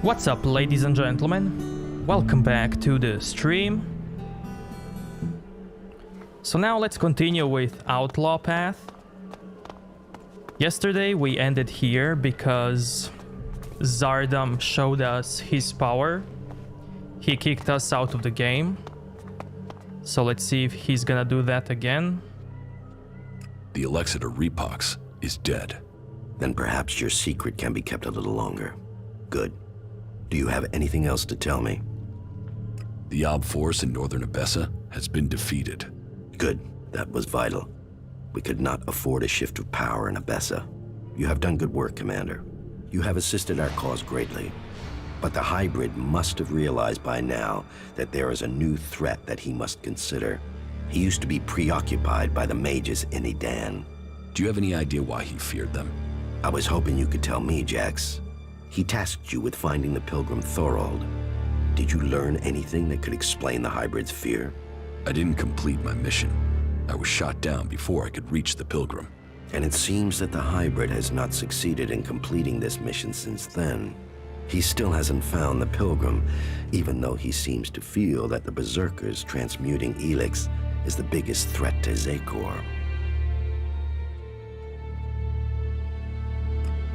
What's up, ladies and gentlemen? Welcome back to the stream. So now let's continue with Outlaw Path. Yesterday we ended here because Zardam showed us his power. He kicked us out of the game. So let's see if he's gonna do that again. The Elex Repox is dead. Then perhaps your secret can be kept a little longer. Good. Do you have anything else to tell me? The Ob force in northern Abessa has been defeated. Good. That was vital. We could not afford a shift of power in Abessa. You have done good work, Commander. You have assisted our cause greatly. But the hybrid must have realized by now that there is a new threat that he must consider. He used to be preoccupied by the mages in Edan. Do you have any idea why he feared them? I was hoping you could tell me, Jax. He tasked you with finding the pilgrim Thorold. Did you learn anything that could explain the hybrid's fear? I didn't complete my mission. I was shot down before I could reach the pilgrim. And it seems that the hybrid has not succeeded in completing this mission since then. He still hasn't found the pilgrim, even though he seems to feel that the berserkers transmuting Elex is the biggest threat to Zakor.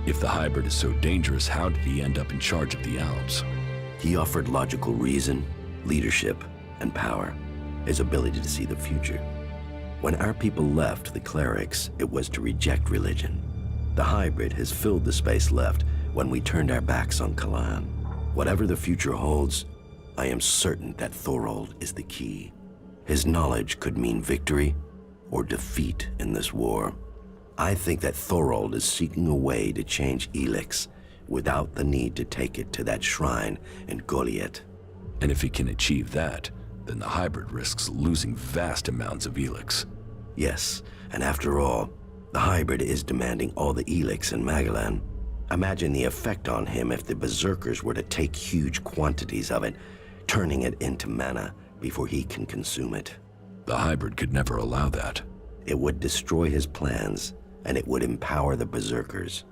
If the hybrid is so dangerous, how did he end up in charge of the Alps? He offered logical reason, leadership, and power, his ability to see the future. When our people left the clerics, it was to reject religion. The hybrid has filled the space left when we turned our backs on Kalan. Whatever the future holds, I am certain that Thorold is the key. His knowledge could mean victory or defeat in this war. I think that Thorold is seeking a way to change Elex without the need to take it to that shrine in Goliath. And if he can achieve that, then the hybrid risks losing vast amounts of Elex. Yes, and after all, the hybrid is demanding all the Elex in Magalan. Imagine the effect on him if the berserkers were to take huge quantities of it, turning it into mana before he can consume it. The hybrid could never allow that. It would destroy his plans, and it would empower the berserkers.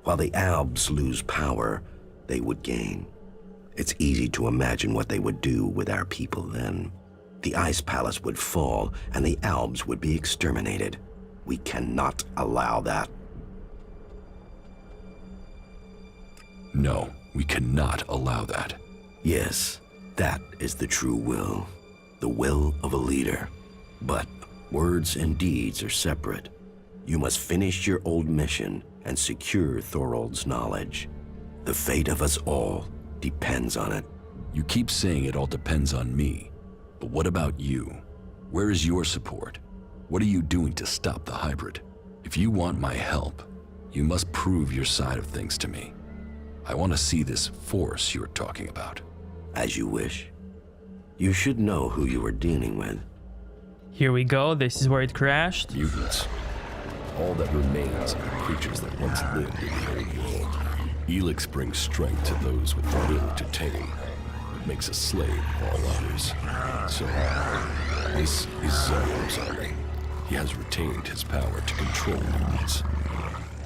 While the Albs lose power, they would gain. It's easy to imagine what they would do with our people then. The Ice Palace would fall, and the Albs would be exterminated. We cannot allow that. No, we cannot allow that. Yes, that is the true will. The will of a leader. But words and deeds are separate. You must finish your old mission and secure Thorold's knowledge. The fate of us all depends on it. You keep saying it all depends on me, but what about you? Where is your support? What are you doing to stop the hybrid? If you want my help, you must prove your side of things to me. I want to see this force you're talking about. As you wish. You should know who you are dealing with. Here we go, this is where it crashed. Mutants. All that remains of the creatures that once lived in the old world. Elex brings strength to those with the will to tame. It makes a slave of all others. So, this is Zardam's army. He has retained his power to control mutants.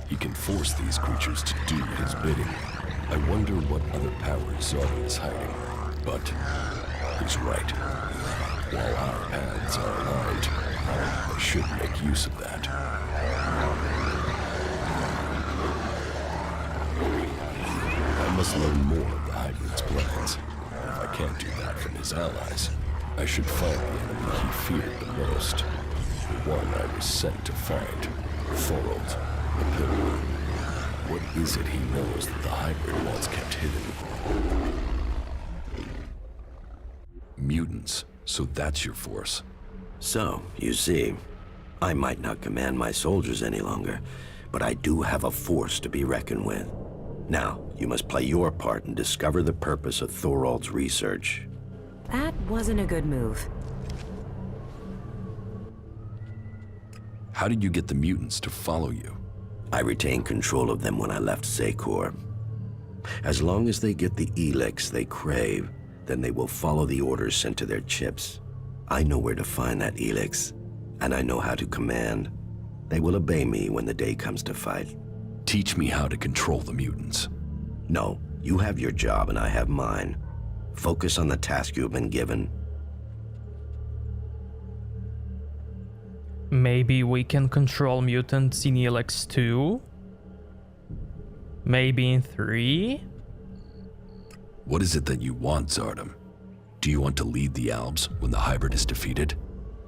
He can force these creatures to do his bidding. I wonder what other powers Zardam is hiding. But he's right. While our paths are aligned, I should make use of that. I must learn more of the hybrid's plans. If I can't do that from his allies, I should find the enemy he feared the most. The one I was sent to find. Thorold, the pilgrim. What is it he knows that the hybrid once kept hidden? Mutants, so that's your force. So, you see, I might not command my soldiers any longer, but I do have a force to be reckoned with. Now, you must play your part and discover the purpose of Thorold's research. That wasn't a good move. How did you get the mutants to follow you? I retained control of them when I left Zakor. As long as they get the Elex they crave, then they will follow the orders sent to their chips. I know where to find that Elex, and I know how to command. They will obey me when the day comes to fight. Teach me how to control the mutants. No, You have your job and I have mine. Focus on the task you have been given. Maybe we can control mutants in Elex 2? Maybe in 3? What is it that you want, Zardom? Do you want to lead the Albs when the hybrid is defeated?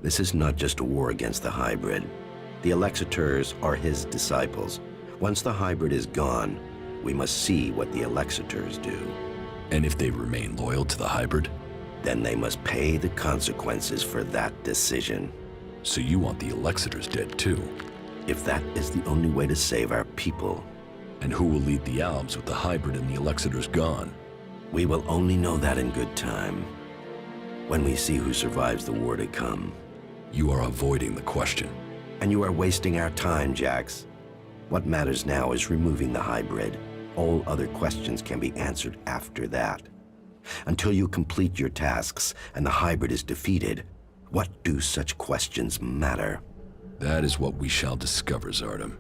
This is not just a war against the hybrid. The Alexiters are his disciples. Once the hybrid is gone, we must see what the Alexiters do. And if they remain loyal to the hybrid? Then they must pay the consequences for that decision. So you want the Alexiters dead too? If that is the only way to save our people. And who will lead the Albs with the hybrid and the Alexiters gone? We will only know that in good time. When we see who survives the war to come. You are avoiding the question. And you are wasting our time, Jax. What matters now is removing the hybrid. All other questions can be answered after that. Until you complete your tasks and the hybrid is defeated, what do such questions matter? That is what we shall discover, Zardom.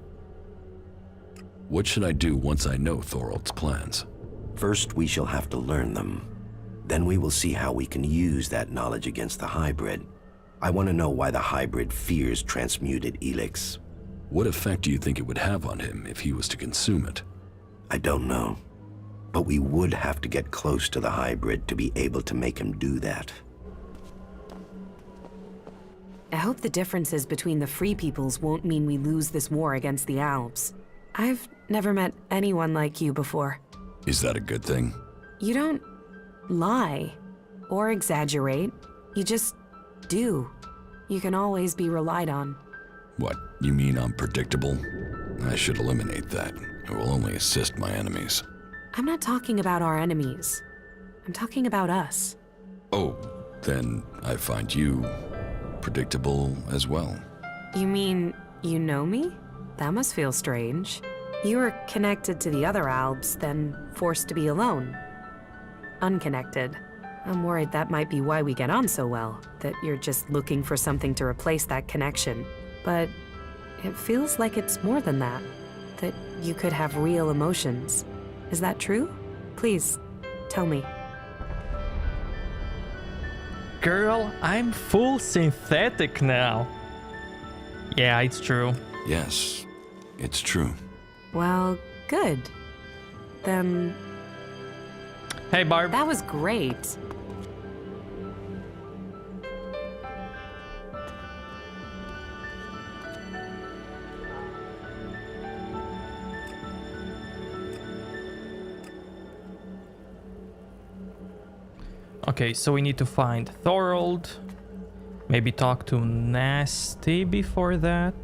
What should I do once I know Thorold's plans? First, we shall have to learn them. Then we will see how we can use that knowledge against the hybrid. I want to know why the hybrid fears transmuted Elex. What effect do you think it would have on him if he was to consume it? I don't know. But we would have to get close to the hybrid to be able to make him do that. I hope the differences between the Free Peoples won't mean we lose this war against the Albs. I've never met anyone like you before. Is that a good thing? You don't lie or exaggerate. You just do. You can always be relied on. What, you mean I'm predictable? I should eliminate that. It will only assist my enemies. I'm not talking about our enemies. I'm talking about us. Oh, then I find you predictable as well. You mean you know me? That must feel strange. You were connected to the other Albs, then forced to be alone. Unconnected. I'm worried that might be why we get on so well, that you're just looking for something to replace that connection. But it feels like it's more than that you could have real emotions. Is that true? Please, tell me. Girl, I'm full synthetic now. Yeah, it's true. Yes, it's true. Well, good. Then... Hey, Barb. That was great. Okay, so we need to find Thorold. Maybe talk to Nasty before that.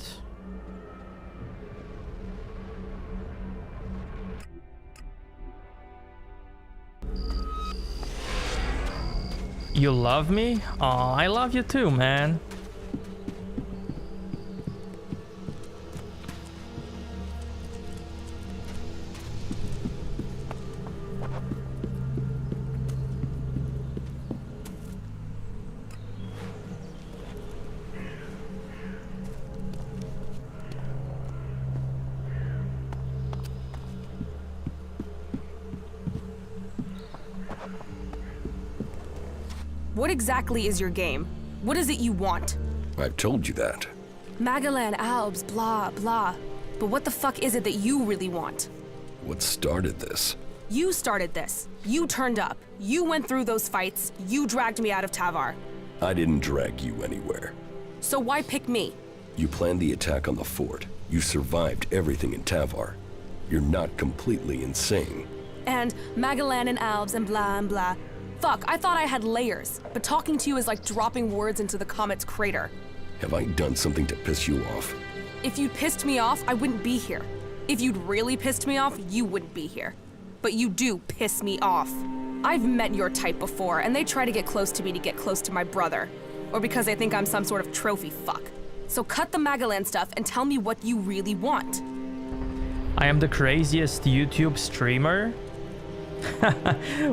You love me? Aw, I love you too, man. What exactly is your game? What is it you want? I've told you that. Magalan, Albs, blah, blah. But what the fuck is it that you really want? What started this? You started this. You turned up. You went through those fights. You dragged me out of Tavar. I didn't drag you anywhere. So why pick me? You planned the attack on the fort. You survived everything in Tavar. You're not completely insane. And Magalan and Albs and blah and blah. Fuck, I thought I had layers, but talking to you is like dropping words into the comet's crater. Have I done something to piss you off? If you'd pissed me off, I wouldn't be here. If you'd really pissed me off, you wouldn't be here. But you do piss me off. I've met your type before, and they try to get close to me to get close to my brother. Or because they think I'm some sort of trophy fuck. So cut the Magalan stuff and tell me what you really want. I am the craziest YouTube streamer?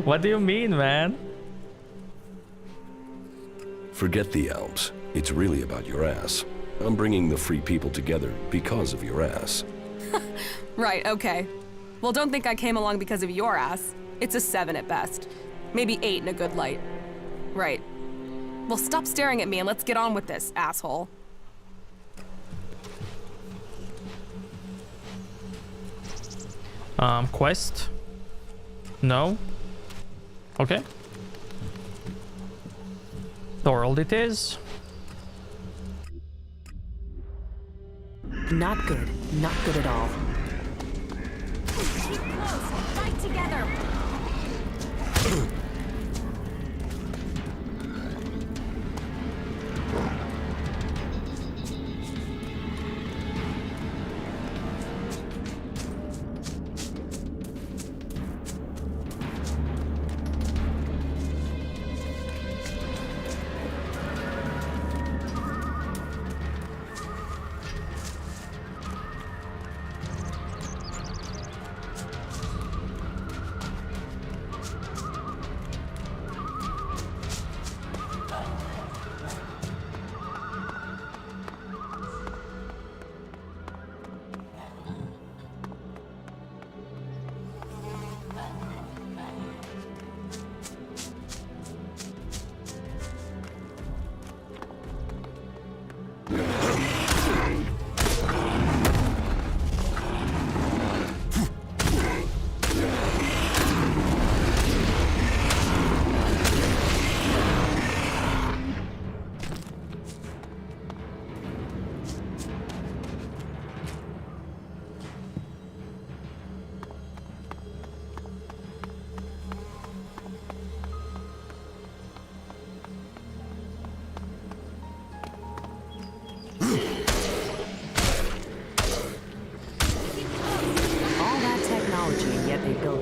What do you mean, man? Forget the Albs. It's really about your ass. I'm bringing the Free People together because of your ass. Right, okay. Well, don't think I came along because of your ass. It's a 7 at best. Maybe 8 in a good light. Right. Well, stop staring at me and let's get on with this, asshole. Quest? No? Okay. Thorold it is. Not good. Not good at all. Keep close. Fight together.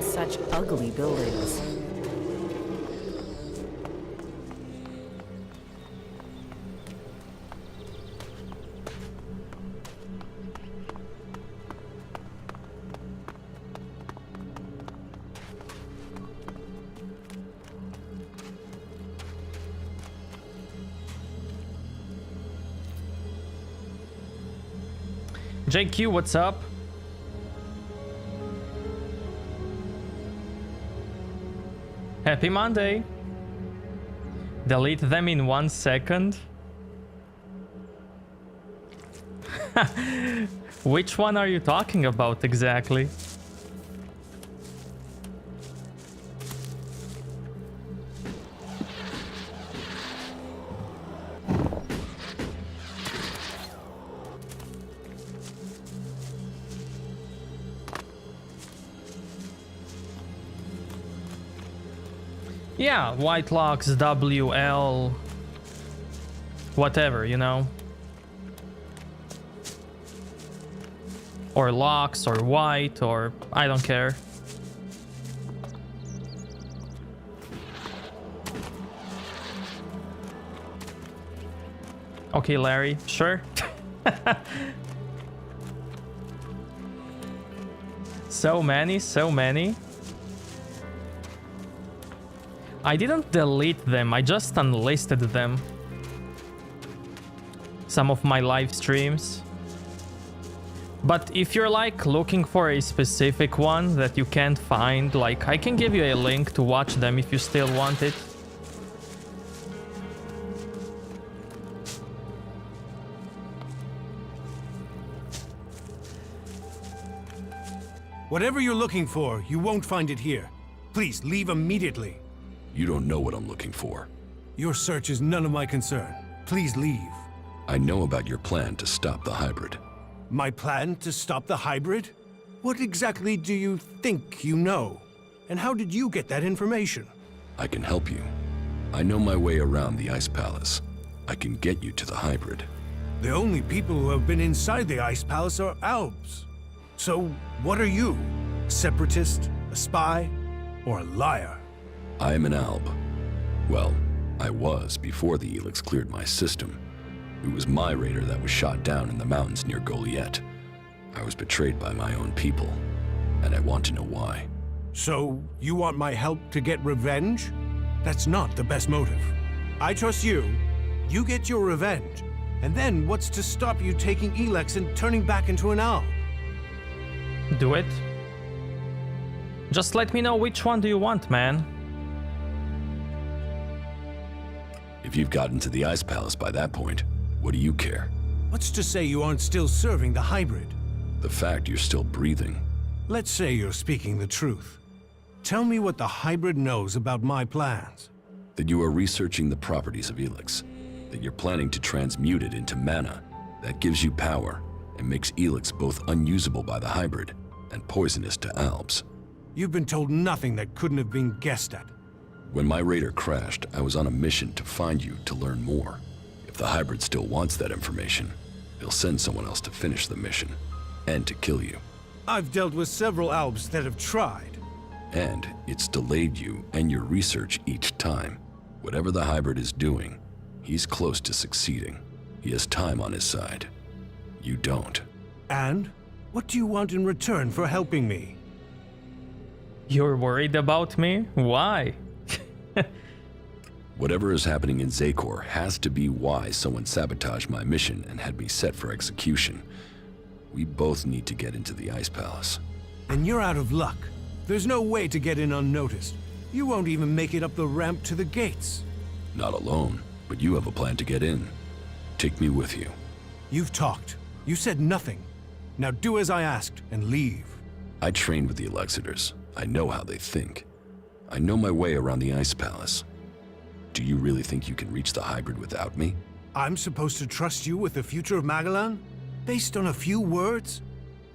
Such ugly buildings. JQ, what's up? Happy Monday. Delete them in 1 second. Which one are you talking about exactly? Yeah, Whitelocks, WL, whatever, you know. Or locks, or white, or I don't care. Okay, Larry, sure. So many, so many. I didn't delete them, I just unlisted them. Some of my live streams. But if you're like looking for a specific one that you can't find, like I can give you a link to watch them if you still want it. Whatever you're looking for, you won't find it here. Please leave immediately. You don't know what I'm looking for. Your search is none of my concern. Please leave. I know about your plan to stop the hybrid. My plan to stop the hybrid? What exactly do you think you know? And how did you get that information? I can help you. I know my way around the Ice Palace. I can get you to the hybrid. The only people who have been inside the Ice Palace are Albs. So, what are you? A separatist? A spy? Or a liar? I am an Alb. Well, I was before the Elex cleared my system. It was my raider that was shot down in the mountains near Goliath. I was betrayed by my own people, and I want to know why. So, you want my help to get revenge? That's not the best motive. I trust you. You get your revenge. And then what's to stop you taking Elex and turning back into an Alb? Do it. Just let me know which one do you want, man. If you've gotten to the Ice Palace by that point, what do you care? What's to say you aren't still serving the hybrid? The fact you're still breathing. Let's say you're speaking the truth. Tell me what the hybrid knows about my plans. That you are researching the properties of Elex. That you're planning to transmute it into mana. That gives you power and makes Elex both unusable by the hybrid and poisonous to Albs. You've been told nothing that couldn't have been guessed at. When my raider crashed, I was on a mission to find you to learn more. If the hybrid still wants that information, he'll send someone else to finish the mission and to kill you. I've dealt with several Albs that have tried. And it's delayed you and your research each time. Whatever the hybrid is doing, he's close to succeeding. He has time on his side. You don't. And? What do you want in return for helping me? You're worried about me? Why? Whatever is happening in Zakor has to be why someone sabotaged my mission and had me set for execution. We both need to get into the Ice Palace. Then you're out of luck. There's no way to get in unnoticed. You won't even make it up the ramp to the gates. Not alone, but you have a plan to get in. Take me with you. You've talked. You said nothing. Now do as I asked and leave. I trained with the Elexitors. I know how they think. I know my way around the Ice Palace. Do you really think you can reach the hybrid without me? I'm supposed to trust you with the future of Magellan? Based on a few words?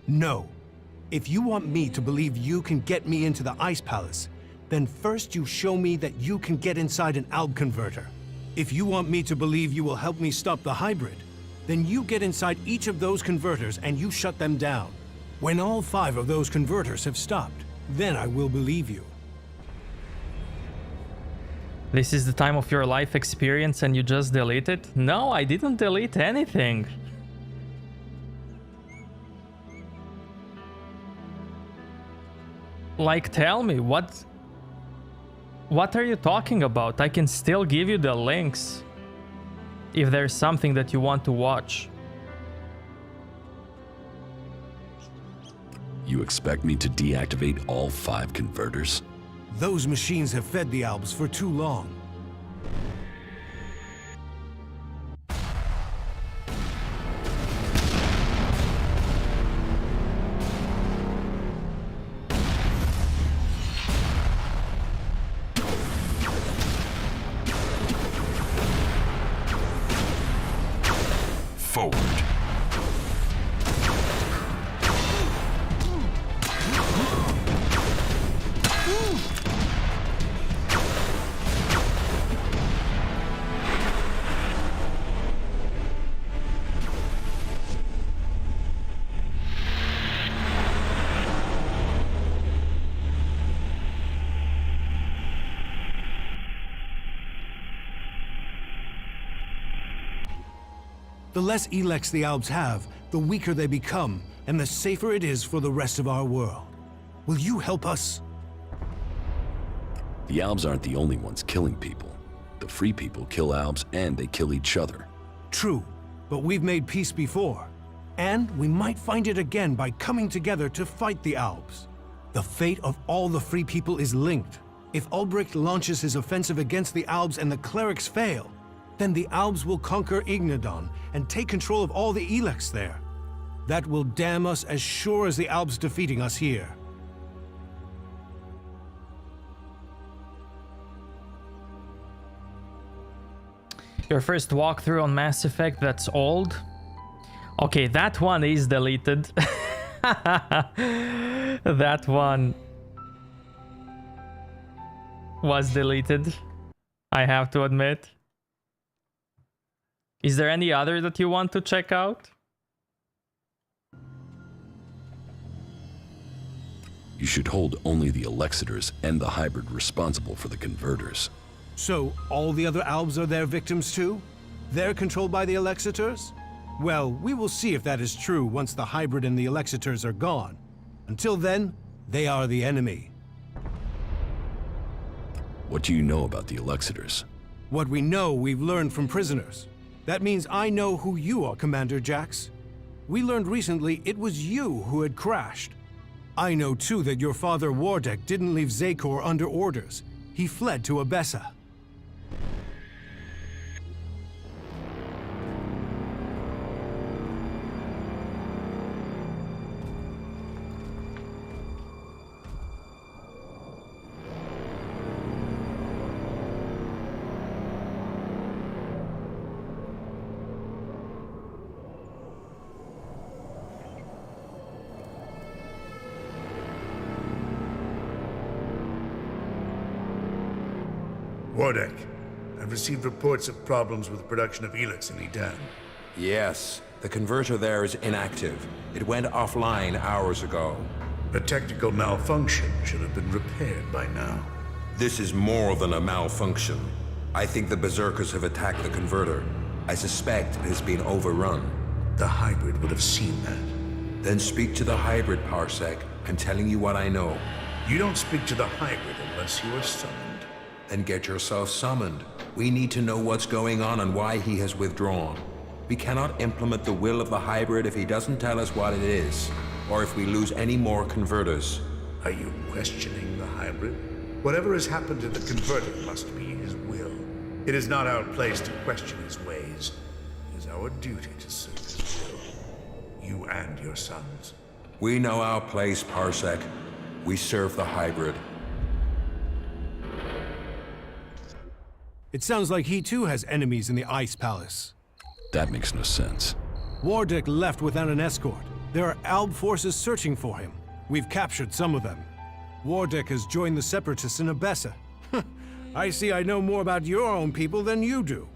No. If you want me to believe you can get me into the Ice Palace, then first you show me that you can get inside an Alb converter. If you want me to believe you will help me stop the hybrid, then you get inside each of those converters and you shut them down. When all 5 of those converters have stopped, then I will believe you. This is the time of your life experience and you just delete it? No, I didn't delete anything. Like, tell me, what are you talking about? I can still give you the links if there's something that you want to watch. You expect me to deactivate all 5 converters? Those machines have fed the Albs for too long. Forward. The less Elex the Albs have, the weaker they become, and the safer it is for the rest of our world. Will you help us? The Albs aren't the only ones killing people. The free people kill Albs and they kill each other. True, but we've made peace before. And we might find it again by coming together to fight the Albs. The fate of all the free people is linked. If Ulbricht launches his offensive against the Albs and the clerics fail, then the Albs will conquer Ignadon and take control of all the Elex there. That will damn us as sure as the Albs defeating us here. Your first walkthrough on Mass Effect, that's old. Okay, that one is deleted. That one was deleted, I have to admit. Is there any other that you want to check out? You should hold only the Elexitors and the hybrid responsible for the converters. So, all the other Albs are their victims too? They're controlled by the Elexitors? Well, we will see if that is true once the hybrid and the Elexitors are gone. Until then, they are the enemy. What do you know about the Elexitors? What we know, we've learned from prisoners. That means I know who you are, Commander Jax. We learned recently it was you who had crashed. I know too that your father Wardek didn't leave Zakor under orders. He fled to Abessa. Wardek, I've received reports of problems with the production of Elex in Edan. Yes, the converter there is inactive. It went offline hours ago. A technical malfunction should have been repaired by now. This is more than a malfunction. I think the Berserkers have attacked the converter. I suspect it has been overrun. The hybrid would have seen that. Then speak to the hybrid, Parsec. I'm telling you what I know. You don't speak to the hybrid unless you are summoned. Then get yourself summoned. We need to know what's going on and why he has withdrawn. We cannot implement the will of the hybrid if he doesn't tell us what it is, or if we lose any more converters. Are you questioning the hybrid? Whatever has happened to the converter must be his will. It is not our place to question his ways. It is our duty to serve his will. You and your sons. We know our place, Parsec. We serve the hybrid. It sounds like he too has enemies in the Ice Palace. That makes no sense. Wardek left without an escort. There are Alb forces searching for him. We've captured some of them. Wardek has joined the Separatists in Abessa. I see I know more about your own people than you do.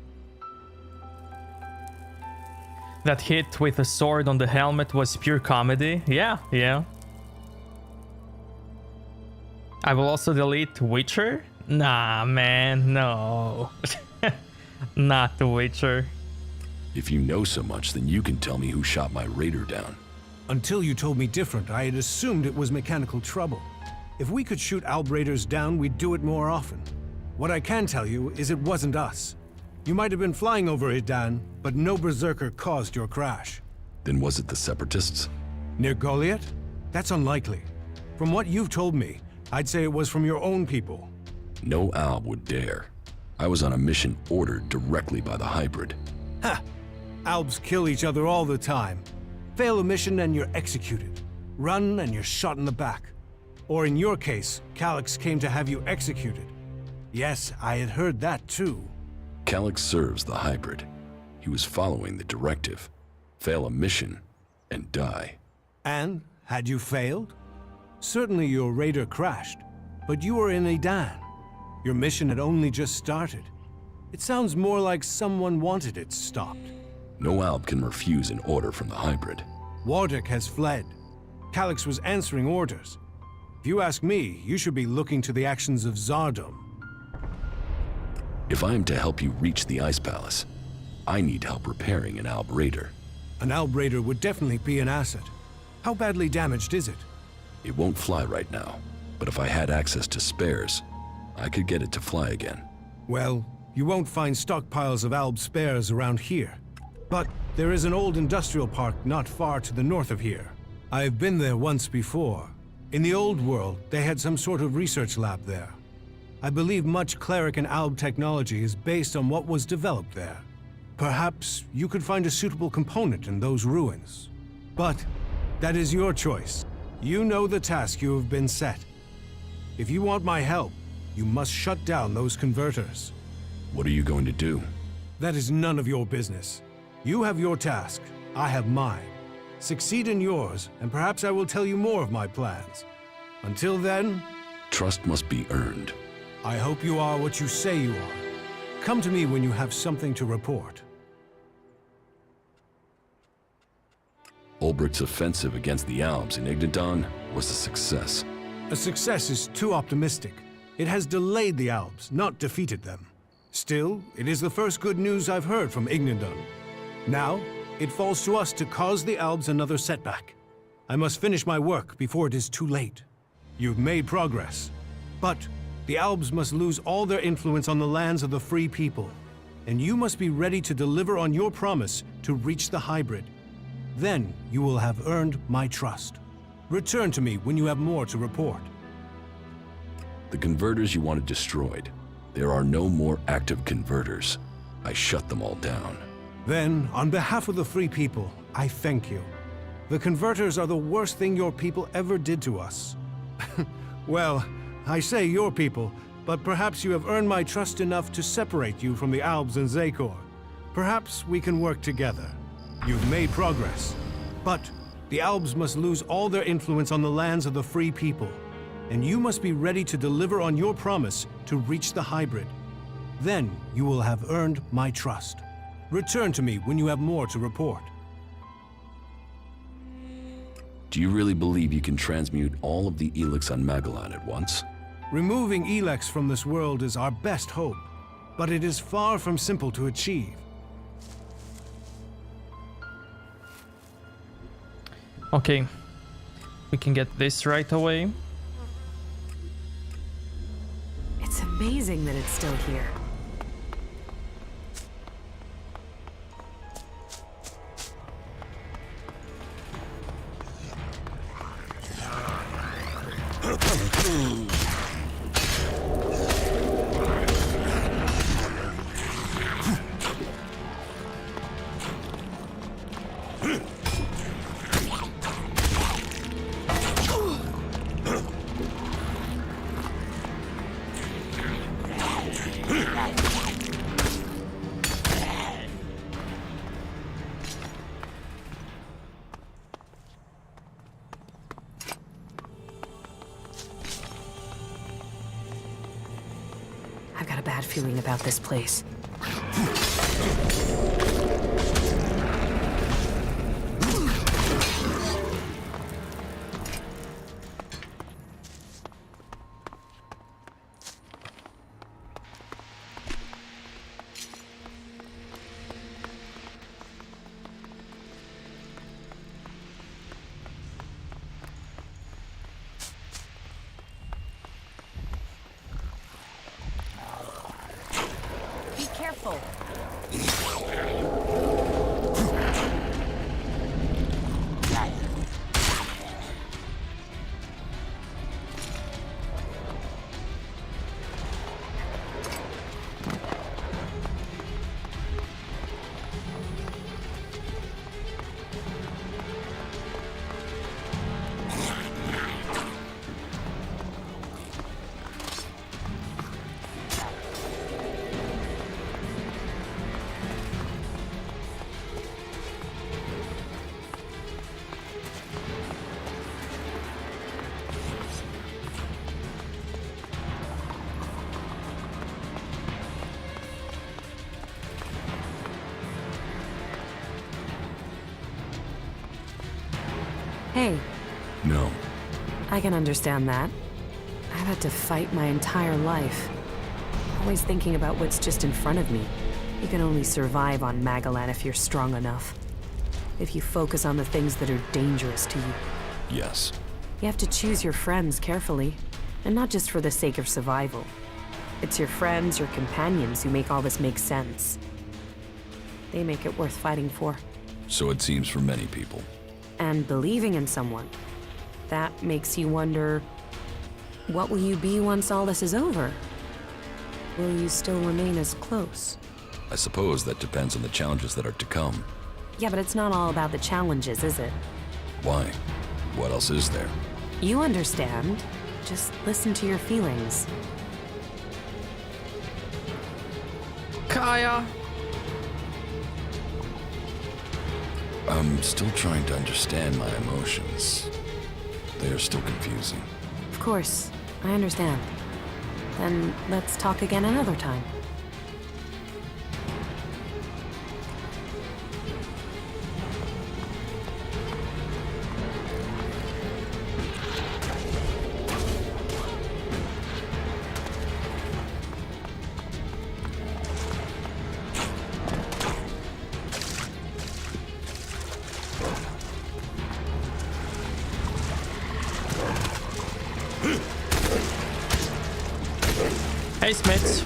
That hit with a sword on the helmet was pure comedy. Yeah. I will also delete Witcher. Nah, man, no. Not the Witcher. If you know so much, then you can tell me who shot my raider down. Until you told me different, I had assumed it was mechanical trouble. If we could shoot Alb raiders down, we'd do it more often. What I can tell you is it wasn't us. You might have been flying over Edan, but no Berserker caused your crash. Then was it the Separatists? Near Goliath? That's unlikely. From what you've told me, I'd say it was from your own people. No Alb would dare. I was on a mission ordered directly by the hybrid. Ha! Albs kill each other all the time. Fail a mission and you're executed. Run and you're shot in the back. Or in your case, Calyx came to have you executed. Yes, I had heard that too. Calyx serves the hybrid. He was following the directive. Fail a mission and die. And, had you failed? Certainly your raider crashed, but you were in Edan. Your mission had only just started. It sounds more like someone wanted it stopped. No Alb can refuse an order from the hybrid. Wardek has fled. Calyx was answering orders. If you ask me, you should be looking to the actions of Zardom. If I am to help you reach the Ice Palace, I need help repairing an Alb raider. An Alb raider would definitely be an asset. How badly damaged is it? It won't fly right now, but if I had access to spares, I could get it to fly again. Well, you won't find stockpiles of Alb spares around here. But there is an old industrial park not far to the north of here. I've been there once before. In the old world, they had some sort of research lab there. I believe much cleric and Alb technology is based on what was developed there. Perhaps you could find a suitable component in those ruins. But that is your choice. You know the task you have been set. If you want my help, you must shut down those converters. What are you going to do? That is none of your business. You have your task, I have mine. Succeed in yours, and perhaps I will tell you more of my plans. Until then... Trust must be earned. I hope you are what you say you are. Come to me when you have something to report. Ulbricht's offensive against the Albs in Ignadon was a success. A success is too optimistic. It has delayed the Albs, not defeated them. Still, it is the first good news I've heard from Ignadon. Now, it falls to us to cause the Albs another setback. I must finish my work before it is too late. You've made progress, but the Albs must lose all their influence on the lands of the free people, and you must be ready to deliver on your promise to reach the hybrid. Then you will have earned my trust. Return to me when you have more to report. The converters you wanted destroyed. There are no more active converters. I shut them all down. Then, on behalf of the Free People, I thank you. The converters are the worst thing your people ever did to us. Well, I say your people, but perhaps you have earned my trust enough to separate you from the Albs and Zakor. Perhaps we can work together. You've made progress. But the Albs must lose all their influence on the lands of the Free People. And you must be ready to deliver on your promise to reach the hybrid. Then you will have earned my trust. Return to me when you have more to report. Do you really believe you can transmute all of the Elex on Magellan at once? Removing Elex from this world is our best hope, but it is far from simple to achieve. Okay, we can get this right away. It's amazing that it's still here. I've got a bad feeling about this place. Careful. Hey, No. I can understand that. I've had to fight my entire life. Always thinking about what's just in front of me. You can only survive on Magellan if you're strong enough. If you focus on the things that are dangerous to you. Yes. You have to choose your friends carefully, and not just for the sake of survival. It's your friends, your companions who make all this make sense. They make it worth fighting for. So it seems for many people. And believing in someone. That makes you wonder, what will you be once all this is over? Will you still remain as close? I suppose that depends on the challenges that are to come. Yeah, but it's not all about the challenges, is it? Why? What else is there? You understand. Just listen to your feelings. Kaya! I'm still trying to understand my emotions. They are still confusing. Of course, I understand. Then let's talk again another time. Hey, Smiths.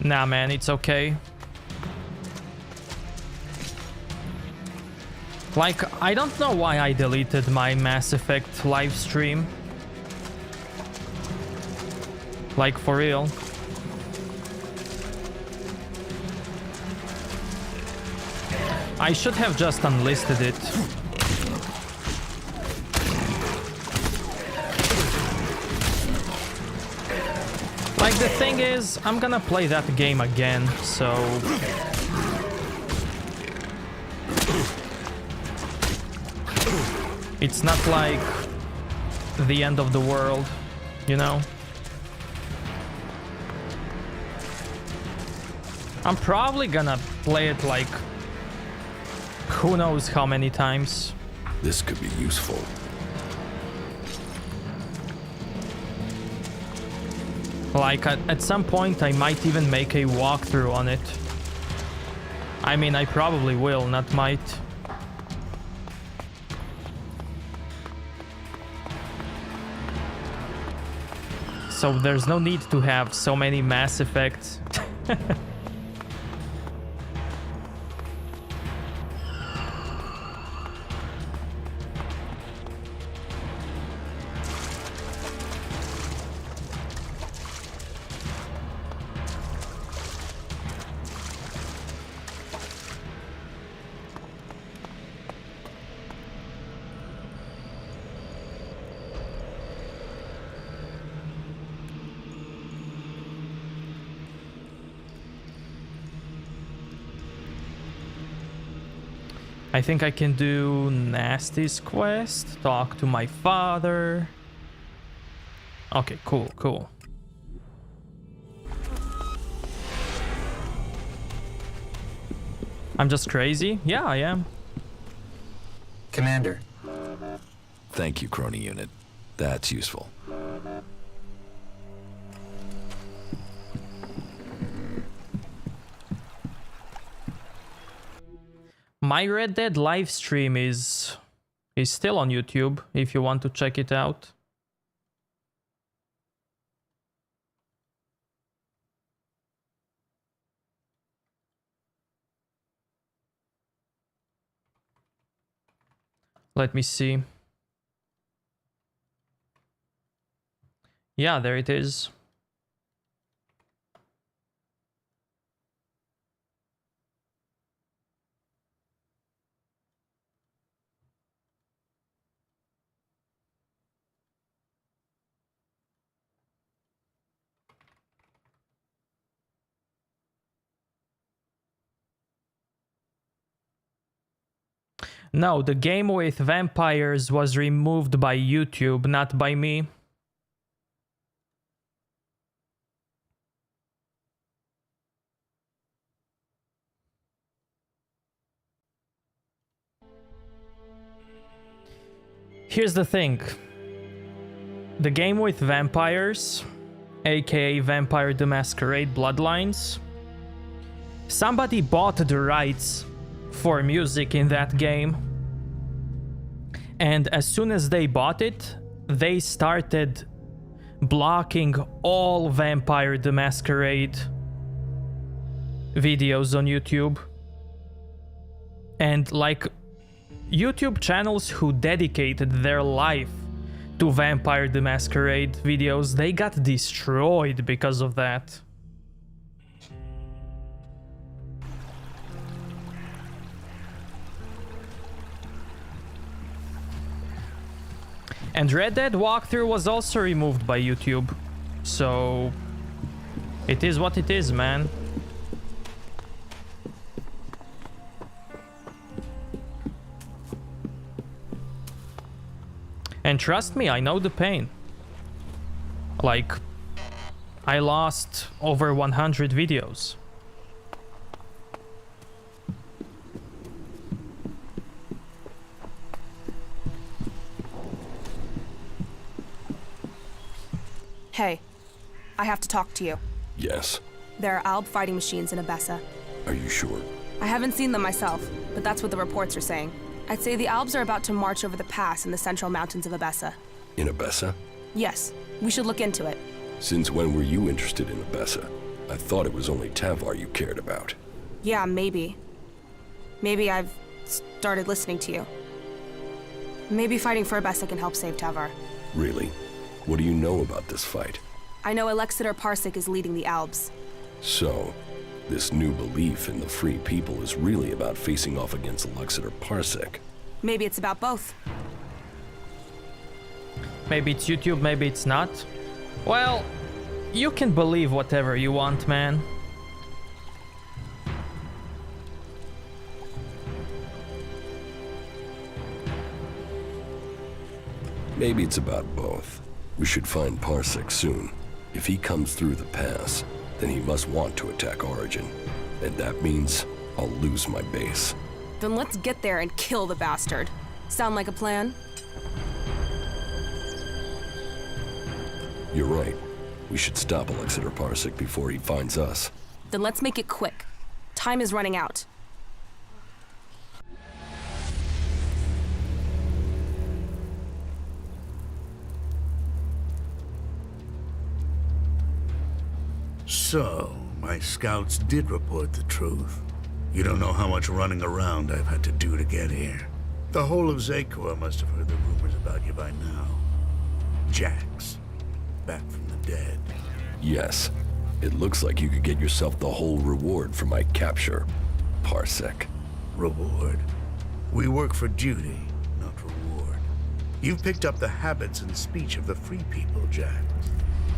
Nah, man, it's okay. Like, I don't know why I deleted my Mass Effect live stream. Like, for real. I should have just unlisted it. Like, the thing is, I'm gonna play that game again, so... It's not like the end of the world, you know? I'm probably gonna play it like who knows how many times. This could be useful. Like at some point I might even make a walkthrough on it. I mean, I probably will, not might. So there's no need to have so many Mass Effects. I think I can do Nasty's quest, talk to my father. Okay, cool, cool. I'm just crazy? Yeah, I am. Commander. Thank you, Crony Unit. That's useful. My Red Dead live stream is still on YouTube if you want to check it out. Let me see. Yeah, there it is. No, the game with vampires was removed by YouTube, not by me. Here's the thing. The game with vampires, aka Vampire the Masquerade Bloodlines, somebody bought the rights for music in that game, and as soon as they bought it, they started blocking all Vampire the Masquerade videos on YouTube. And like YouTube channels who dedicated their life to Vampire the Masquerade videos, they got destroyed because of that. And Red Dead walkthrough was also removed by YouTube. So it is what it is, man. And trust me, I know the pain. Like, I lost over 100 videos. Hey, I have to talk to you. Yes. There are Alb fighting machines in Abessa. Are you sure? I haven't seen them myself, but that's what the reports are saying. I'd say the Albs are about to march over the pass in the central mountains of Abessa. In Abessa? Yes, we should look into it. Since when were you interested in Abessa? I thought it was only Tavar you cared about. Yeah, maybe. Maybe I've started listening to you. Maybe fighting for Abessa can help save Tavar. Really? What do you know about this fight? I know Alexander Parsec is leading the Albs. So, this new belief in the free people is really about facing off against Alexander Parsec. Maybe it's about both. Maybe it's YouTube, maybe it's not. Well, you can believe whatever you want, man. Maybe it's about both. We should find Parsec soon. If he comes through the pass, then he must want to attack Origin. And that means I'll lose my base. Then let's get there and kill the bastard. Sound like a plan? You're right. We should stop Alexander Parsec before he finds us. Then let's make it quick. Time is running out. So, my scouts did report the truth. You don't know how much running around I've had to do to get here. The whole of Zakor must have heard the rumors about you by now. Jax, back from the dead. Yes. It looks like you could get yourself the whole reward for my capture, Parsec. Reward? We work for duty, not reward. You've picked up the habits and speech of the free people, Jax.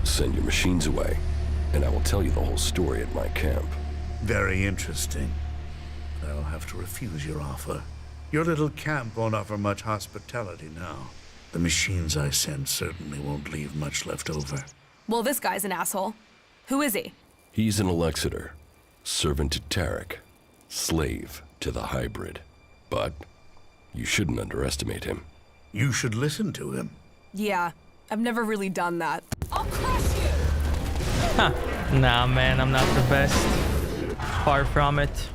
Send your machines away, and I will tell you the whole story at my camp. Very interesting. I'll have to refuse your offer. Your little camp won't offer much hospitality now. The machines I send certainly won't leave much left over. Well, this guy's an asshole. Who is he? He's an Alexander, servant to Tarek, slave to the hybrid. But you shouldn't underestimate him. You should listen to him. Yeah, I've never really done that. I'll crush you! Huh. Nah, man, I'm not the best. Far from it.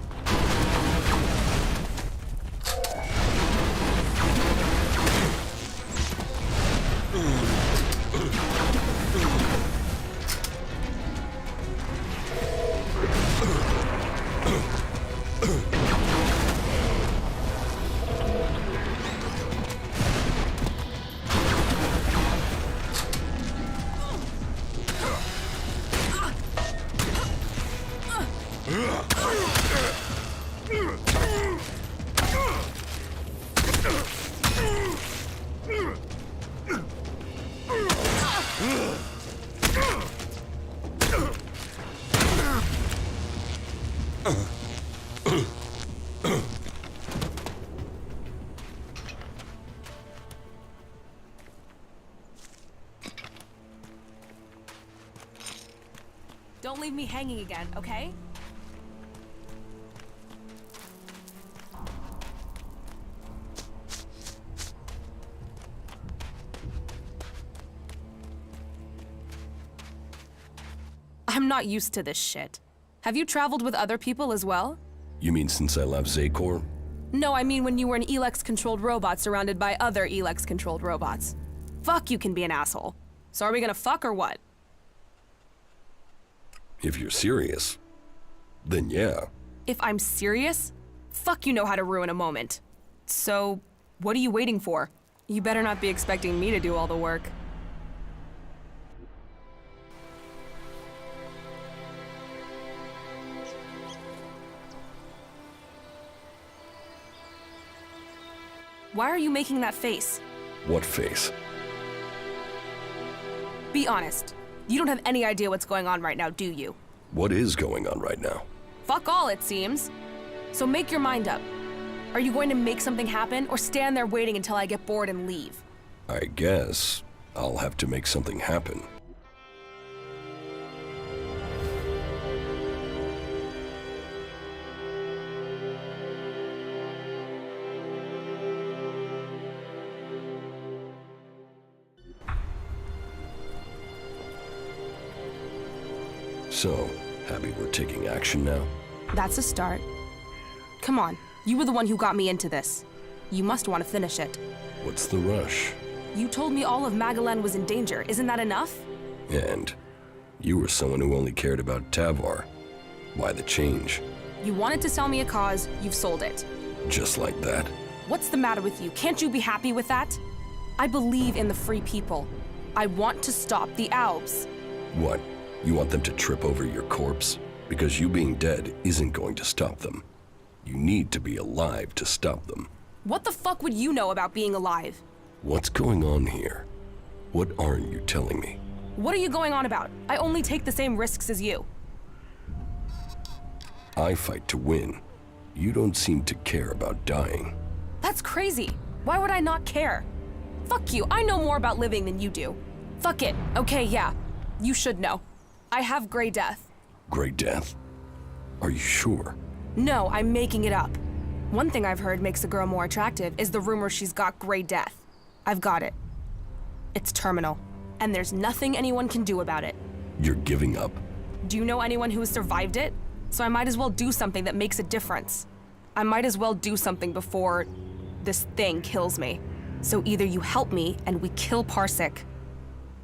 Don't leave me hanging again, okay? I'm not used to this shit. Have you traveled with other people as well? You mean since I left Zakor? No, I mean when you were an Elex-controlled robot surrounded by other Elex-controlled robots. Fuck, you can be an asshole. So are we gonna fuck or what? If you're serious, then yeah. If I'm serious? Fuck, you know how to ruin a moment. So, what are you waiting for? You better not be expecting me to do all the work. Why are you making that face? What face? Be honest. You don't have any idea what's going on right now, do you? What is going on right now? Fuck all, it seems. So make your mind up. Are you going to make something happen, or stand there waiting until I get bored and leave? I guess I'll have to make something happen. So, happy we're taking action now? That's a start. Come on, you were the one who got me into this. You must want to finish it. What's the rush? You told me all of Magellan was in danger, isn't that enough? And You were someone who only cared about Tavar. Why the change? You wanted to sell me a cause, you've sold it. Just like that? What's the matter with you? Can't you be happy with that? I believe in the free people. I want to stop the Albs. What? You want them to trip over your corpse? Because you being dead isn't going to stop them. You need to be alive to stop them. What the fuck would you know about being alive? What's going on here? What aren't you telling me? What are you going on about? I only take the same risks as you. I fight to win. You don't seem to care about dying. That's crazy. Why would I not care? Fuck you, I know more about living than you do. Fuck it. Okay, yeah. You should know. I have Grey Death. Grey Death? Are you sure? No, I'm making it up. One thing I've heard makes a girl more attractive is the rumor she's got Grey Death. I've got it. It's terminal, and there's nothing anyone can do about it. You're giving up? Do you know anyone who has survived it? So I might as well do something that makes a difference. I might as well do something before this thing kills me. So either you help me and we kill Parsec,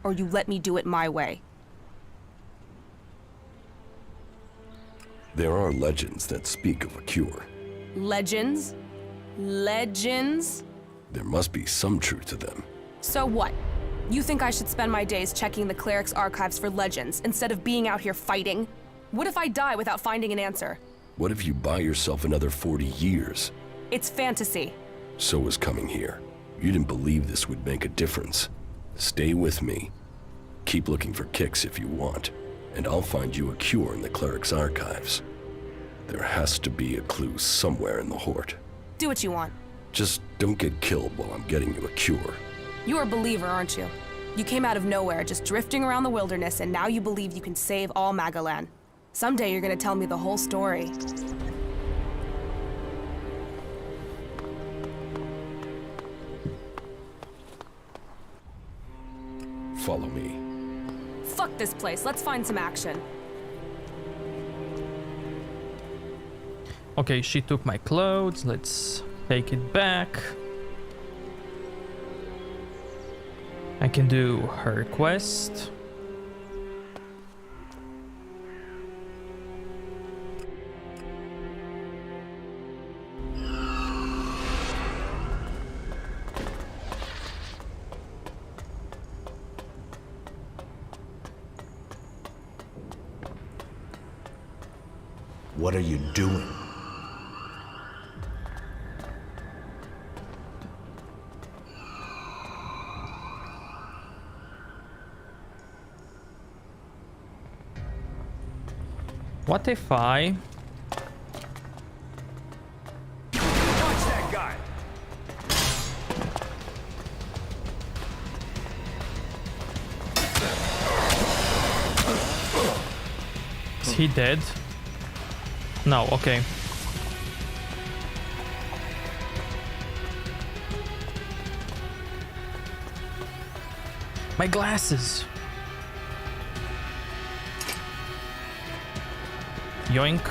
or you let me do it my way. There are legends that speak of a cure. Legends? Legends? There must be some truth to them. So what? You think I should spend my days checking the cleric's archives for legends instead of being out here fighting? What if I die without finding an answer? What if you buy yourself another 40 years? It's fantasy. So was coming here. You didn't believe this would make a difference. Stay with me. Keep looking for kicks if you want, and I'll find you a cure in the cleric's archives. There has to be a clue somewhere in the Hort. Do what you want. Just don't get killed while I'm getting you a cure. You're a believer, aren't you? You came out of nowhere, just drifting around the wilderness, and now you believe you can save all Magalan. Someday you're gonna tell me the whole story. Follow me. Fuck this place, let's find some action. Okay, she took my clothes. Let's take it back. I can do her quest. What are you doing? What if I... Watch that guy! Is he dead? No, okay. My glasses! Yoink.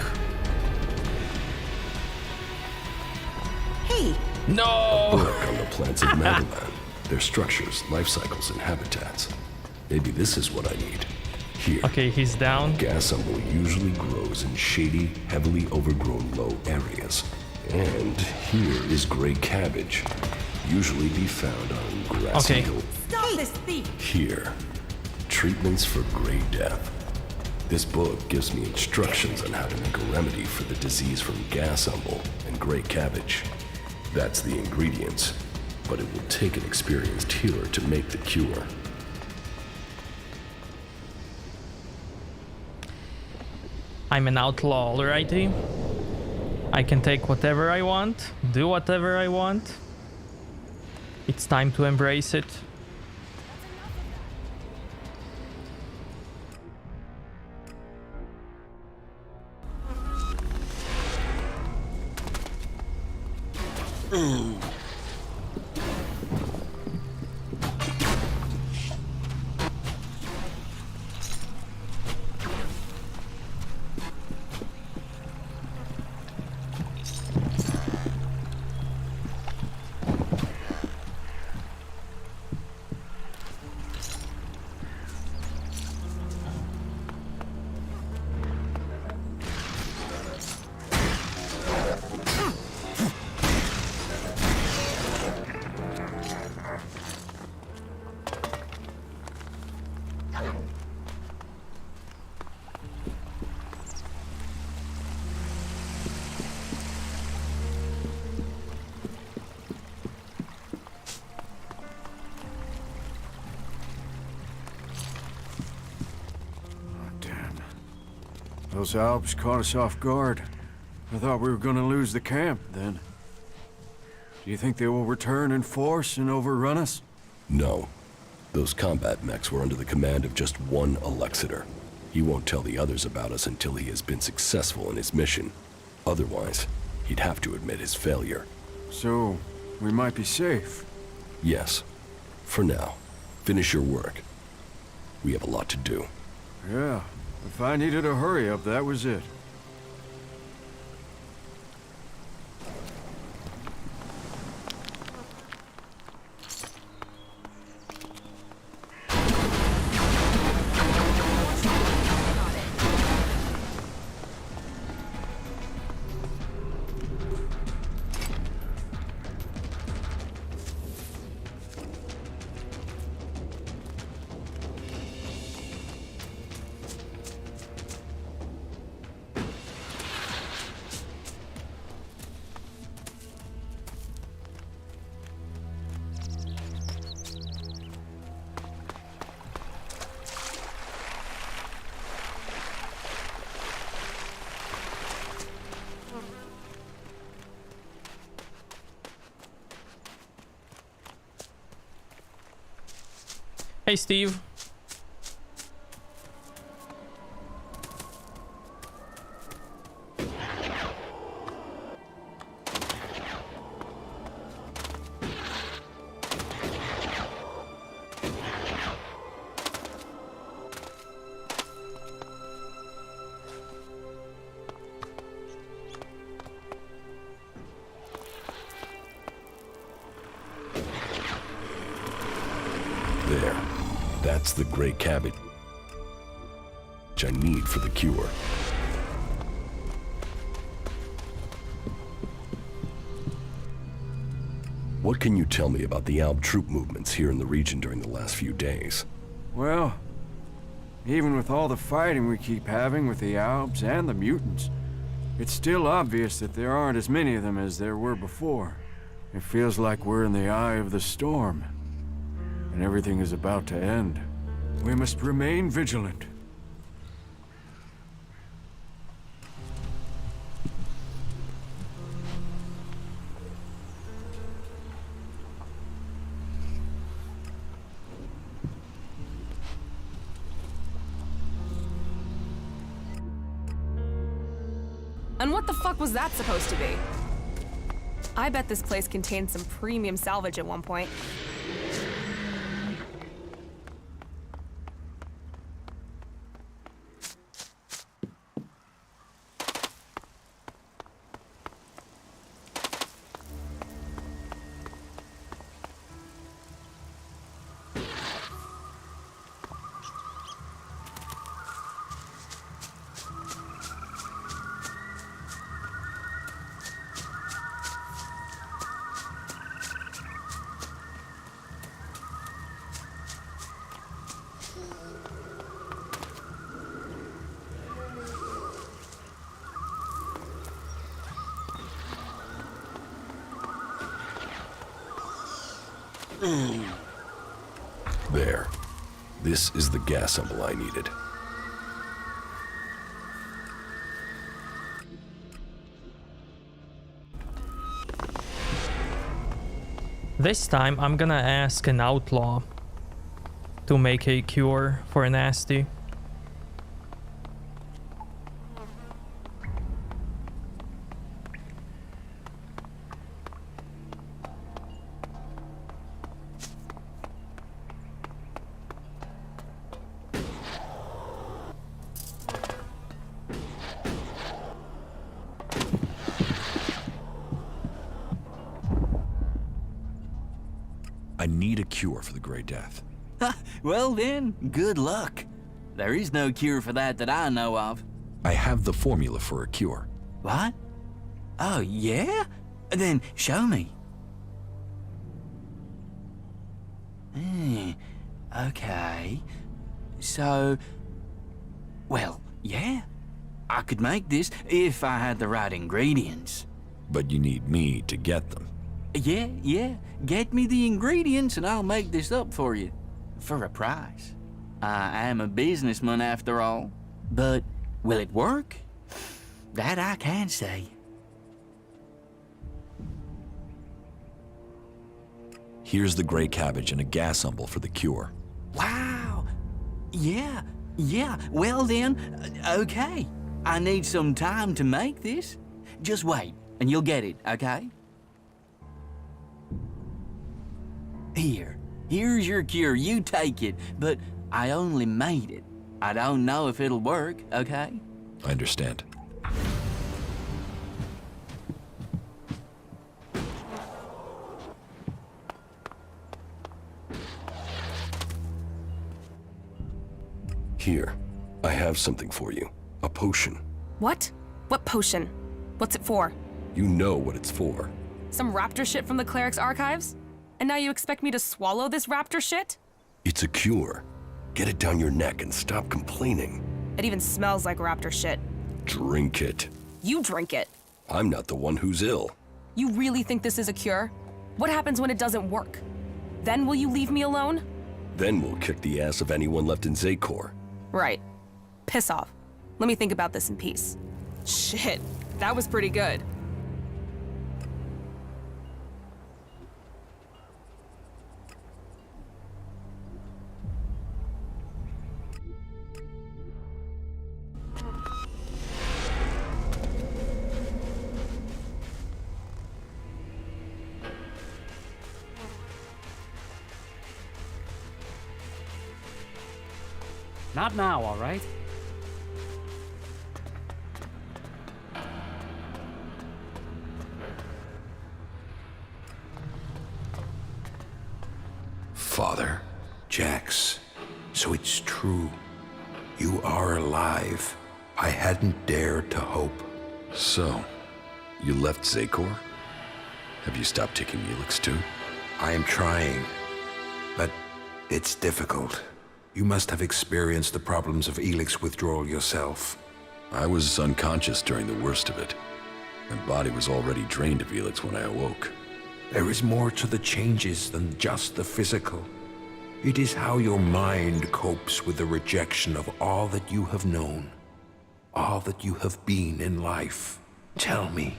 Hey, No! Work on the plants of Magalan, their structures, life cycles, and habitats. Maybe this is what I need. Here. Okay, he's down. Gasumble usually grows in shady, heavily overgrown low areas. And here is gray cabbage, usually be found on grassy Okay. hill. stop this thief! Here, treatments for gray death. This book gives me instructions on how to make a remedy for the disease from gasumble and gray cabbage. That's the ingredients, but it will take an experienced healer to make the cure. I'm an outlaw, alrighty? I can take whatever I want, do whatever I want. It's time to embrace it. Those Alps caught us off guard. I thought we were gonna lose the camp then. Do you think they will return in force and overrun us? No. Those combat mechs were under the command of just one Alexiter. He won't tell the others about us until he has been successful in his mission. Otherwise, he'd have to admit his failure. So, we might be safe. Yes. For now. Finish your work. We have a lot to do. Yeah. If I needed a hurry up, that was it. Hey, Steve. There. That's the gray cabbage I need for the cure. What can you tell me about the Alb troop movements here in the region during the last few days? Well, even with all the fighting we keep having with the Alps and the mutants, it's still obvious that there aren't as many of them as there were before. It feels like we're in the eye of the storm, and everything is about to end. We must remain vigilant. And what the fuck was that supposed to be? I bet this place contained some premium salvage at one point. There. This is the gas symbol I needed. This time I'm gonna ask an outlaw to make a cure for a nasty. I need a cure for the Grey Death. Well then, good luck. There is no cure for that I know of. I have the formula for a cure. What? Oh, yeah? Then show me. Okay. So, well, yeah. I could make this if I had the right ingredients. But you need me to get them. Yeah. Get me the ingredients and I'll make this up for you. For a price. I am a businessman after all. But Will it work? That I can say. Here's the gray cabbage and a gas umbel for the cure. Wow. Yeah. Well then, okay. I need some time to make this. Just wait, and you'll get it, okay? Here's your cure. You take it, but I only made it. I don't know if it'll work, okay? I understand. Here, I have something for you. A potion. What? What potion? What's it for? You know what it's for. Some raptor shit from the cleric's archives? And now you expect me to swallow this raptor shit? It's a cure. Get it down your neck and stop complaining. It even smells like raptor shit. Drink it. You drink it. I'm not the one who's ill. You really think this is a cure? What happens when it doesn't work? Then will you leave me alone? Then we'll kick the ass of anyone left in Zakor. Right. Piss off. Let me think about this in peace. Shit, that was pretty good. Not now, all right? Father? Jax, so it's true. You are alive. I hadn't dared to hope. So, you left Zakor? Have you stopped taking Elex too? I am trying, but it's difficult. You must have experienced the problems of Elex withdrawal yourself. I was unconscious during the worst of it. My body was already drained of Elex when I awoke. There is more to the changes than just the physical. It is how your mind copes with the rejection of all that you have known, all that you have been in life. Tell me,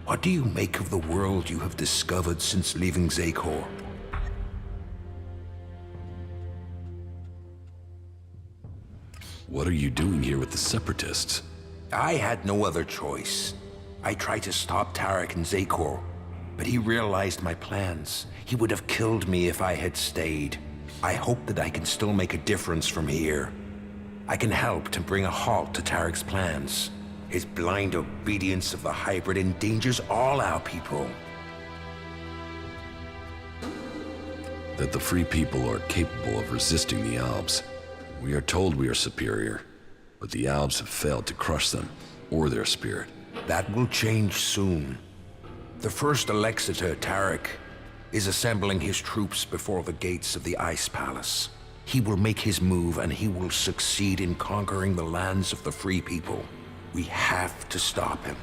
what do you make of the world you have discovered since leaving Zakor? What are you doing here with the Separatists? I had no other choice. I tried to stop Tarek in Zakor, but he realized my plans. He would have killed me if I had stayed. I hope that I can still make a difference from here. I can help to bring a halt to Tarek's plans. His blind obedience of the hybrid endangers all our people. That the free people are capable of resisting the Albs. We are told we are superior, but the Albs have failed to crush them, or their spirit. That will change soon. The first Alexitor, Tarek, is assembling his troops before the gates of the Ice Palace. He will make his move and he will succeed in conquering the lands of the free people. We have to stop him,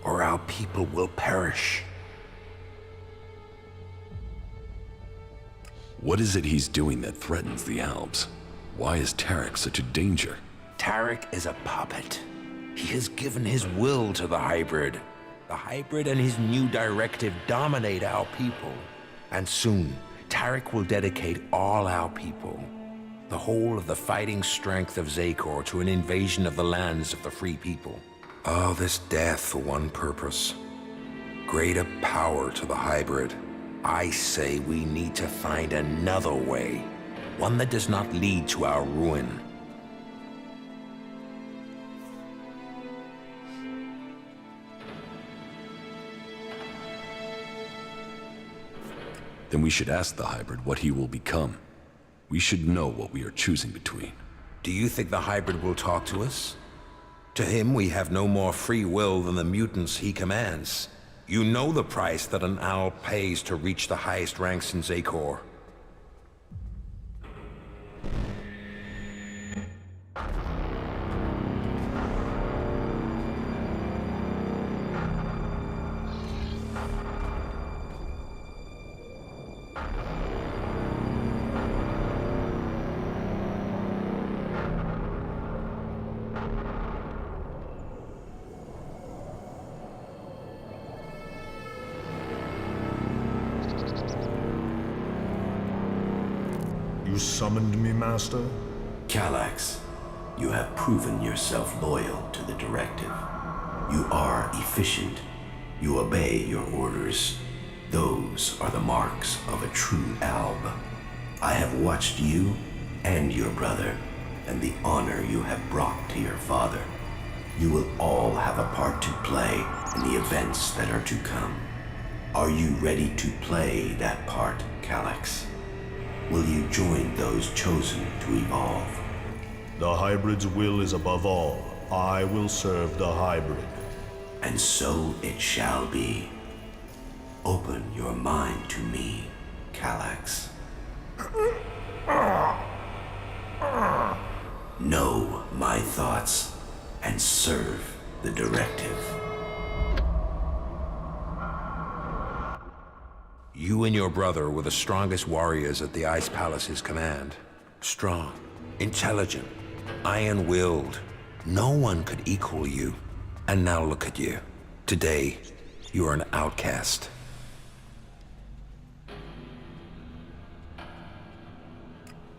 or our people will perish. What is it he's doing that threatens the Albs? Why is Tarek such a danger? Tarek is a puppet. He has given his will to the hybrid. The hybrid and his new directive dominate our people. And soon, Tarek will dedicate all our people, the whole of the fighting strength of Zakor, to an invasion of the lands of the free people. All this death for one purpose. Greater power to the hybrid. I say we need to find another way. One that does not lead to our ruin. Then we should ask the hybrid what he will become. We should know what we are choosing between. Do you think the hybrid will talk to us? To him, we have no more free will than the mutants he commands. You know the price that an owl pays to reach the highest ranks in Zakor. You summoned me, Master? Calax, you have proven yourself loyal to the directive. You are efficient. You obey your orders. Those are the marks of a true alb. I have watched you and your brother, and the honor you have brought to your father. You will all have a part to play in the events that are to come. Are you ready to play that part, Calax? Will you join those chosen to evolve? The hybrid's will is above all. I will serve the hybrid. And so it shall be. Open your mind to me, Calax. Know my thoughts and serve the directive. You and your brother were the strongest warriors at the Ice Palace's command. Strong, intelligent, iron-willed. No one could equal you. And now look at you. Today, you are an outcast.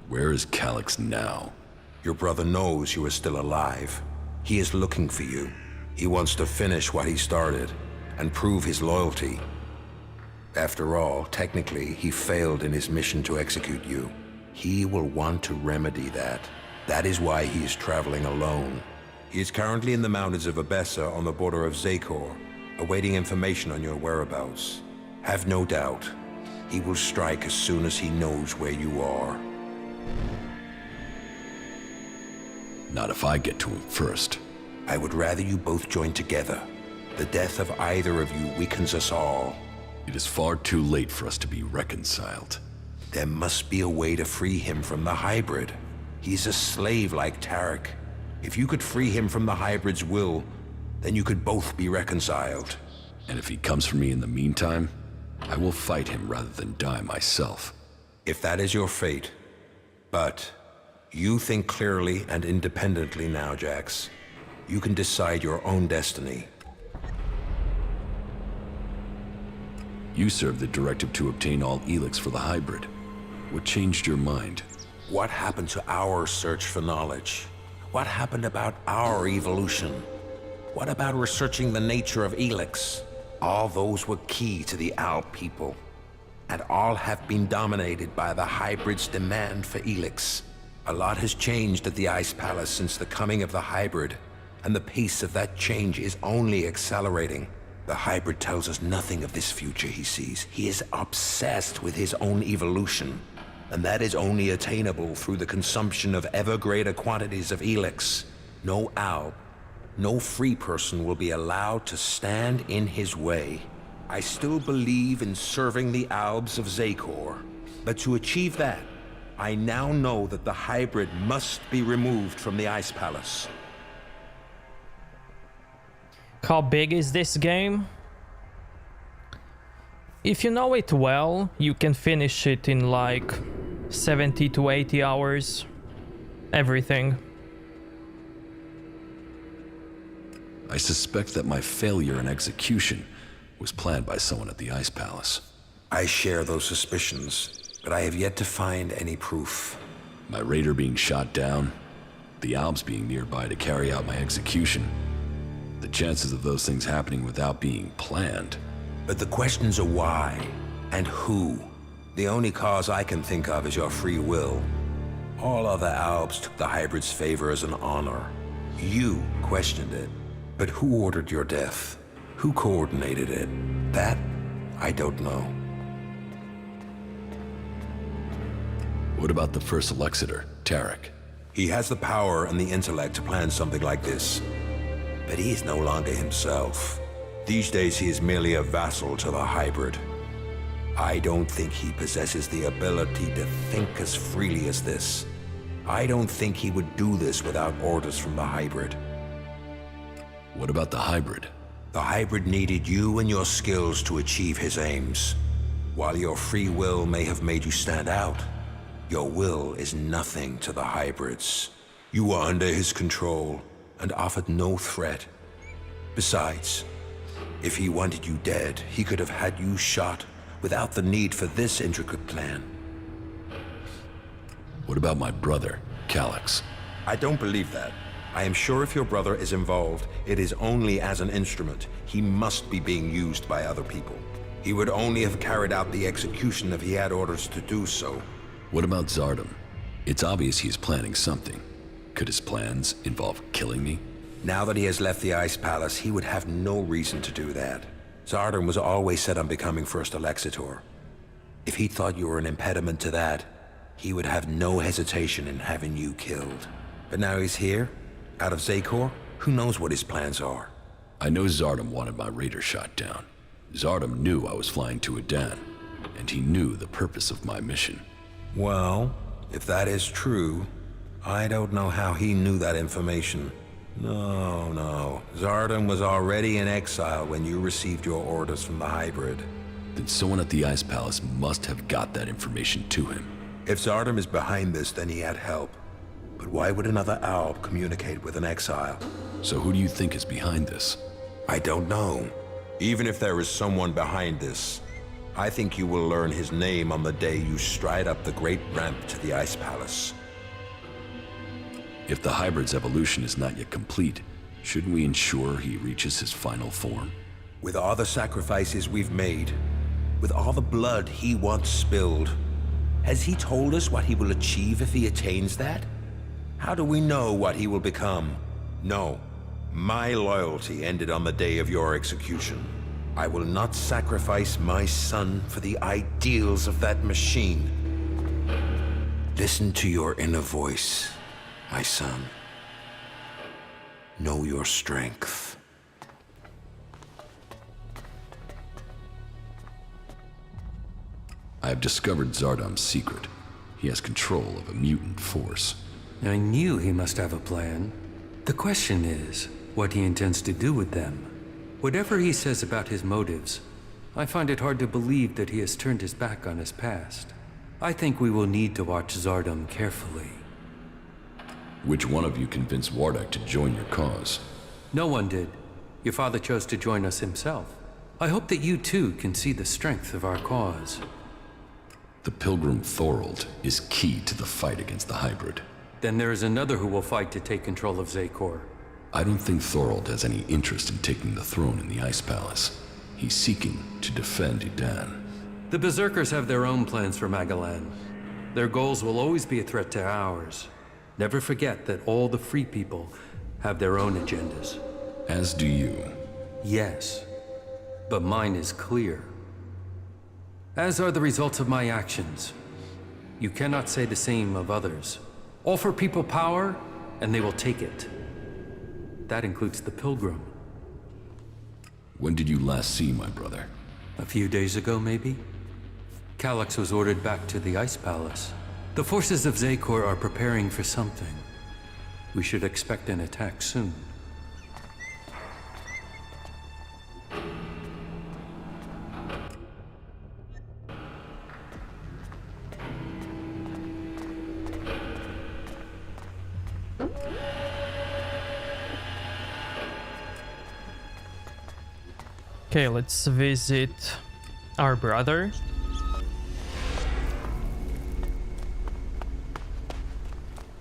Where is Calax now? Your brother knows you are still alive. He is looking for you. He wants to finish what he started and prove his loyalty. After all, technically, he failed in his mission to execute you. He will want to remedy that. That is why he is traveling alone. He is currently in the mountains of Abessa on the border of Zakor, awaiting information on your whereabouts. Have no doubt, he will strike as soon as he knows where you are. Not if I get to him first. I would rather you both join together. The death of either of you weakens us all. It is far too late for us to be reconciled. There must be a way to free him from the hybrid. He's a slave like Tarek. If you could free him from the hybrid's will, then you could both be reconciled. And if he comes for me in the meantime, I will fight him rather than die myself. If that is your fate. But you think clearly and independently now, Jax. You can decide your own destiny. You served the directive to obtain all Elex for the hybrid. What changed your mind? What happened to our search for knowledge? What happened about our evolution? What about researching the nature of Elex? All those were key to the Alp people. And all have been dominated by the hybrid's demand for Elex. A lot has changed at the Ice Palace since the coming of the hybrid, and the pace of that change is only accelerating. The hybrid tells us nothing of this future he sees. He is obsessed with his own evolution, and that is only attainable through the consumption of ever greater quantities of Elex. No Alp, no free person will be allowed to stand in his way. I still believe in serving the Albs of Zakor, but to achieve that, I now know that the hybrid must be removed from the Ice Palace. How big is this game? If you know it well, you can finish it in like 70 to 80 hours. Everything. I suspect that my failure in execution was planned by someone at the Ice Palace. I share those suspicions, but I have yet to find any proof. My raider being shot down, the Albs being nearby to carry out my execution. The chances of those things happening without being planned. But the questions are why and who. The only cause I can think of is your free will. All other Albs took the hybrid's favor as an honor. You questioned it. But who ordered your death? Who coordinated it? That, I don't know. What about the first Alexitor, Tarek? He has the power and the intellect to plan something like this. But he is no longer himself. These days he is merely a vassal to the hybrid. I don't think he possesses the ability to think as freely as this. I don't think he would do this without orders from the hybrid. What about the hybrid? The hybrid needed you and your skills to achieve his aims. While your free will may have made you stand out, your will is nothing to the hybrids. You were under his control and offered no threat. Besides, if he wanted you dead, he could have had you shot without the need for this intricate plan. What about my brother, Elex? I don't believe that. I am sure if your brother is involved, it is only as an instrument. He must be being used by other people. He would only have carried out the execution if he had orders to do so. What about Zardom? It's obvious he is planning something. Could his plans involve killing me? Now that he has left the Ice Palace, he would have no reason to do that. Zardom was always set on becoming First Elexitor. If he thought you were an impediment to that, he would have no hesitation in having you killed. But now he's here, out of Zakor, who knows what his plans are? I know Zardom wanted my raider shot down. Zardom knew I was flying to Adan, and he knew the purpose of my mission. Well, if that is true, I don't know how he knew that information. No. Zardom was already in exile when you received your orders from the hybrid. Then someone at the Ice Palace must have got that information to him. If Zardom is behind this, then he had help. But why would another Alb communicate with an exile? So who do you think is behind this? I don't know. Even if there is someone behind this, I think you will learn his name on the day you stride up the great ramp to the Ice Palace. If the hybrid's evolution is not yet complete, shouldn't we ensure he reaches his final form? With all the sacrifices we've made, with all the blood he once spilled, has he told us what he will achieve if he attains that? How do we know what he will become? No. My loyalty ended on the day of your execution. I will not sacrifice my son for the ideals of that machine. Listen to your inner voice, my son. Know your strength. I have discovered Zardom's secret. He has control of a mutant force. I knew he must have a plan. The question is, what he intends to do with them. Whatever he says about his motives, I find it hard to believe that he has turned his back on his past. I think we will need to watch Zardom carefully. Which one of you convinced Wardak to join your cause? No one did. Your father chose to join us himself. I hope that you too can see the strength of our cause. The Pilgrim Thorold is key to the fight against the hybrid. Then there is another who will fight to take control of Zakor. I don't think Thorold has any interest in taking the throne in the Ice Palace. He's seeking to defend Adan. The Berserkers have their own plans for Magalan. Their goals will always be a threat to ours. Never forget that all the free people have their own agendas. As do you. Yes, but mine is clear. As are the results of my actions. You cannot say the same of others. Offer people power, and they will take it. That includes the Pilgrim. When did you last see my brother? A few days ago, maybe? Elex was ordered back to the Ice Palace. The forces of Zakor are preparing for something. We should expect an attack soon. Okay, let's visit our brother.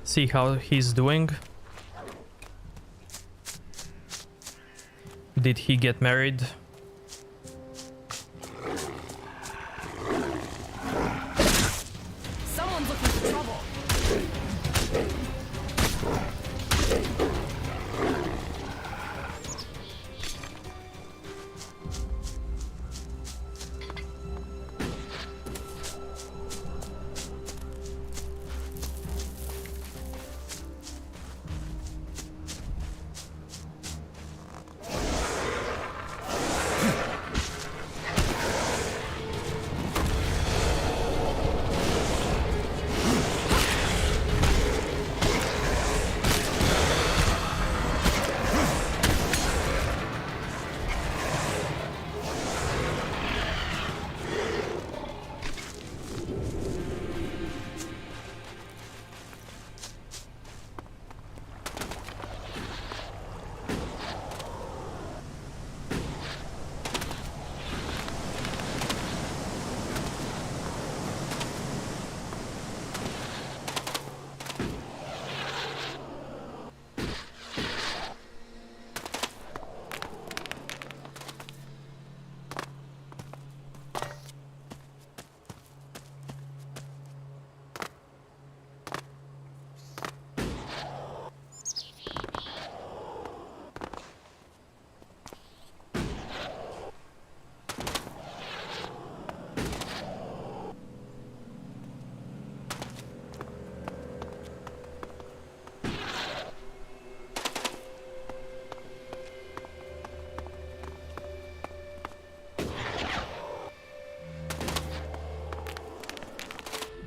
See how he's doing. Did he get married? Someone's looking for trouble.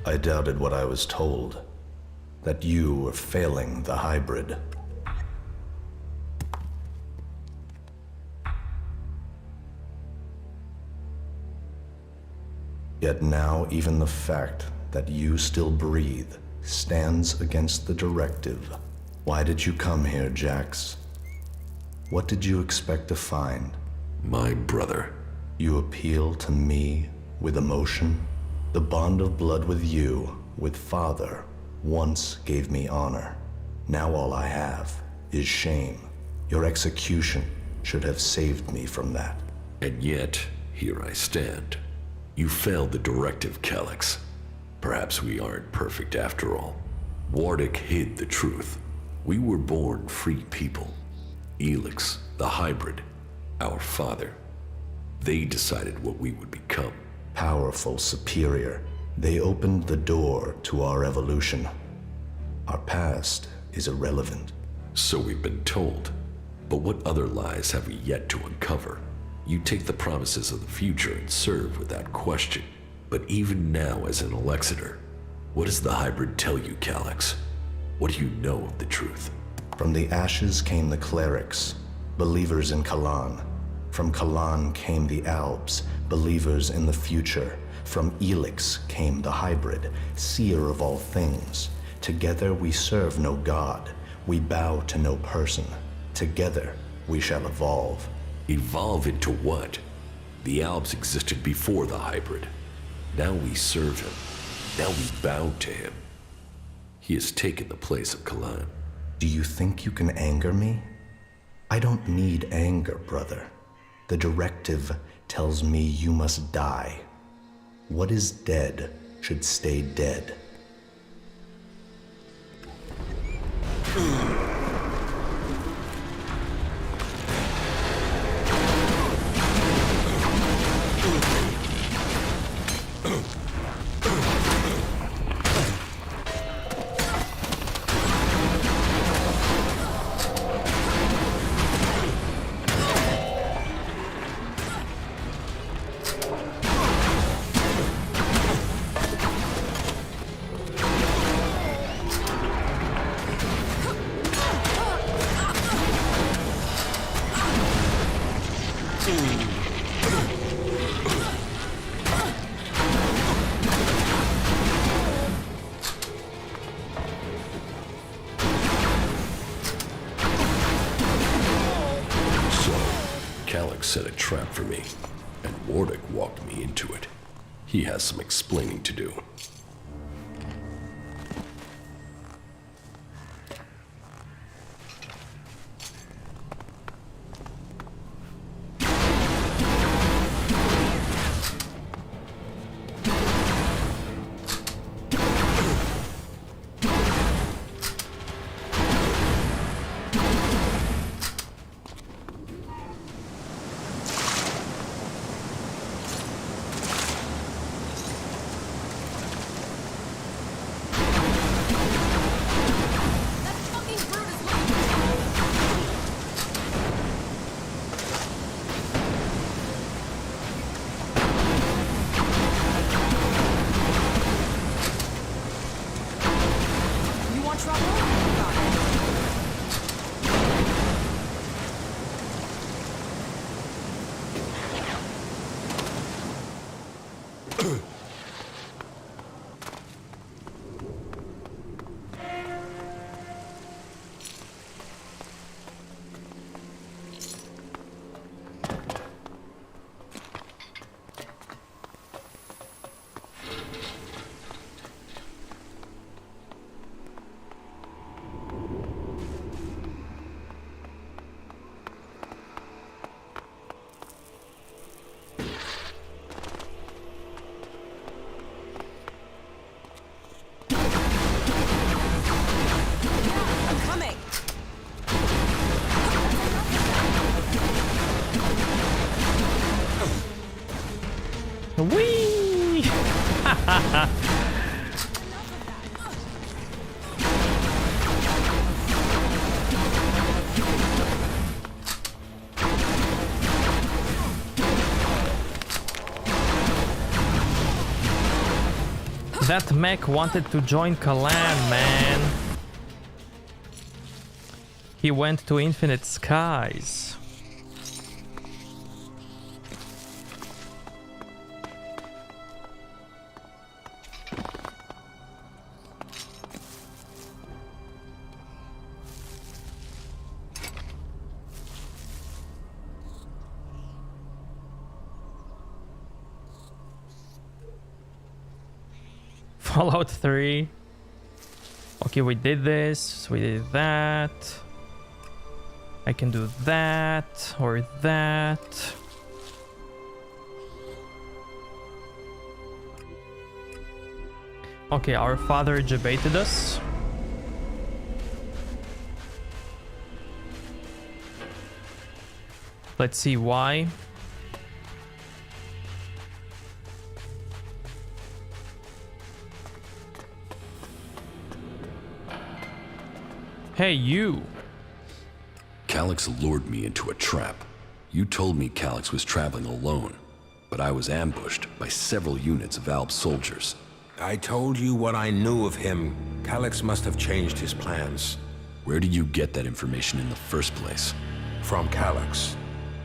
I doubted what I was told. That you were failing the hybrid. Yet now even the fact that you still breathe stands against the directive. Why did you come here, Jax? What did you expect to find? My brother. You appeal to me with emotion? The bond of blood with you, with Father, once gave me honor. Now all I have is shame. Your execution should have saved me from that. And yet, here I stand. You failed the directive, Elex. Perhaps we aren't perfect after all. Wardic hid the truth. We were born free people. Elex, the hybrid, our father. They decided what we would become. Powerful, superior. They opened the door to our evolution. Our past is irrelevant. So we've been told. But what other lies have we yet to uncover? You take the promises of the future and serve without question. But even now as an Alexander, what does the hybrid tell you, Elex? What do you know of the truth? From the ashes came the clerics, believers in Kalan. From Kalan came the Albs, believers in the future. From Elex came the hybrid, seer of all things. Together we serve no god, we bow to no person. Together we shall evolve. Evolve into what? The Albs existed before the hybrid. Now we serve him. Now we bow to him. He has taken the place of Kalan. Do you think you can anger me? I don't need anger, brother. The directive tells me you must die. What is dead should stay dead. Set a trap for me, and Wardic walked me into it. He has some explaining to do. Whee! That mech wanted to join Kalan, man. He went to Infinite Skies. Fallout 3. Okay, we did this, we did that. I can do that or that. Okay, our father debated us. Let's see why. Hey, you! Calyx lured me into a trap. You told me Calyx was traveling alone, but I was ambushed by several units of Alb soldiers. I told you what I knew of him. Calyx must have changed his plans. Where did you get that information in the first place? From Calyx.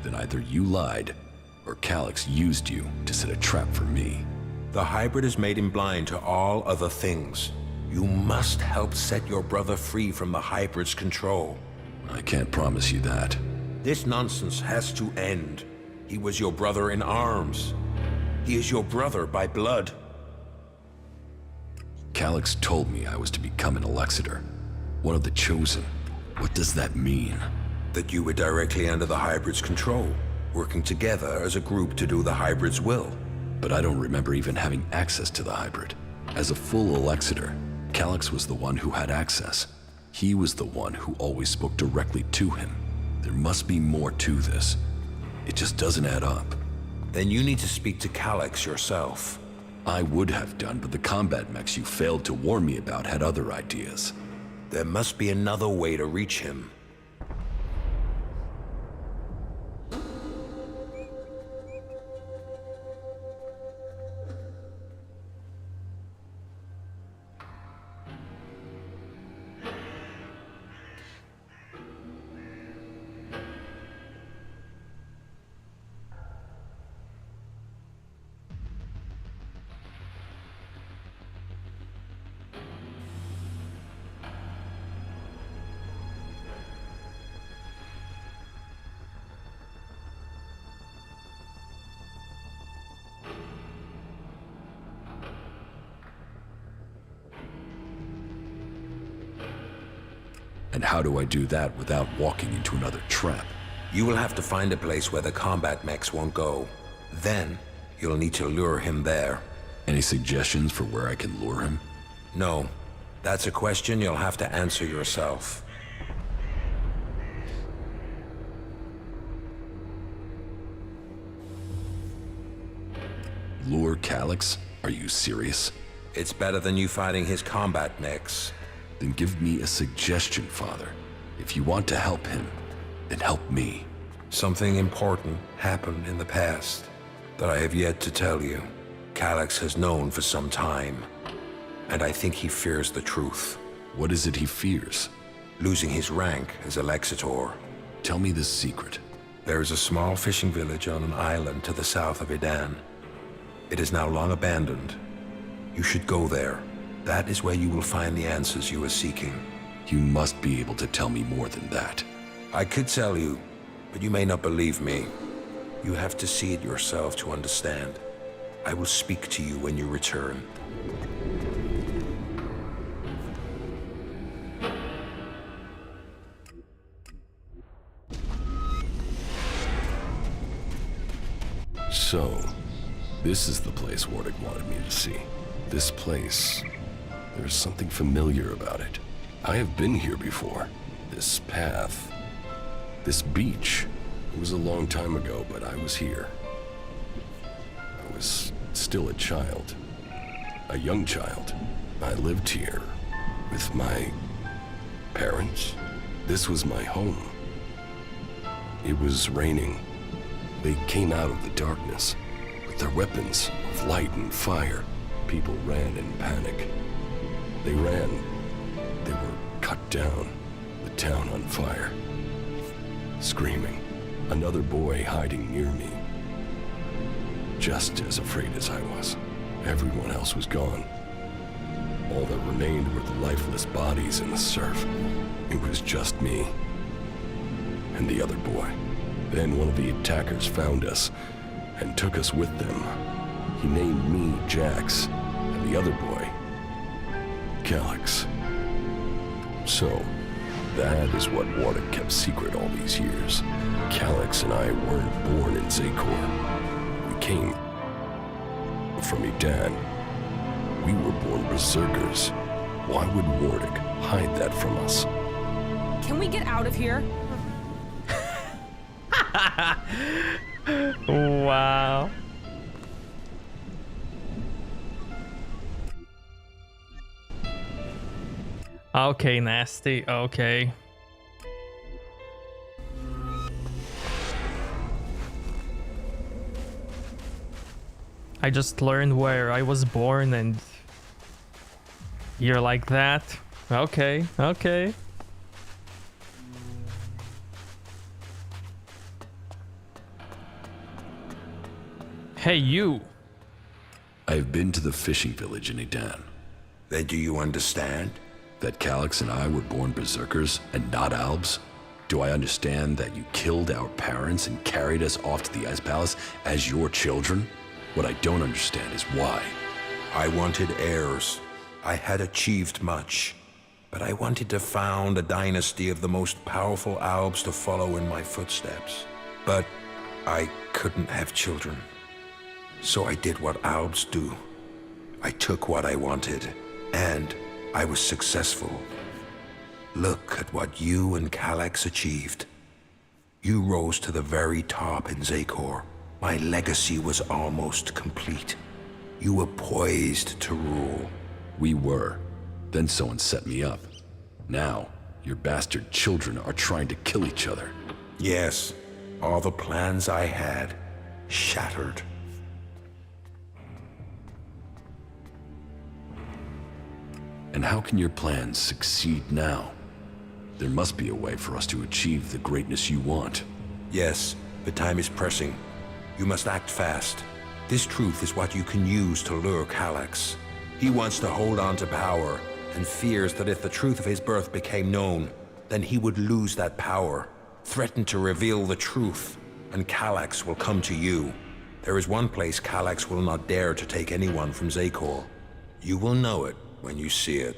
Then either you lied, or Calyx used you to set a trap for me. The hybrid has made him blind to all other things. You must help set your brother free from the hybrid's control. I can't promise you that. This nonsense has to end. He was your brother in arms. He is your brother by blood. Calyx told me I was to become an Alexander, one of the chosen. What does that mean? That you were directly under the hybrid's control, working together as a group to do the hybrid's will. But I don't remember even having access to the hybrid. As a full Alexander, Calyx was the one who had access. He was the one who always spoke directly to him. There must be more to this. It just doesn't add up. Then you need to speak to Calyx yourself. I would have done, but the combat mechs you failed to warn me about had other ideas. There must be another way to reach him. And how do I do that without walking into another trap? You will have to find a place where the combat mechs won't go. Then, you'll need to lure him there. Any suggestions for where I can lure him? No. That's a question you'll have to answer yourself. Lure Calyx? Are you serious? It's better than you fighting his combat mechs. Then give me a suggestion, Father. If you want to help him, then help me. Something important happened in the past that I have yet to tell you. Calyx has known for some time, and I think he fears the truth. What is it he fears? Losing his rank as a Lexitor. Tell me this secret. There is a small fishing village on an island to the south of Idan. It is now long abandoned. You should go there. That is where you will find the answers you are seeking. You must be able to tell me more than that. I could tell you, but you may not believe me. You have to see it yourself to understand. I will speak to you when you return. So, this is the place Wardick wanted me to see. This place, there's something familiar about it. I have been here before. This path, this beach. It was a long time ago, but I was here. I was still a child, a young child. I lived here with my parents. This was my home. It was raining. They came out of the darkness with their weapons of light and fire. people ran in panic. They ran. They were cut down. The town on fire. Screaming. Another boy hiding near me. Just as afraid as I was. Everyone else was gone. All that remained were the lifeless bodies in the surf. It was just me. And the other boy. Then one of the attackers found us and took us with them. He named me Jax, and the other boy, Elex. So, that is what Warwick kept secret all these years. Elex and I weren't born in Zakor. We came from Edan. We were born berserkers. Why would Warwick hide that from us? Can we get out of here? Wow. Okay, nasty. Okay. I just learned where I was born and you're like that. Okay, okay. Hey, you. I've been to the fishing village in Edan. Then do you understand? That Elex and I were born berserkers and not Albs? Do I understand that you killed our parents and carried us off to the Ice Palace as your children? What I don't understand is why. I wanted heirs. I had achieved much. But I wanted to found a dynasty of the most powerful Albs to follow in my footsteps. But I couldn't have children. So I did what Albs do. I took what I wanted, and I was successful. Look at what you and Elex achieved. You rose to the very top in Zakor. My legacy was almost complete. You were poised to rule. We were. Then someone set me up. Now, your bastard children are trying to kill each other. Yes, all the plans I had shattered. And how can your plans succeed now? There must be a way for us to achieve the greatness you want. Yes, the time is pressing. You must act fast. This truth is what you can use to lure Elex. He wants to hold on to power, and fears that if the truth of his birth became known, then he would lose that power, threaten to reveal the truth, and Elex will come to you. There is one place Elex will not dare to take anyone from Zakor. You will know it when you see it.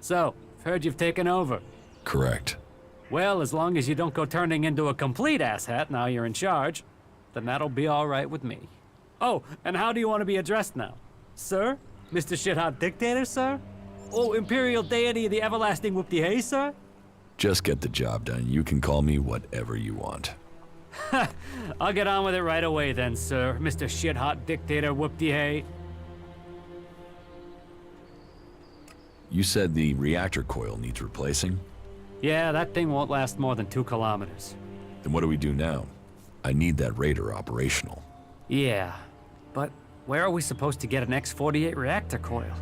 So, heard you've taken over. Correct. Well, as long as you don't go turning into a complete asshat now you're in charge, then that'll be all right with me. Oh, and how do you want to be addressed now? Sir? Mr. Shithot Dictator, sir? Oh, Imperial Deity of the Everlasting Whoop-de-Hay, sir? Just get the job done. You can call me whatever you want. I'll get on with it right away then, sir, Mr. Shithot Dictator Whoop-de-Hay. You said the reactor coil needs replacing? Yeah, that thing won't last more than 2 kilometers. Then what do we do now? I need that Raider operational. Yeah, but where are we supposed to get an X-48 reactor coil?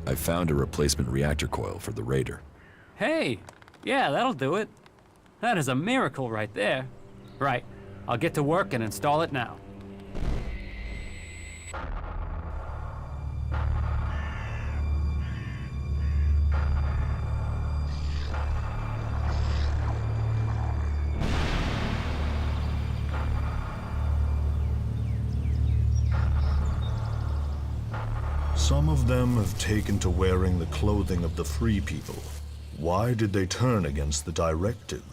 I found a replacement reactor coil for the Raider. Hey, yeah, that'll do it. That is a miracle right there. Right, I'll get to work and install it now. Some of them have taken to wearing the clothing of the free people, Why did they turn against the directive?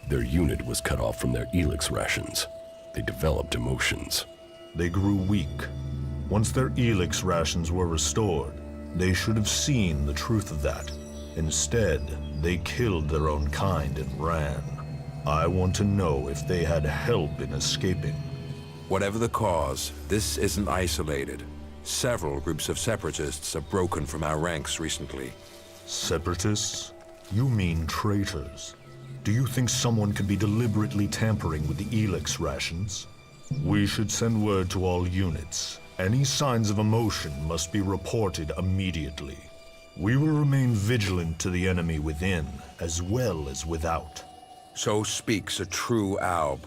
Their unit was cut off from their Elex rations. They developed emotions. They grew weak. Once their Elex rations were restored, they should have seen the truth of that. Instead, they killed their own kind and ran. I want to know if they had help in escaping. Whatever the cause, this isn't isolated. Several groups of separatists have broken from our ranks recently. Separatists? You mean traitors? Do you think someone could be deliberately tampering with the Elex rations? We should send word to all units. Any signs of emotion must be reported immediately. We will remain vigilant to the enemy within, as well as without. So speaks a true Alb.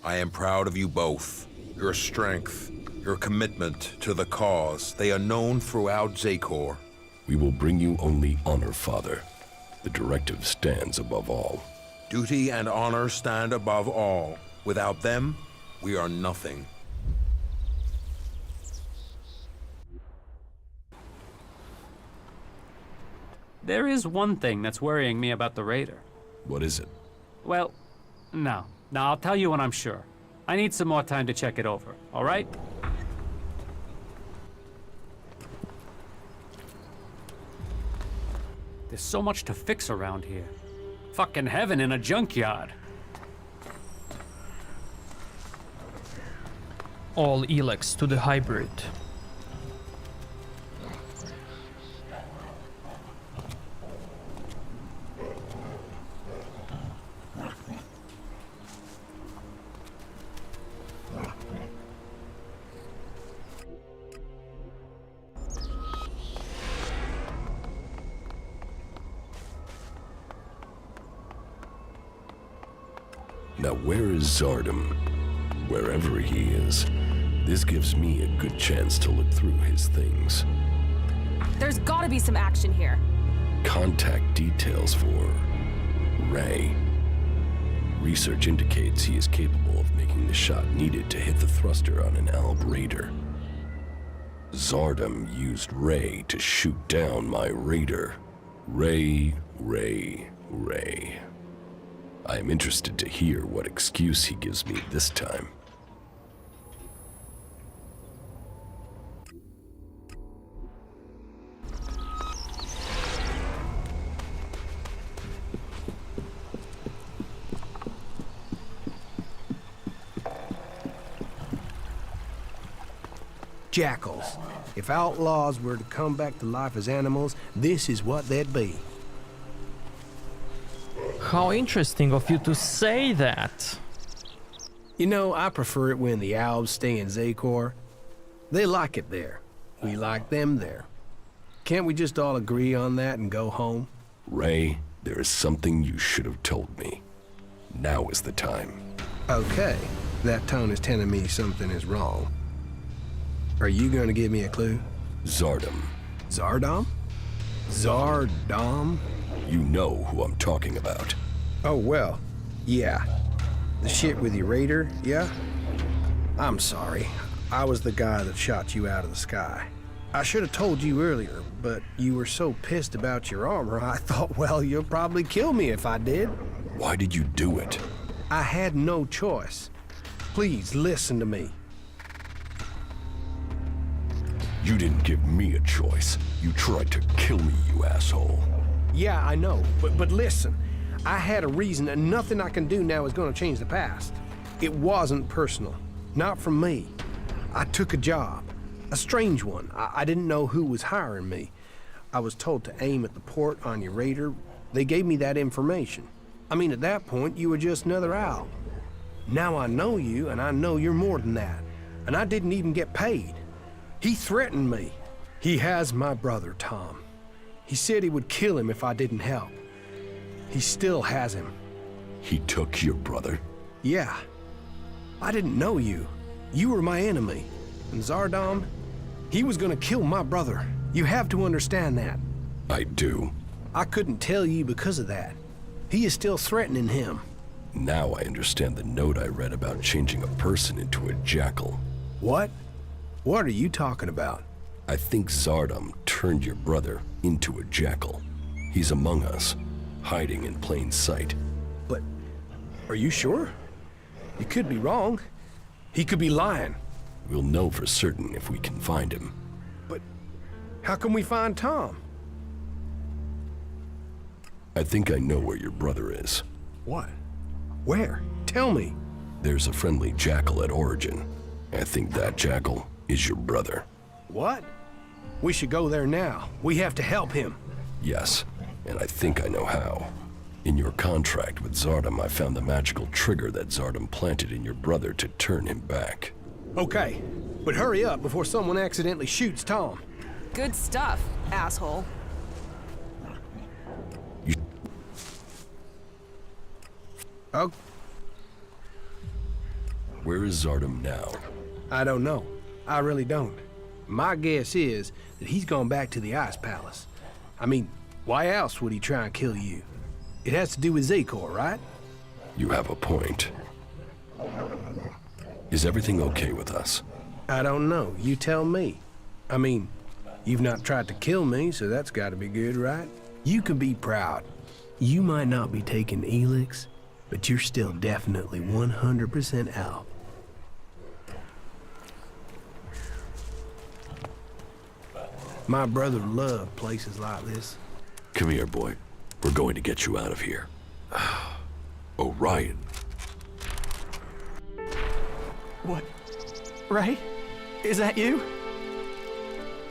I am proud of you both. Your strength, your commitment to the cause, they are known throughout Zakor. We will bring you only honor, Father. The directive stands above all. Duty and honor stand above all. Without them, we are nothing. There is one thing that's worrying me about the Raider. What is it? Well, no. I'll tell you when I'm sure. I need some more time to check it over, all right? There's so much to fix around here. Fucking heaven in a junkyard. All Elex to the hybrid. Now where is Zardom? Wherever he is, this gives me a good chance to look through his things. There's gotta be some action here. Contact details for Ray. Research indicates he is capable of making the shot needed to hit the thruster on an Alb Raider. Zardom used Ray to shoot down my Raider. Ray. I am interested to hear what excuse he gives me this time. Jackals. If outlaws were to come back to life as animals, this is what they'd be. How interesting of you to say that. You know, I prefer it when the Albs stay in Zakor. They like it there. We like them there. Can't we just all agree on that and go home? Ray, there is something you should have told me. Now is the time. Okay. That tone is telling me something is wrong. Are you going to give me a clue? Zardom. Zardom? Zardom? You know who I'm talking about. Oh, well, yeah. The shit with your Raider, yeah? I'm sorry. I was the guy that shot you out of the sky. I should have told you earlier, but you were so pissed about your armor, I thought, well, you'll probably kill me if I did. Why did you do it? I had no choice. Please, listen to me. You didn't give me a choice. You tried to kill me, you asshole. Yeah, I know, but listen. I had a reason, and nothing I can do now is going to change the past. It wasn't personal. Not from me. I took a job. A strange one. I didn't know who was hiring me. I was told to aim at the port on your Raider. They gave me that information. I mean, at that point, you were just another owl. Now I know you, and I know you're more than that. And I didn't even get paid. He threatened me. He has my brother, Tom. He said he would kill him if I didn't help. He still has him. He took your brother? Yeah. I didn't know you. You were my enemy. And Zardom, he was gonna kill my brother. You have to understand that. I do. I couldn't tell you because of that. He is still threatening him. Now I understand the note I read about changing a person into a jackal. What? What are you talking about? I think Zardom turned your brother into a jackal. He's among us, hiding in plain sight. But are you sure? You could be wrong. He could be lying. We'll know for certain if we can find him. But how can we find Tom? I think I know where your brother is. What? Where? Tell me. There's a friendly jackal at Origin. I think that jackal is your brother. What? We should go there now. We have to help him. Yes, and I think I know how. In your contract with Zardom, I found the magical trigger that Zardom planted in your brother to turn him back. Okay, but hurry up before someone accidentally shoots Tom. Good stuff, asshole. Oh. Where is Zardom now? I don't know. I really don't. My guess is that he's gone back to the Ice Palace. I mean, why else would he try and kill you? It has to do with Zekor, right? You have a point. Is everything okay with us? I don't know. You tell me. I mean, you've not tried to kill me, so that's gotta be good, right? You can be proud. You might not be taking Elex, but you're still definitely 100% out. My brother loved places like this. Come here, boy. We're going to get you out of here. Oh, Ryan. What? Ray? Is that you?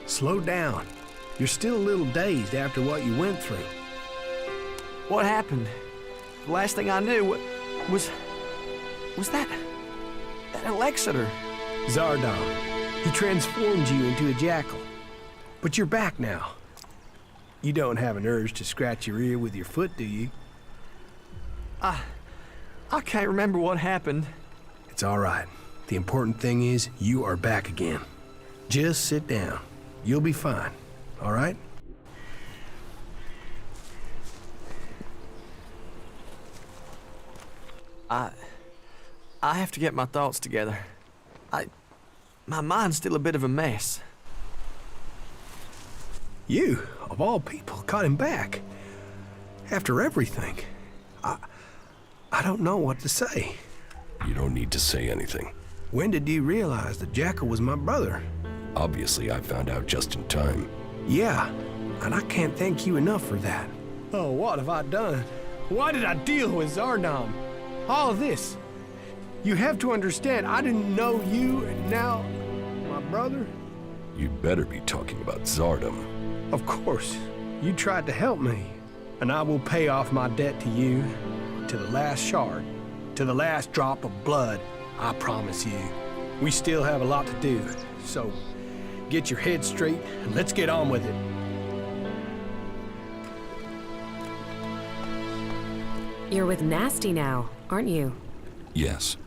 Slow down. You're still a little dazed after what you went through. What happened? The last thing I knew was that Alexander. Zardom. He transformed you into a jackal. But you're back now. You don't have an urge to scratch your ear with your foot, do you? I can't remember what happened. It's all right. The important thing is you are back again. Just sit down. You'll be fine, all right? I have to get my thoughts together. My mind's still a bit of a mess. You, of all people, got him back. After everything. I don't know what to say. You don't need to say anything. When did you realize that Jackal was my brother? Obviously, I found out just in time. Yeah, and I can't thank you enough for that. Oh, what have I done? Why did I deal with Zardom? All of this. You have to understand, I didn't know you, and now my brother? You'd better be talking about Zardom. Of course. You tried to help me, and I will pay off my debt to you, to the last shard, to the last drop of blood, I promise you. We still have a lot to do, so get your head straight and let's get on with it. You're with Nasty now, aren't you? Yes.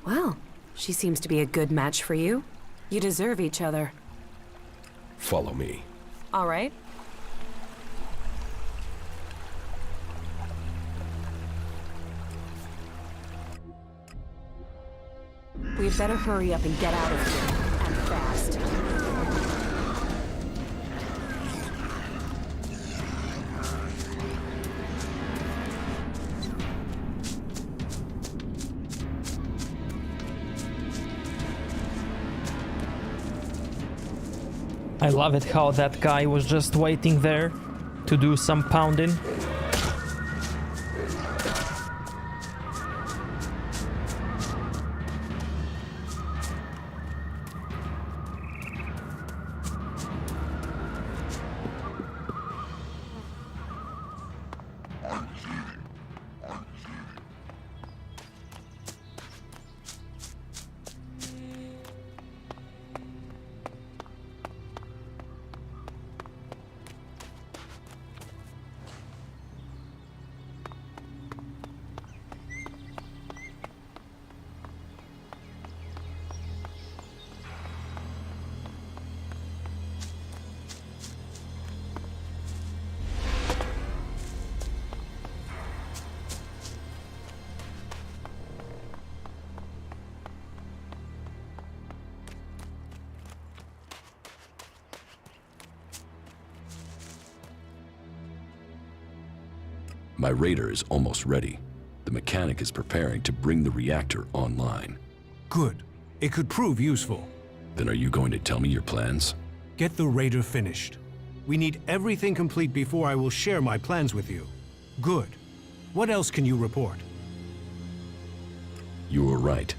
Well, she seems to be a good match for you. You deserve each other. Follow me. All right. We'd better hurry up and get out of here, and fast. I love it how that guy was just waiting there to do some pounding. My raider is almost ready. The mechanic is preparing to bring the reactor online. Good. It could prove useful. Then are you going to tell me your plans? Get the raider finished. We need everything complete before I will share my plans with you. Good. What else can you report? You were right.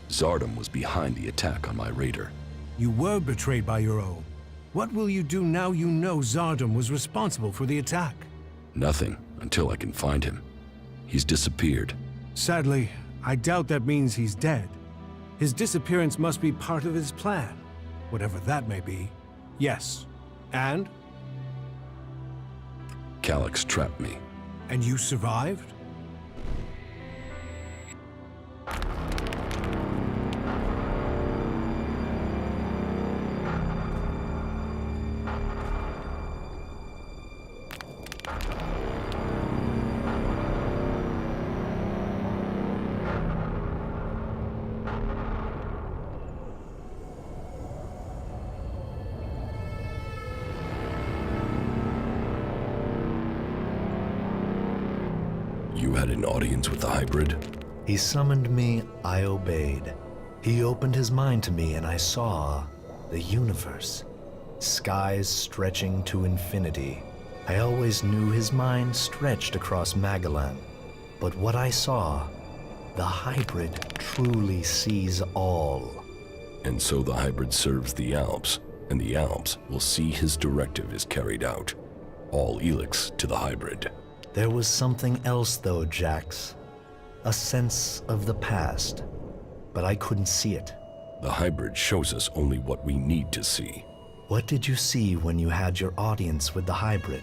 Zardom was behind the attack on my raider. You were betrayed by your own. What will you do now you know Zardom was responsible for the attack? Nothing, until I can find him. He's disappeared. Sadly, I doubt that means he's dead. His disappearance must be part of his plan, whatever that may be. Yes. And? Calyx trapped me. And you survived? You had an audience with the hybrid? He summoned me, I obeyed. He opened his mind to me and I saw the universe. Skies stretching to infinity. I always knew his mind stretched across Magellan. But what I saw, the hybrid truly sees all. And so the hybrid serves the Alps, and the Alps will see his directive is carried out. All Elex to the hybrid. There was something else though, Jax. A sense of the past, but I couldn't see it. The hybrid shows us only what we need to see. What did you see when you had your audience with the hybrid?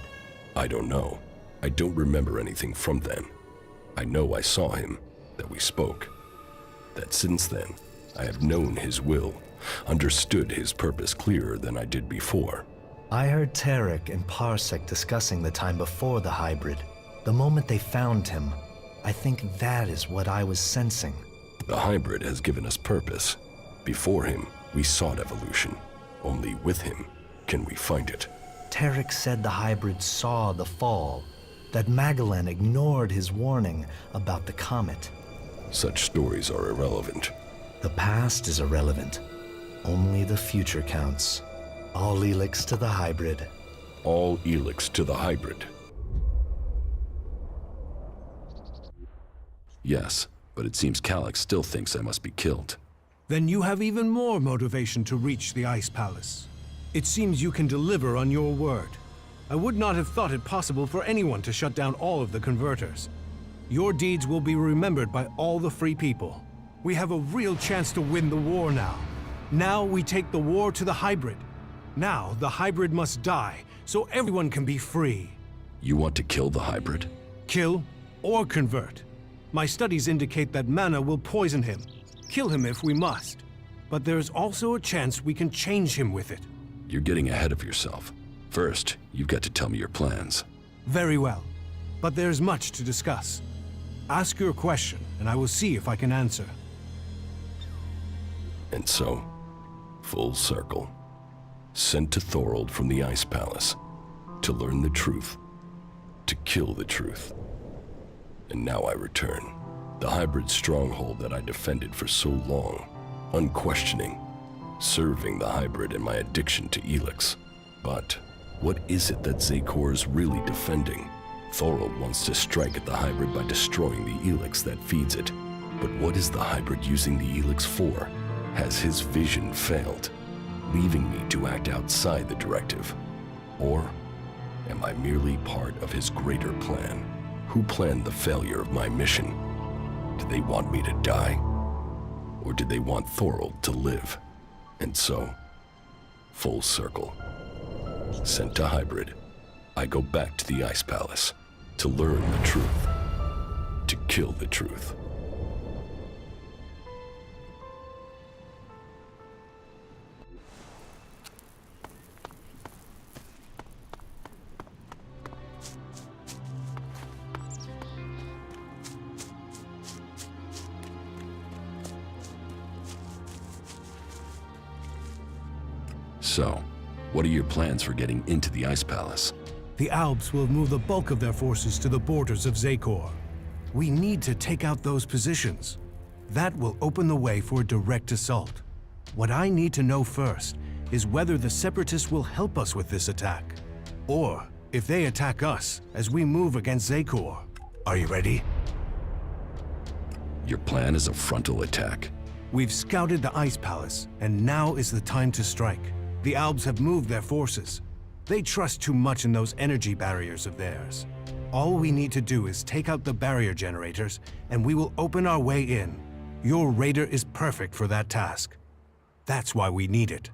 I don't know. I don't remember anything from then. I know I saw him, that we spoke. That since then, I have known his will, understood his purpose clearer than I did before. I heard Tarek and Parsec discussing the time before the hybrid. The moment they found him, I think that is what I was sensing. The hybrid has given us purpose. Before him, we sought evolution. Only with him can we find it. Tarek said the hybrid saw the fall, that Magellan ignored his warning about the comet. Such stories are irrelevant. The past is irrelevant. Only the future counts. All Elex to the hybrid. All Elex to the hybrid. Yes, but it seems Calyx still thinks I must be killed. Then you have even more motivation to reach the Ice Palace. It seems you can deliver on your word. I would not have thought it possible for anyone to shut down all of the converters. Your deeds will be remembered by all the free people. We have a real chance to win the war now. Now we take the war to the hybrid. Now the hybrid must die, so everyone can be free. You want to kill the hybrid? Kill or convert. My studies indicate that mana will poison him. Kill him if we must. But there's also a chance we can change him with it. You're getting ahead of yourself. First, you've got to tell me your plans. Very well. But there's much to discuss. Ask your question, and I will see if I can answer. And so, full circle. Sent to Thorold from the Ice Palace. To learn the truth. To kill the truth. And now I return. The hybrid stronghold that I defended for so long. Unquestioning. Serving the hybrid and my addiction to Elex. But what is it that Zakor is really defending? Thorold wants to strike at the hybrid by destroying the Elex that feeds it. But what is the hybrid using the Elex for? Has his vision failed, leaving me to act outside the directive? Or am I merely part of his greater plan? Who planned the failure of my mission? Did they want me to die? Or did they want Thorold to live? And so, full circle. Sent to hybrid, I go back to the Ice Palace to learn the truth, to kill the truth. So, what are your plans for getting into the Ice Palace? The Alps will move the bulk of their forces to the borders of Zakor. We need to take out those positions. That will open the way for a direct assault. What I need to know first is whether the Separatists will help us with this attack, or if they attack us as we move against Zakor. Are you ready? Your plan is a frontal attack. We've scouted the Ice Palace, and now is the time to strike. The Albs have moved their forces. They trust too much in those energy barriers of theirs. All we need to do is take out the barrier generators, and we will open our way in. Your raider is perfect for that task. That's why we need it.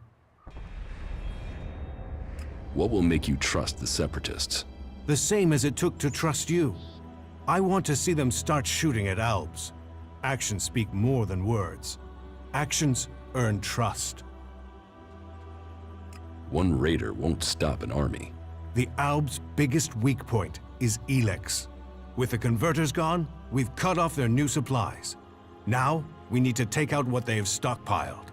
What will make you trust the Separatists? The same as it took to trust you. I want to see them start shooting at Albs. Actions speak more than words. Actions earn trust. One raider won't stop an army. The Albs' biggest weak point is Elex. With the converters gone, we've cut off their new supplies. Now, we need to take out what they have stockpiled.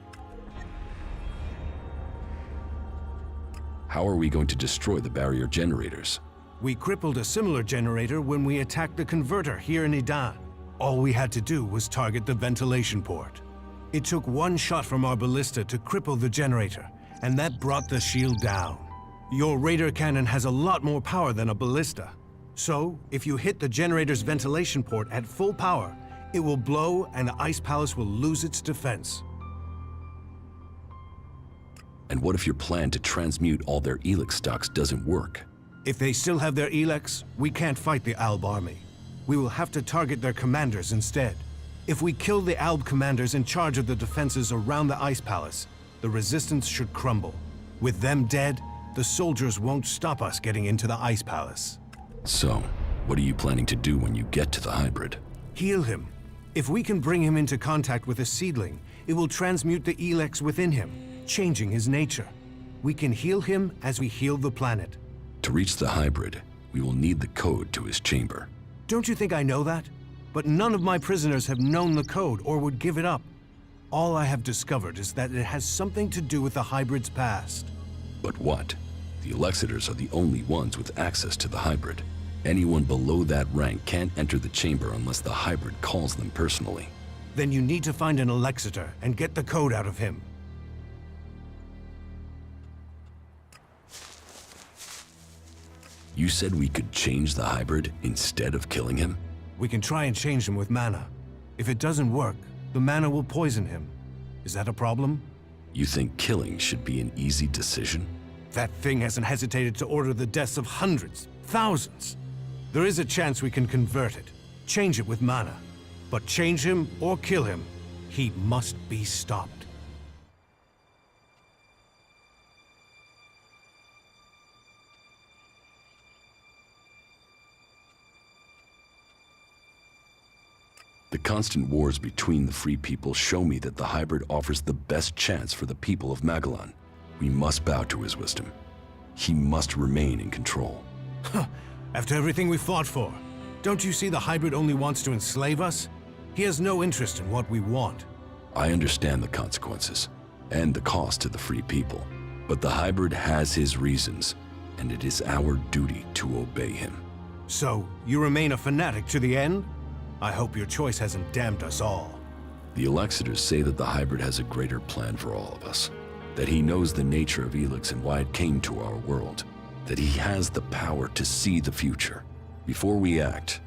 How are we going to destroy the barrier generators? We crippled a similar generator when we attacked the converter here in Idan. All we had to do was target the ventilation port. It took one shot from our ballista to cripple the generator, and that brought the shield down. Your radar cannon has a lot more power than a ballista. So, if you hit the generator's ventilation port at full power, it will blow and the Ice Palace will lose its defense. And what if your plan to transmute all their Elex stocks doesn't work? If they still have their Elex, we can't fight the Alb army. We will have to target their commanders instead. If we kill the Alb commanders in charge of the defenses around the Ice Palace, the resistance should crumble. With them dead, the soldiers won't stop us getting into the Ice Palace. So, what are you planning to do when you get to the hybrid? Heal him. If we can bring him into contact with a seedling, it will transmute the Elex within him, changing his nature. We can heal him as we heal the planet. To reach the hybrid, we will need the code to his chamber. Don't you think I know that? But none of my prisoners have known the code or would give it up. All I have discovered is that it has something to do with the hybrid's past. But what? The Alexiters are the only ones with access to the hybrid. Anyone below that rank can't enter the chamber unless the hybrid calls them personally. Then you need to find an Alexiter and get the code out of him. You said we could change the hybrid instead of killing him? We can try and change him with mana. If it doesn't work, the mana will poison him. Is that a problem? You think killing should be an easy decision? That thing hasn't hesitated to order the deaths of hundreds, thousands. There is a chance we can convert it, change it with mana. But change him or kill him, he must be stopped. The constant wars between the free people show me that the hybrid offers the best chance for the people of Magellan. We must bow to his wisdom. He must remain in control. After everything we fought for, don't you see the hybrid only wants to enslave us? He has no interest in what we want. I understand the consequences, and the cost to the free people. But the hybrid has his reasons, and it is our duty to obey him. So, you remain a fanatic to the end? I hope your choice hasn't damned us all. The Alexiters say that the hybrid has a greater plan for all of us. That he knows the nature of Elex and why it came to our world. That he has the power to see the future. Before we act,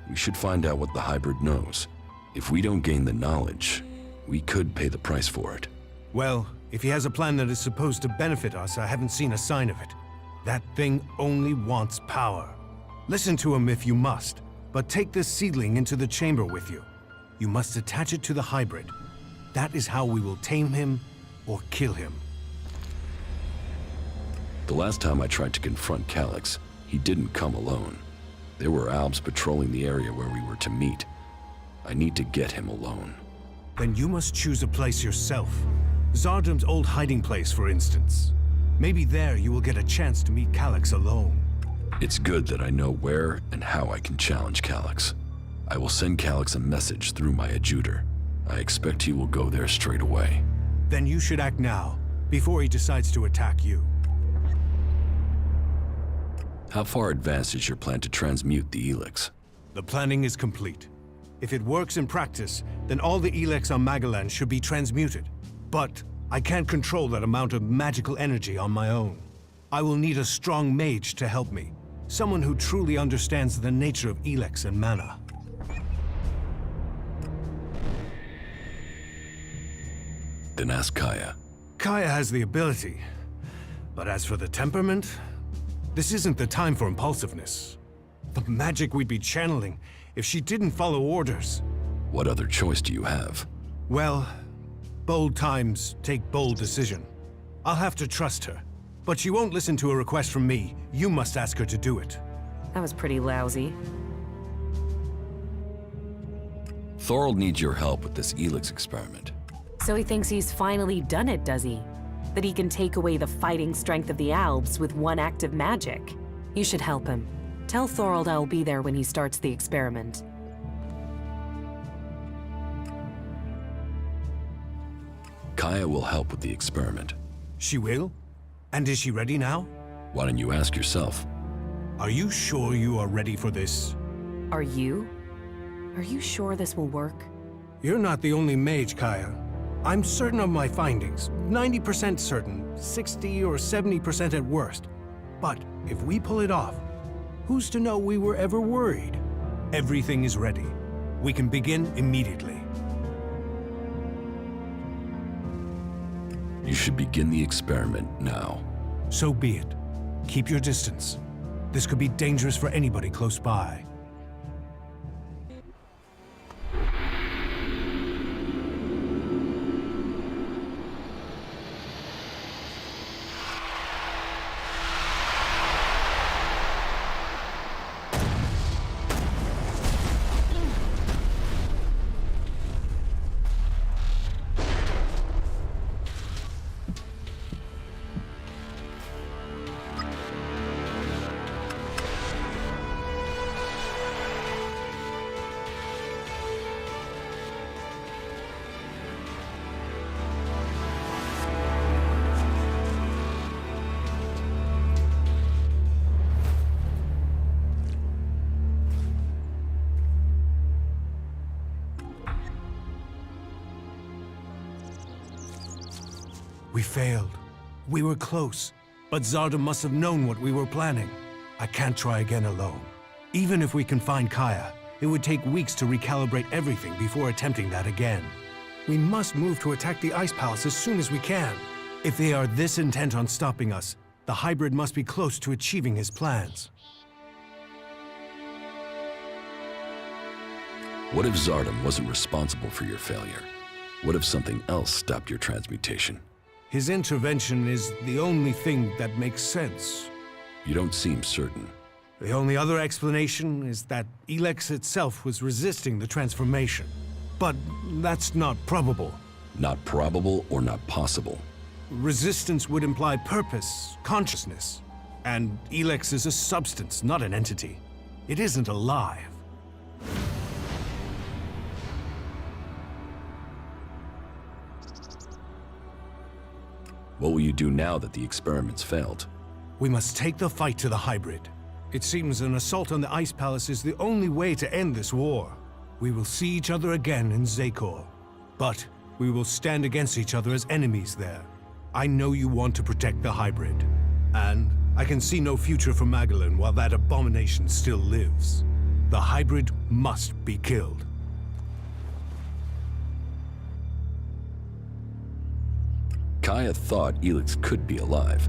we should find out what the hybrid knows. If we don't gain the knowledge, we could pay the price for it. Well, if he has a plan that is supposed to benefit us, I haven't seen a sign of it. That thing only wants power. Listen to him if you must, but take this seedling into the chamber with you. You must attach it to the hybrid. That is how we will tame him or kill him. The last time I tried to confront Calyx, he didn't come alone. There were Albs patrolling the area where we were to meet. I need to get him alone. Then you must choose a place yourself. Zardam's old hiding place, for instance. Maybe there you will get a chance to meet Calyx alone. It's good that I know where and how I can challenge Calyx. I will send Calyx a message through my adjutor. I expect he will go there straight away. Then you should act now, before he decides to attack you. How far advanced is your plan to transmute the Elex? The planning is complete. If it works in practice, then all the Elex on Magalan should be transmuted. But I can't control that amount of magical energy on my own. I will need a strong mage to help me. Someone who truly understands the nature of Elex and mana. Then ask Kaya. Kaya has the ability. But as for the temperament, this isn't the time for impulsiveness. The magic we'd be channeling if she didn't follow orders. What other choice do you have? Well, bold times take bold decision. I'll have to trust her. But she won't listen to a request from me. You must ask her to do it. That was pretty lousy. Thorold needs your help with this Elex experiment. So he thinks he's finally done it, does he? That he can take away the fighting strength of the Albs with one act of magic. You should help him. Tell Thorold I'll be there when he starts the experiment. Kaya will help with the experiment. She will? And is she ready now? Why don't you ask yourself? Are you sure you are ready for this? Are you? Are you sure this will work? You're not the only mage, Kaya. I'm certain of my findings. 90% certain, 60 or 70% at worst. But if we pull it off, who's to know we were ever worried? Everything is ready. We can begin immediately. You should begin the experiment now. So be it. Keep your distance. This could be dangerous for anybody close by. We failed. We were close, but Zarda must have known what we were planning. I can't try again alone. Even if we can find Kaya, it would take weeks to recalibrate everything before attempting that again. We must move to attack the Ice Palace as soon as we can. If they are this intent on stopping us, the hybrid must be close to achieving his plans. What if Zardom wasn't responsible for your failure? What if something else stopped your transmutation? His intervention is the only thing that makes sense. You don't seem certain. The only other explanation is that Elex itself was resisting the transformation. But that's not probable. Not probable or not possible? Resistance would imply purpose, consciousness. And Elex is a substance, not an entity. It isn't alive. What will you do now that the experiments failed? We must take the fight to the hybrid. It seems an assault on the Ice Palace is the only way to end this war. We will see each other again in Zakor. But we will stand against each other as enemies there. I know you want to protect the hybrid. And I can see no future for Magalan while that abomination still lives. The hybrid must be killed. Kaya thought Elex could be alive.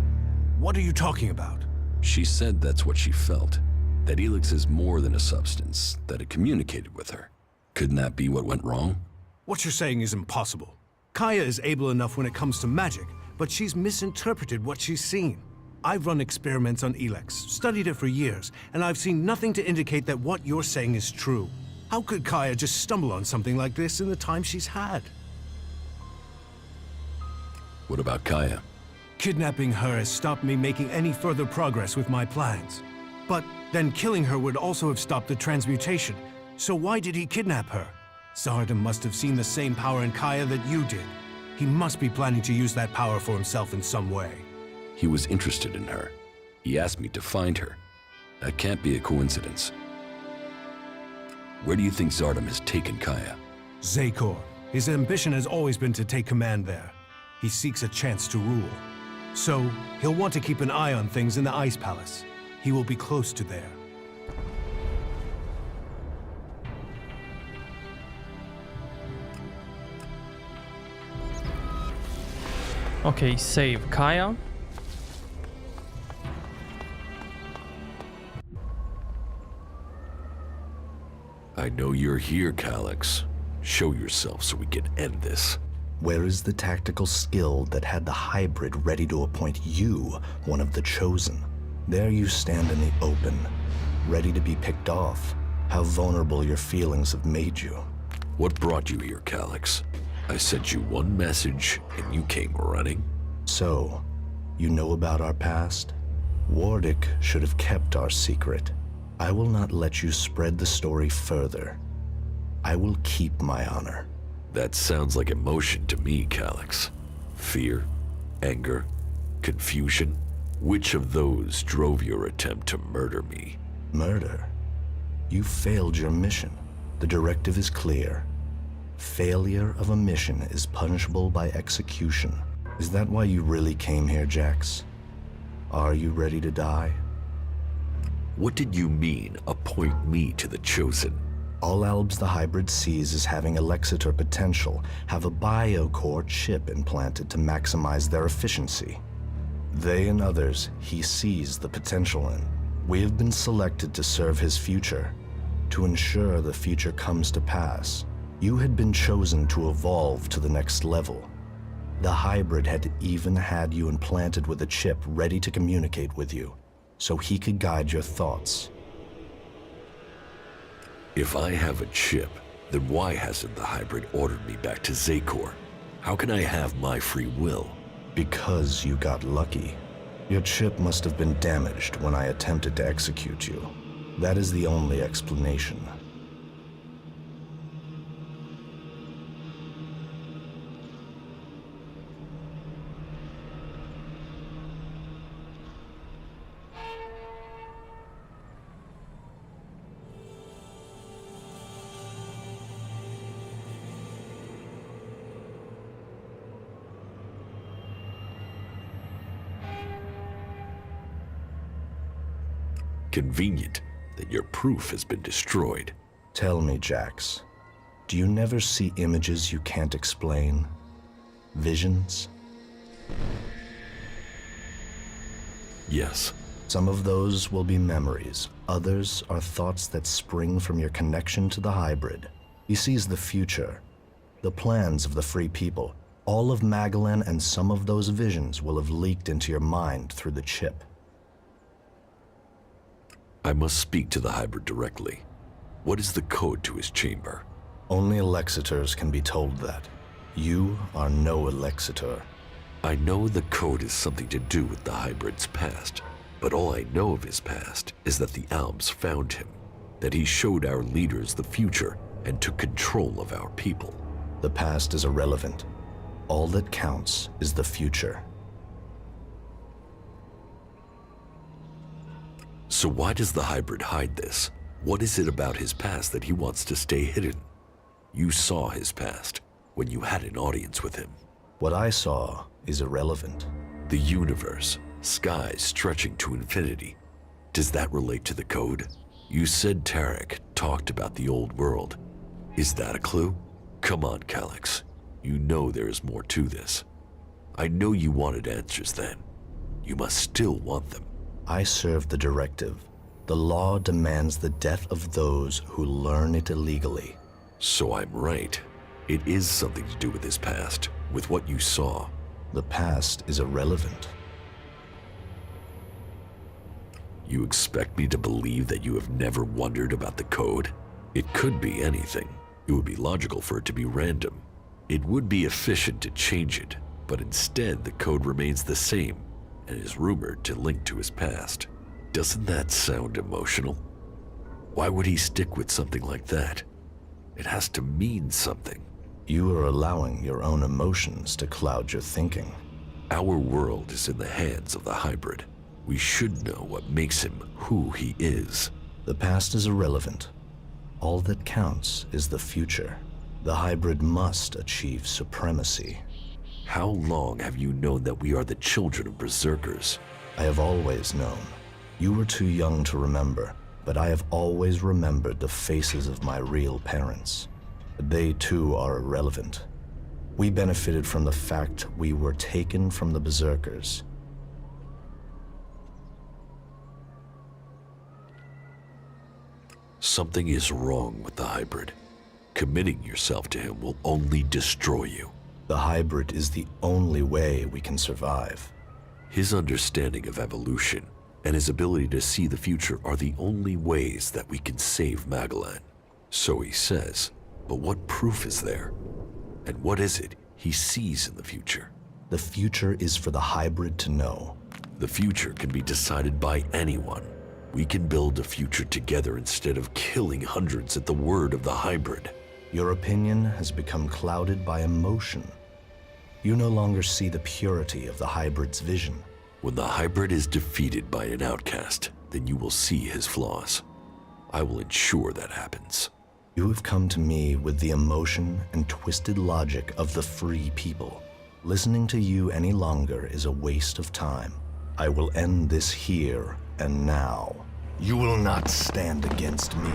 What are you talking about? She said that's what she felt. That Elex is more than a substance, that it communicated with her. Couldn't that be what went wrong? What you're saying is impossible. Kaya is able enough when it comes to magic, but she's misinterpreted what she's seen. I've run experiments on Elex, studied it for years, and I've seen nothing to indicate that what you're saying is true. How could Kaya just stumble on something like this in the time she's had? What about Kaya? Kidnapping her has stopped me making any further progress with my plans. But then killing her would also have stopped the transmutation. So why did he kidnap her? Zardom must have seen the same power in Kaya that you did. He must be planning to use that power for himself in some way. He was interested in her. He asked me to find her. That can't be a coincidence. Where do you think Zardom has taken Kaya? Zakor. His ambition has always been to take command there. He seeks a chance to rule. So, he'll want to keep an eye on things in the Ice Palace. He will be close to there. Okay, save Kaya. I know you're here, Elex. Show yourself so we can end this. Where is the tactical skill that had the hybrid ready to appoint you one of the chosen? There you stand in the open, ready to be picked off. How vulnerable your feelings have made you. What brought you here, Elex? I sent you one message and you came running? So, you know about our past? Wardic should have kept our secret. I will not let you spread the story further. I will keep my honor. That sounds like emotion to me, Elex. Fear, anger, confusion. Which of those drove your attempt to murder me? Murder? You failed your mission. The directive is clear. Failure of a mission is punishable by execution. Is that why you really came here, Jax? Are you ready to die? What did you mean, appoint me to the Chosen? All Albs the hybrid sees as having Alexitor potential have a biocore chip implanted to maximize their efficiency. They and others he sees the potential in. We have been selected to serve his future, to ensure the future comes to pass. You had been chosen to evolve to the next level. The hybrid had even had you implanted with a chip ready to communicate with you, so he could guide your thoughts. If I have a chip, then why hasn't the hybrid ordered me back to Zakor? How can I have my free will? Because you got lucky. Your chip must have been damaged when I attempted to execute you. That is the only explanation. Convenient that your proof has been destroyed. Tell me, Jax, do you never see images you can't explain? Visions? Yes. Some of those will be memories. Others are thoughts that spring from your connection to the hybrid. He sees the future, the plans of the free people. All of Magalan and some of those visions will have leaked into your mind through the chip. I must speak to the hybrid directly. What is the code to his chamber? Only Alexitors can be told that. You are no Alexitor. I know the code is something to do with the hybrid's past, but all I know of his past is that the Albs found him, that he showed our leaders the future and took control of our people. The past is irrelevant. All that counts is the future. So why does the hybrid hide this? What is it about his past that he wants to stay hidden? You saw his past when you had an audience with him. What I saw is irrelevant. The universe, skies stretching to infinity. Does that relate to the code? You said Tarek talked about the old world. Is that a clue? Come on, Elex. You know there is more to this. I know you wanted answers then. You must still want them. I serve the directive. The law demands the death of those who learn it illegally. So I'm right. It is something to do with his past, with what you saw. The past is irrelevant. You expect me to believe that you have never wondered about the code? It could be anything. It would be logical for it to be random. It would be efficient to change it, but instead the code remains the same and is rumored to link to his past. Doesn't that sound emotional? Why would he stick with something like that? It has to mean something. You are allowing your own emotions to cloud your thinking. Our world is in the hands of the hybrid. We should know what makes him who he is. The past is irrelevant. All that counts is the future. The hybrid must achieve supremacy. How long have you known that we are the children of berserkers? I have always known. You were too young to remember, but I have always remembered the faces of my real parents. They too are irrelevant. We benefited from the fact we were taken from the berserkers. Something is wrong with the hybrid. Committing yourself to him will only destroy you. The hybrid is the only way we can survive. His understanding of evolution and his ability to see the future are the only ways that we can save Magellan. So he says, but what proof is there? And what is it he sees in the future? The future is for the hybrid to know. The future can be decided by anyone. We can build a future together instead of killing hundreds at the word of the hybrid. Your opinion has become clouded by emotion. You no longer see the purity of the hybrid's vision. When the hybrid is defeated by an outcast, then you will see his flaws. I will ensure that happens. You have come to me with the emotion and twisted logic of the free people. Listening to you any longer is a waste of time. I will end this here and now. You will not stand against me.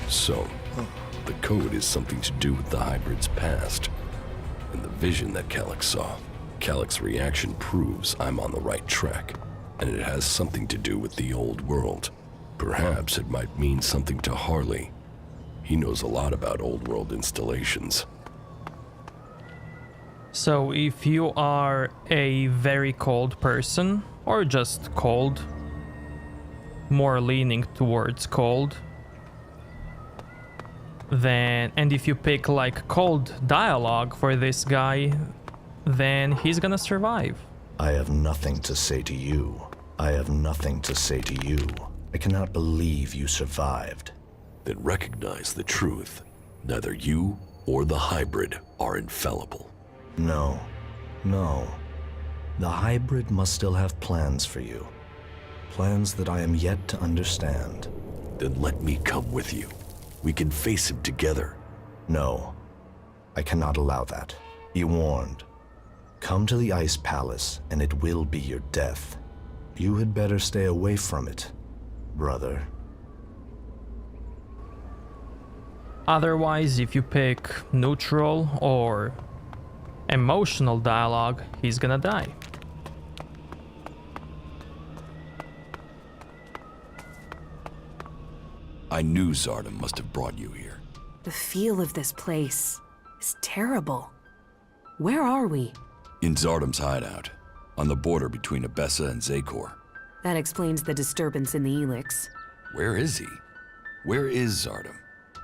So, the code is something to do with the hybrid's past, and the vision that Calyx saw. Calyx's reaction proves I'm on the right track, and it has something to do with the old world. Perhaps it might mean something to Harley. He knows a lot about old world installations. So if you are a very cold person, or just cold, more leaning towards cold, then, and if you pick like cold dialogue for this guy, then he's gonna survive. I have nothing to say to you. I have nothing to say to you. I cannot believe you survived. Then recognize the truth. Neither you or the hybrid are infallible. No. No. The hybrid must still have plans for you. Plans that I am yet to understand. Then let me come with you. We can face him together. No. I cannot allow that. Be warned. Come to the Ice Palace, and it will be your death. You had better stay away from it, brother. Otherwise, if you pick neutral or emotional dialogue, he's gonna die. I knew Zardom must have brought you here. The feel of this place is terrible. Where are we? In Zardom's hideout, on the border between Abessa and Zakor. That explains the disturbance in the Elex. Where is he? Where is Zardom?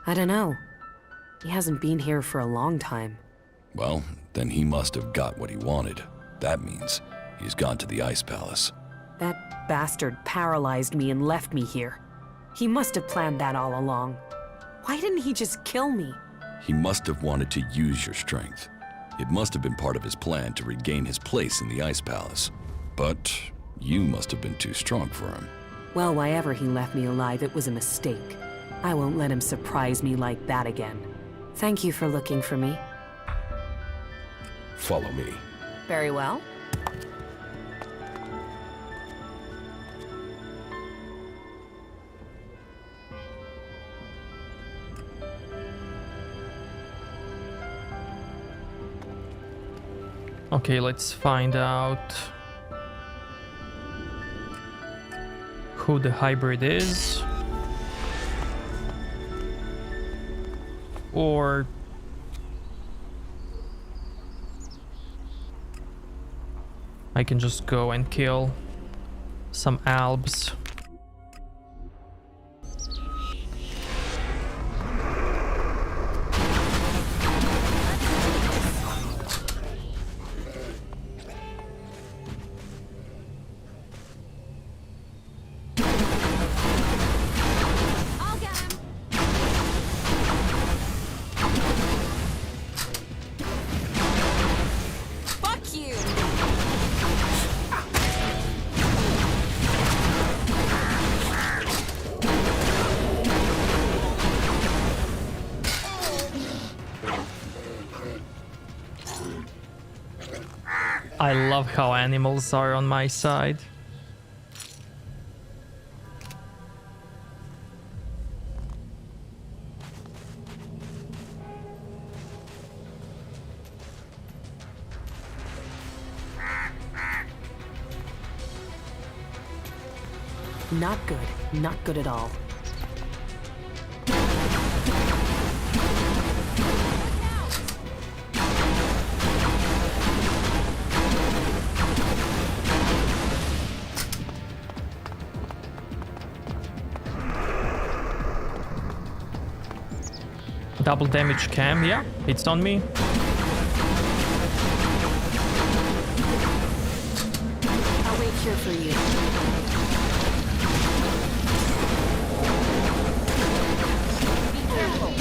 I don't know. He hasn't been here for a long time. Well, then he must have got what he wanted. That means he's gone to the Ice Palace. That bastard paralyzed me and left me here. He must have planned that all along. Why didn't he just kill me? He must have wanted to use your strength. It must have been part of his plan to regain his place in the Ice Palace. But you must have been too strong for him. Well, why ever he left me alive, it was a mistake. I won't let him surprise me like that again. Thank you for looking for me. Follow me. Very well. Okay, let's find out who the hybrid is. Or I can just go and kill some albs. I love how animals are on my side. Not good. Not good at all. Double damage cam, yeah, it's on me. I'll wait here for you. Be careful.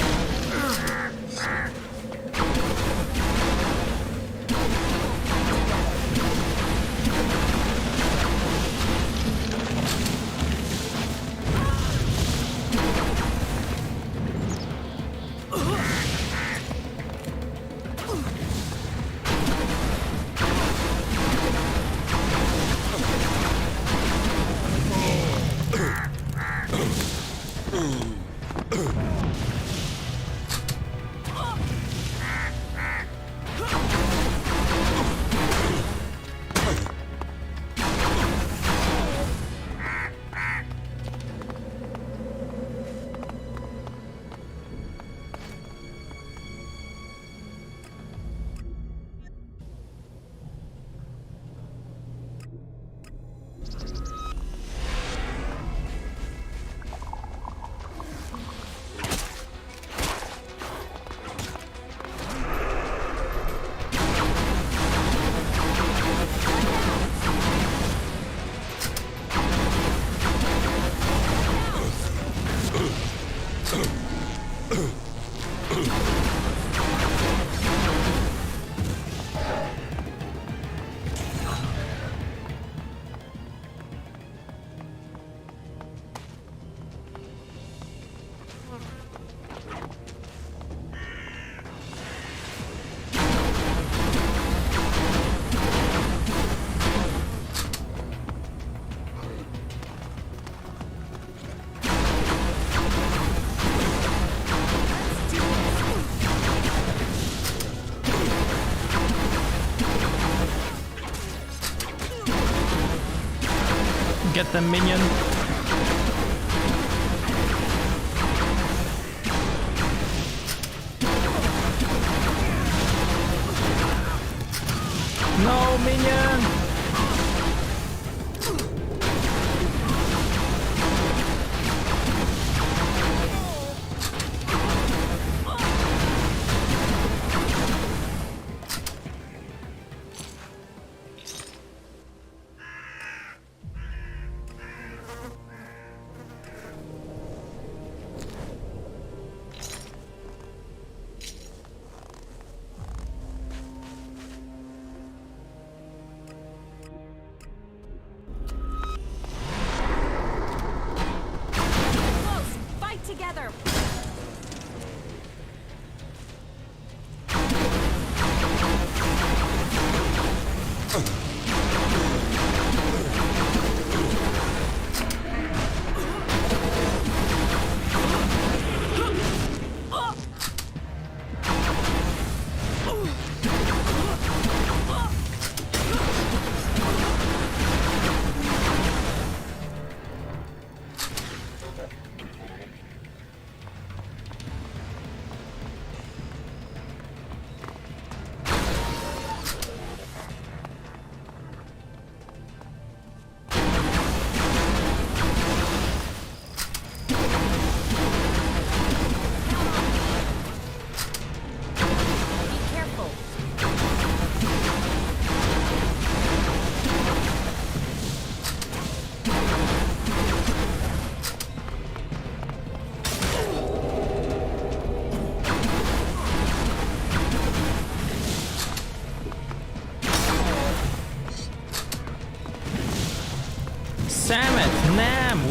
Get the minion. No, minion!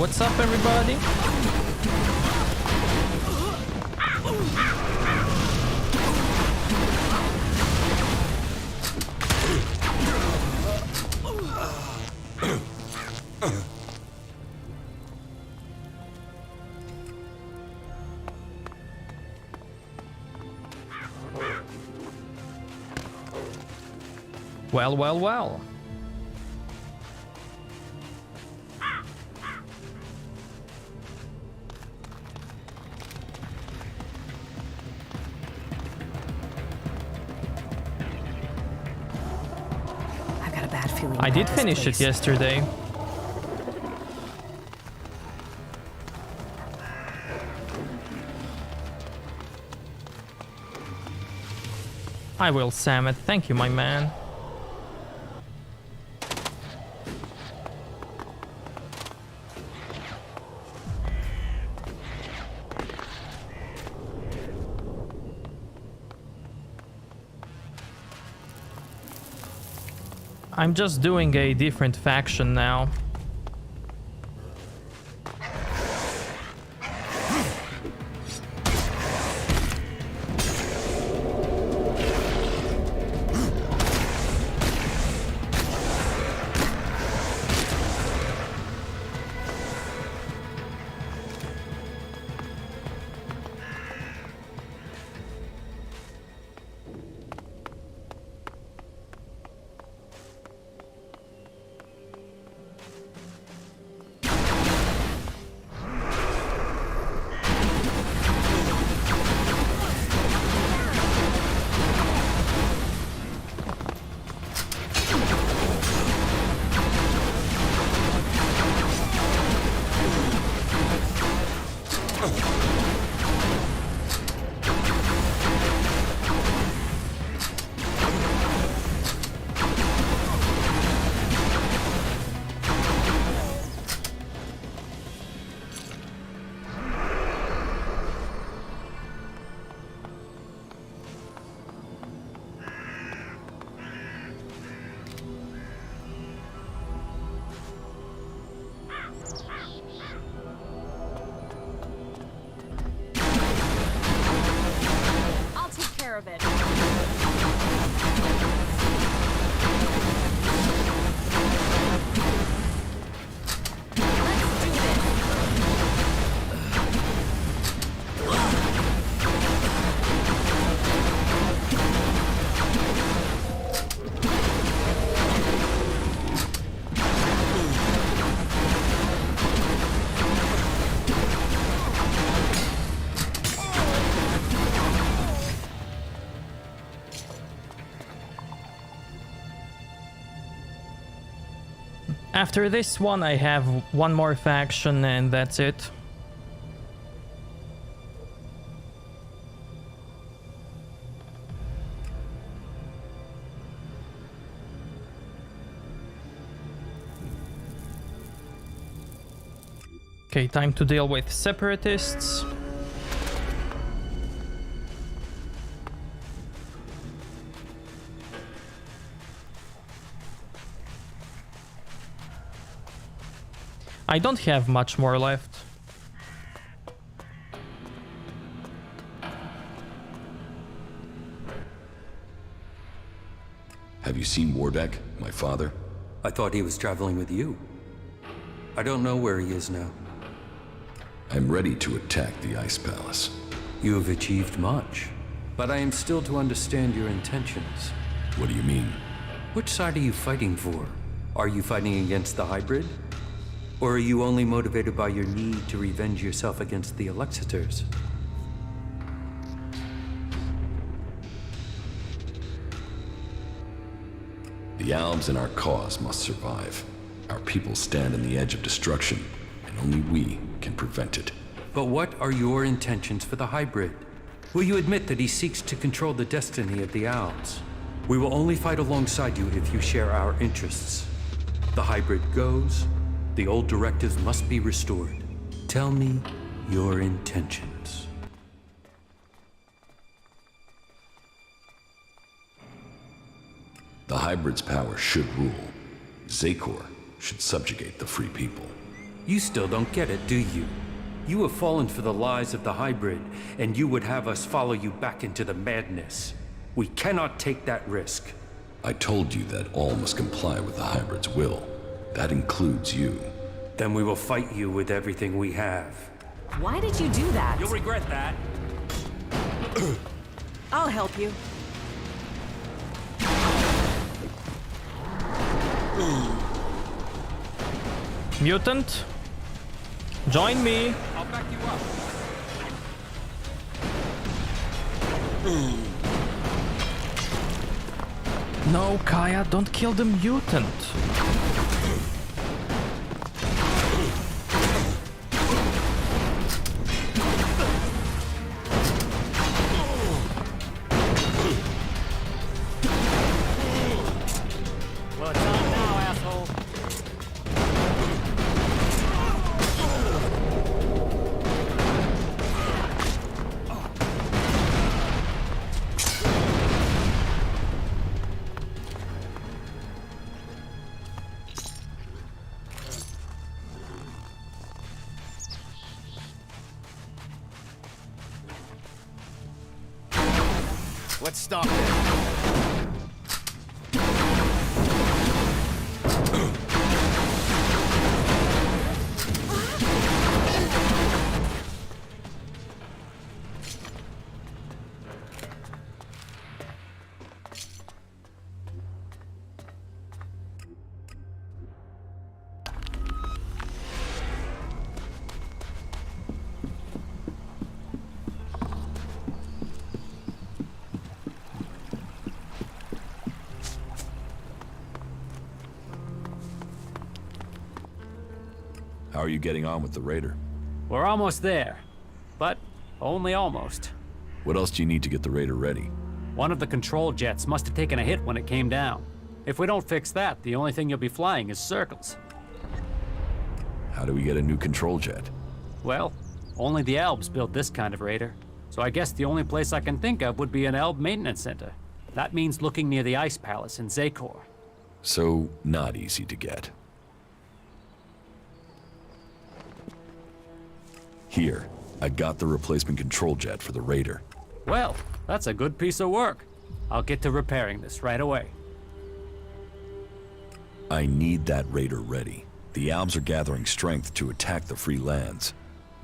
what's up, everybody? Well, well, well. I've got a bad feeling. I did finish it yesterday. I will, Samet. Thank you, my man. I'm just doing a different faction now. Of it. After this one, I have one more faction and that's it. Okay, time to deal with separatists. I don't have much more left. Have you seen Warbeck, my father? I thought he was traveling with you. I don't know where he is now. I'm ready to attack the Ice Palace. You have achieved much, but I am still to understand your intentions. What do you mean? Which side are you fighting for? Are you fighting against the hybrid? Or are you only motivated by your need to revenge yourself against the Alexiters? The Albs and our cause must survive. Our people stand on the edge of destruction, and only we can prevent it. But what are your intentions for the hybrid? Will you admit that he seeks to control the destiny of the Albs? We will only fight alongside you if you share our interests. The hybrid goes. The old directives must be restored. Tell me your intentions. The hybrid's power should rule. Zakor should subjugate the free people. You still don't get it, do you? You have fallen for the lies of the hybrid, and you would have us follow you back into the madness. We cannot take that risk. I told you that all must comply with the hybrid's will. That includes you. Then we will fight you with everything we have. Why did you do that? You'll regret that. I'll help you. Mutant, join me. I'll back you up. No, Kaya, don't kill the mutant. Well, it's on now, asshole. Let's stop there. How are you getting on with the Raider? We're almost there, but only almost. What else do you need to get the Raider ready? One of the control jets must have taken a hit when it came down. If we don't fix that, the only thing you'll be flying is circles. How do we get a new control jet? Well, only the Albs built this kind of Raider. So I guess the only place I can think of would be an Alb maintenance center. That means looking near the Ice Palace in Zakor. So, not easy to get. Here, I got the replacement control jet for the Raider. Well, that's a good piece of work. I'll get to repairing this right away. I need that Raider ready. The Albs are gathering strength to attack the free lands.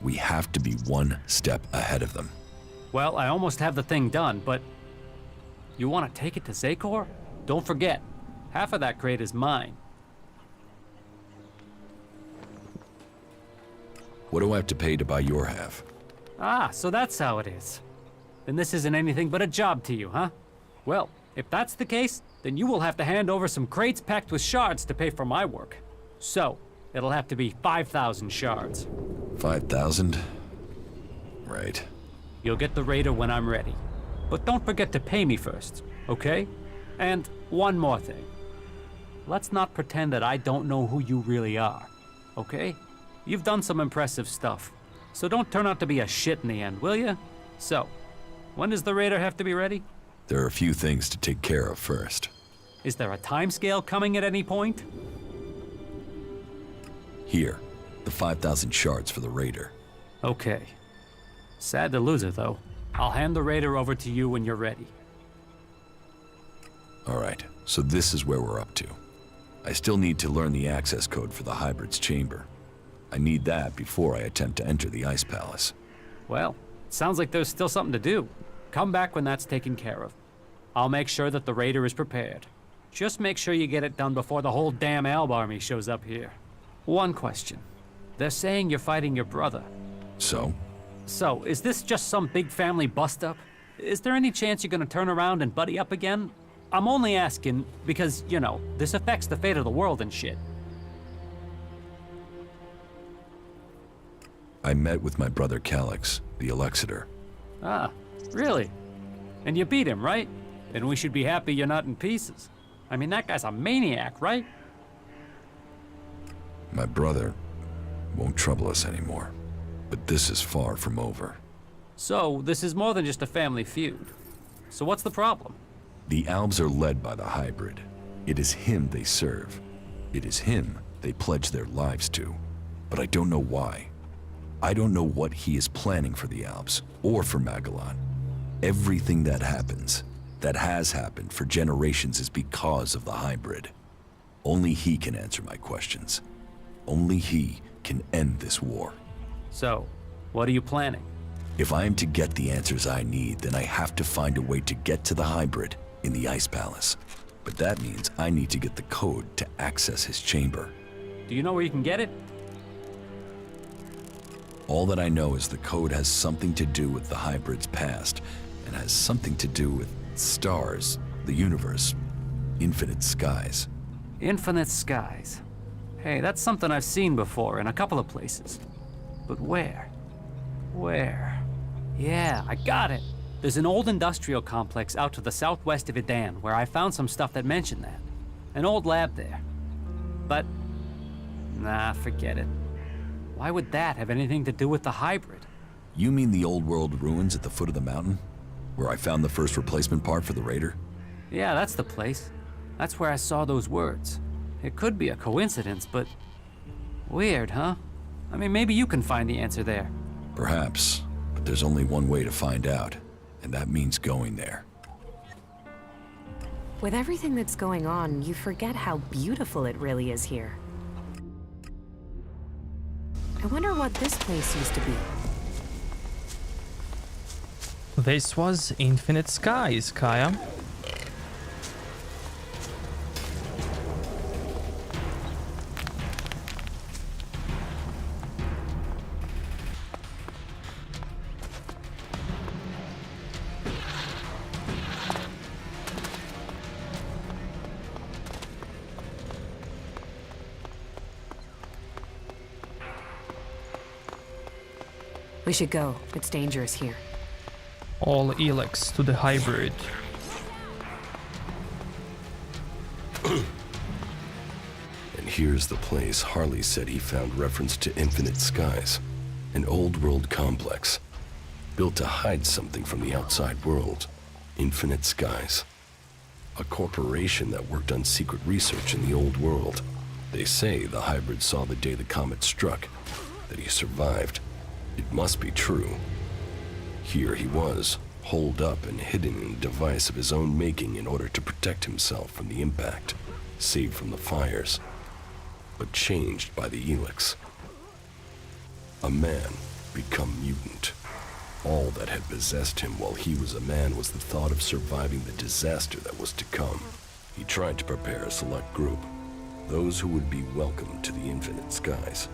We have to be one step ahead of them. Well, I almost have the thing done, but... You want to take it to Zakor? Don't forget, half of that crate is mine. What do I have to pay to buy your half? Ah, so that's how it is. Then this isn't anything but a job to you, huh? Well, if that's the case, then you will have to hand over some crates packed with shards to pay for my work. So, it'll have to be 5,000 shards. 5,000? Right. You'll get the Raider when I'm ready. But don't forget to pay me first, okay? And one more thing. Let's not pretend that I don't know who you really are, okay? You've done some impressive stuff, so don't turn out to be a shit in the end, will ya? So, when does the Raider have to be ready? There are a few things to take care of first. Is there a timescale coming at any point? Here, the 5,000 shards for the Raider. Okay. Sad to lose it, though. I'll hand the Raider over to you when you're ready. Alright, so this is where we're up to. I still need to learn the access code for the Hybrid's chamber. I need that before I attempt to enter the Ice Palace. Well, it sounds like there's still something to do. Come back when that's taken care of. I'll make sure that the Raider is prepared. Just make sure you get it done before the whole damn Alb army shows up here. One question. They're saying you're fighting your brother. So? So, is this just some big family bust-up? Is there any chance you're gonna turn around and buddy up again? I'm only asking because, you know, this affects the fate of the world and shit. I met with my brother Elex, the Elexitor. Ah, really? And you beat him, right? Then we should be happy you're not in pieces. I mean, that guy's a maniac, right? My brother won't trouble us anymore, but this is far from over. So, this is more than just a family feud. So what's the problem? The Albs are led by the Hybrid. It is him they serve. It is him they pledge their lives to. but I don't know why. I don't know what he is planning for the Alps, or for Magellan. Everything that happens, that has happened for generations, is because of the hybrid. Only he can answer my questions. Only he can end this war. So, what are you planning? If I am to get the answers I need, then I have to find a way to get to the hybrid in the Ice Palace. But that means I need to get the code to access his chamber. Do you know where you can get it? All that I know is the code has something to do with the hybrid's past, and has something to do with stars, the universe, infinite skies. Infinite skies. Hey, that's something I've seen before in a couple of places. But where? Where? Yeah, I got it. There's an old industrial complex out to the southwest of Idan where I found some stuff that mentioned that. An old lab there. But, nah, forget it. Why would that have anything to do with the hybrid? You mean the old world ruins at the foot of the mountain? Where I found the first replacement part for the Raider? Yeah, that's the place. That's where I saw those words. It could be a coincidence, but... weird, huh? I mean, maybe you can find the answer there. Perhaps, but there's only one way to find out, and that means going there. With everything that's going on, you forget how beautiful it really is here. I wonder what this place used to be. This was Infinite Skies, Kaya. We should go. It's dangerous here. All Elex to the hybrid. And here's the place Harley said he found reference to Infinite Skies, an old world complex, built to hide something from the outside world. Infinite Skies. A corporation that worked on secret research in the old world. They say the hybrid saw the day the comet struck, that he survived. It must be true. Here he was, holed up and hidden in a device of his own making in order to protect himself from the impact, saved from the fires, but changed by the Elex. A man become mutant. All that had possessed him while he was a man was the thought of surviving the disaster that was to come. He tried to prepare a select group, those who would be welcome to the Infinite Skies.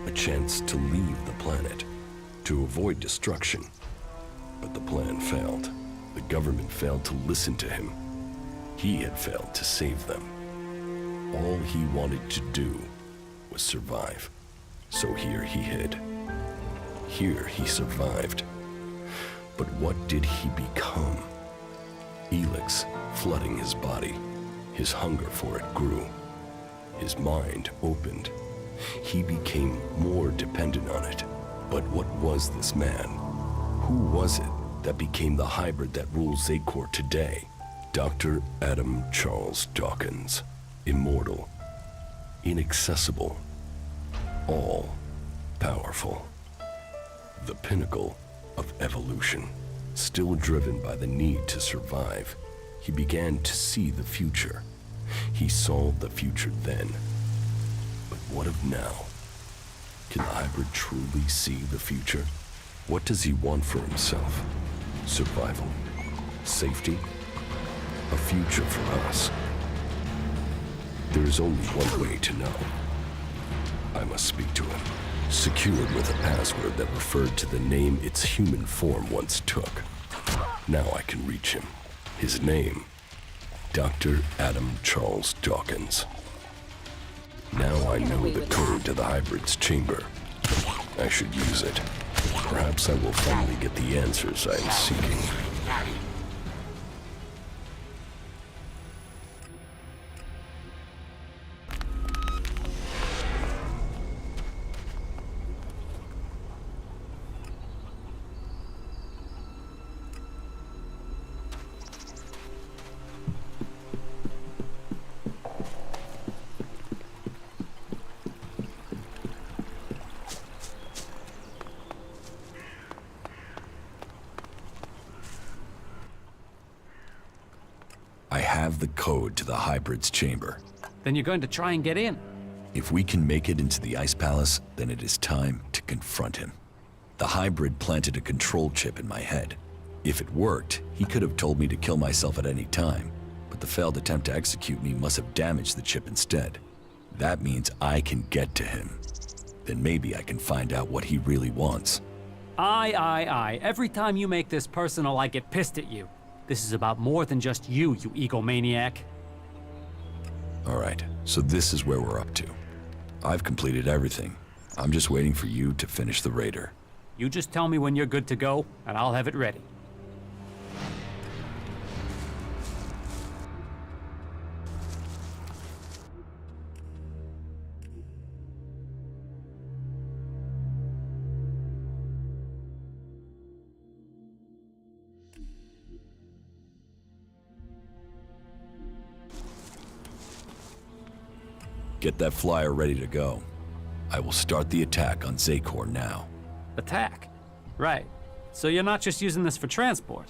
A chance to leave the planet, to avoid destruction. But the plan failed. The government failed to listen to him. He had failed to save them. All he wanted to do was survive. So here he hid. Here he survived. But what did he become? Elex flooding his body. His hunger for it grew. His mind opened. He became more dependent on it. But what was this man? Who was it that became the hybrid that rules Zakor today? Dr. Adam Charles Dawkins. Immortal. Inaccessible. All-powerful. The pinnacle of evolution. Still driven by the need to survive, he began to see the future. He saw the future then. But what of now? Can the hybrid truly see the future? What does he want for himself? Survival? Safety? A future for us? There is only one way to know. I must speak to him, secured with a password that referred to the name its human form once took. Now I can reach him. His name, Dr. Adam Charles Dawkins. Now I know the code to the hybrid's chamber. I should use it. Perhaps I will finally get the answers I am seeking. have the code to the hybrid's chamber. Then you're going to try and get in. If we can make it into the Ice Palace, then it is time to confront him. The hybrid planted a control chip in my head. If it worked, he could have told me to kill myself at any time, but the failed attempt to execute me must have damaged the chip instead. That means I can get to him. Then maybe I can find out what he really wants. Aye. Every time you make this personal, I get pissed at you. This is about more than just you egomaniac. All right, so this is where we're up to. I've completed everything. I'm just waiting for you to finish the raider. You just tell me when you're good to go, and I'll have it ready. Get that flyer ready to go. I will start the attack on Zakor now. Attack? Right. So you're not just using this for transport?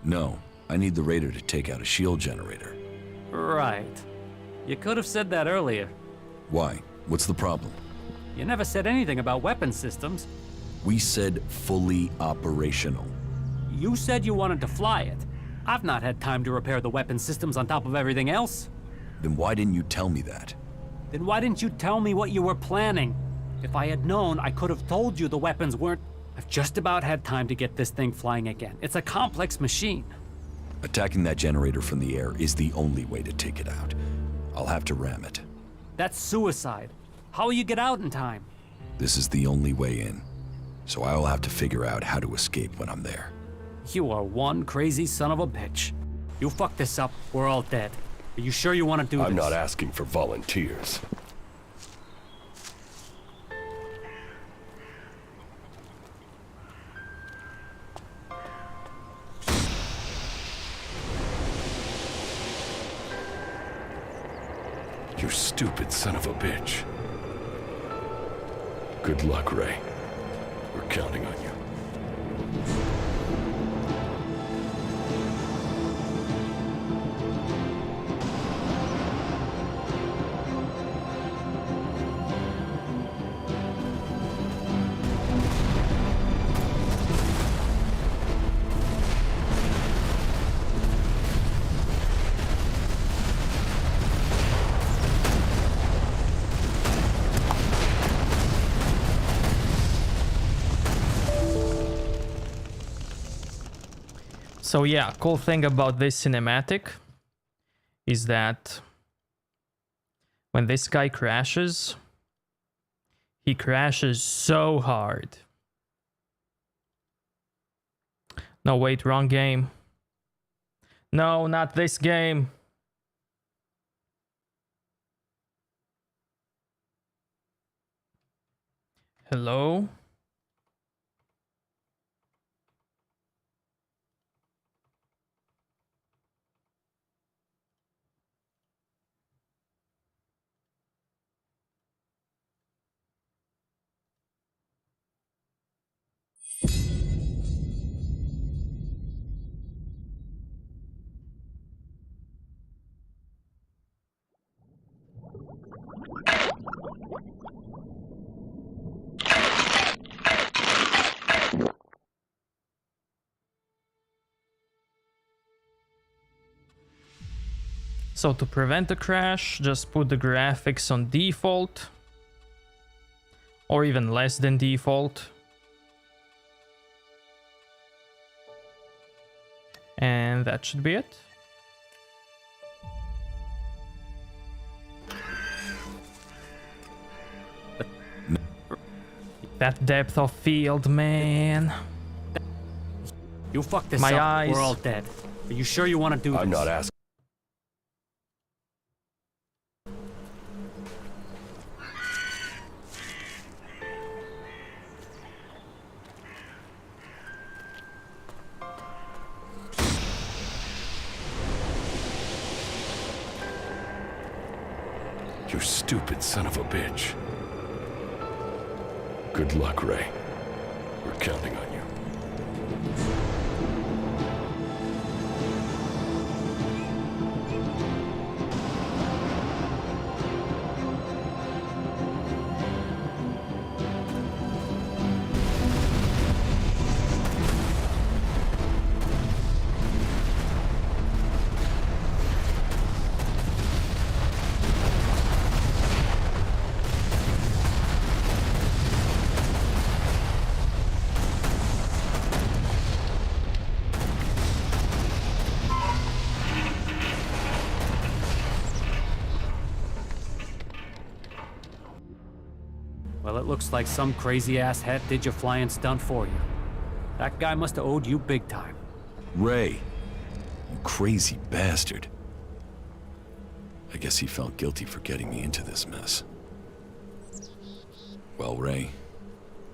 No, I need the raider to take out a shield generator. Right. You could have said that earlier. Why? What's the problem? You never said anything about weapon systems. We said fully operational. You said you wanted to fly it. I've not had time to repair the weapon systems on top of everything else. Then why didn't you tell me that? Then why didn't you tell me what you were planning? If I had known, I could have told you the weapons weren't... I've just about had time to get this thing flying again. It's a complex machine. Attacking that generator from the air is the only way to take it out. I'll have to ram it. That's suicide. How will you get out in time? This is the only way in. So I will have to figure out how to escape when I'm there. You are one crazy son of a bitch. You fuck this up, we're all dead. Are you sure you want to do this? I'm not asking for volunteers. You stupid son of a bitch. Good luck, Ray. We're counting on you. So yeah, cool thing about this cinematic is that when this guy crashes, he crashes so hard. No, wait, wrong game. No, not this game. Hello? So to prevent the crash, just put the graphics on default, or even less than default. And that should be it. That depth of field, man. You fucked this My up, eyes. we're all dead. Are you sure you want to do this? I'm not asking. You stupid son of a bitch. Good luck, Ray. We're counting on you. it looks like some crazy-ass het did your flying stunt for you. That guy must have owed you big time. Ray, you crazy bastard. I guess he felt guilty for getting me into this mess. Well, Ray,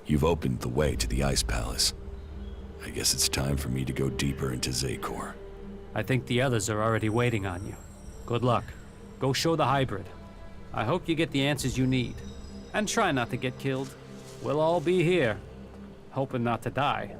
you've opened the way to the Ice Palace. I guess it's time for me to go deeper into Zakor. I think the others are already waiting on you. Good luck. Go show the hybrid. I hope you get the answers you need. And try not to get killed. We'll all be here, hoping not to die.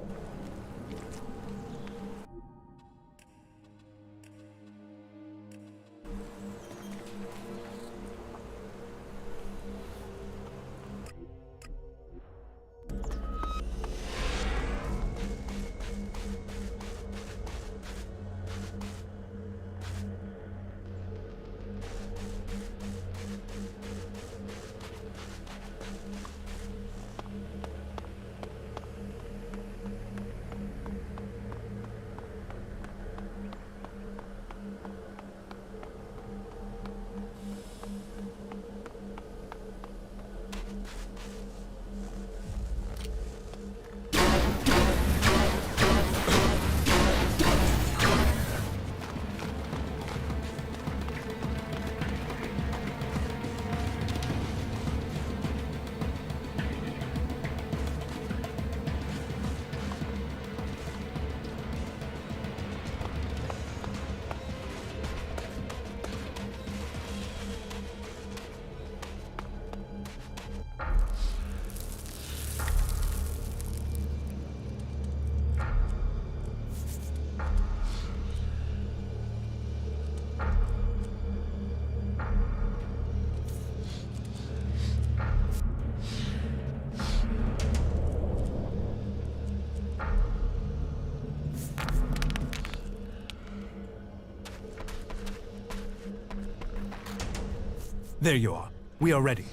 There you are. We are ready.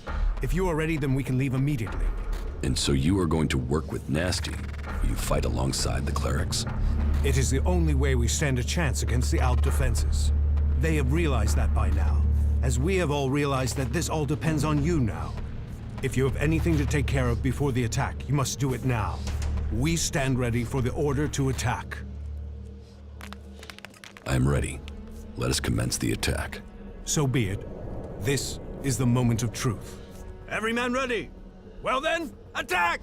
If you are ready, then we can leave immediately. And so you are going to work with Nasty? Will you fight alongside the clerics? It is the only way we stand a chance against the Alp defenses. They have realized that by now, as we have all realized that this all depends on you now. If you have anything to take care of before the attack, you must do it now. We stand ready for the order to attack. I am ready. Let us commence the attack. So be it. This is the moment of truth. Every man ready? Well then, attack!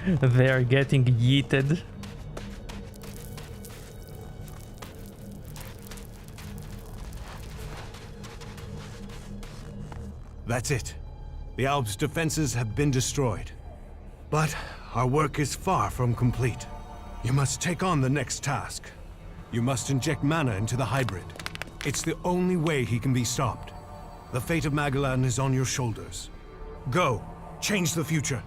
They're getting yeeted. That's it. The Alps' defenses have been destroyed. But our work is far from complete. You must take on the next task. You must inject mana into the hybrid. It's the only way he can be stopped. The fate of Magellan is on your shoulders. Go, change the future.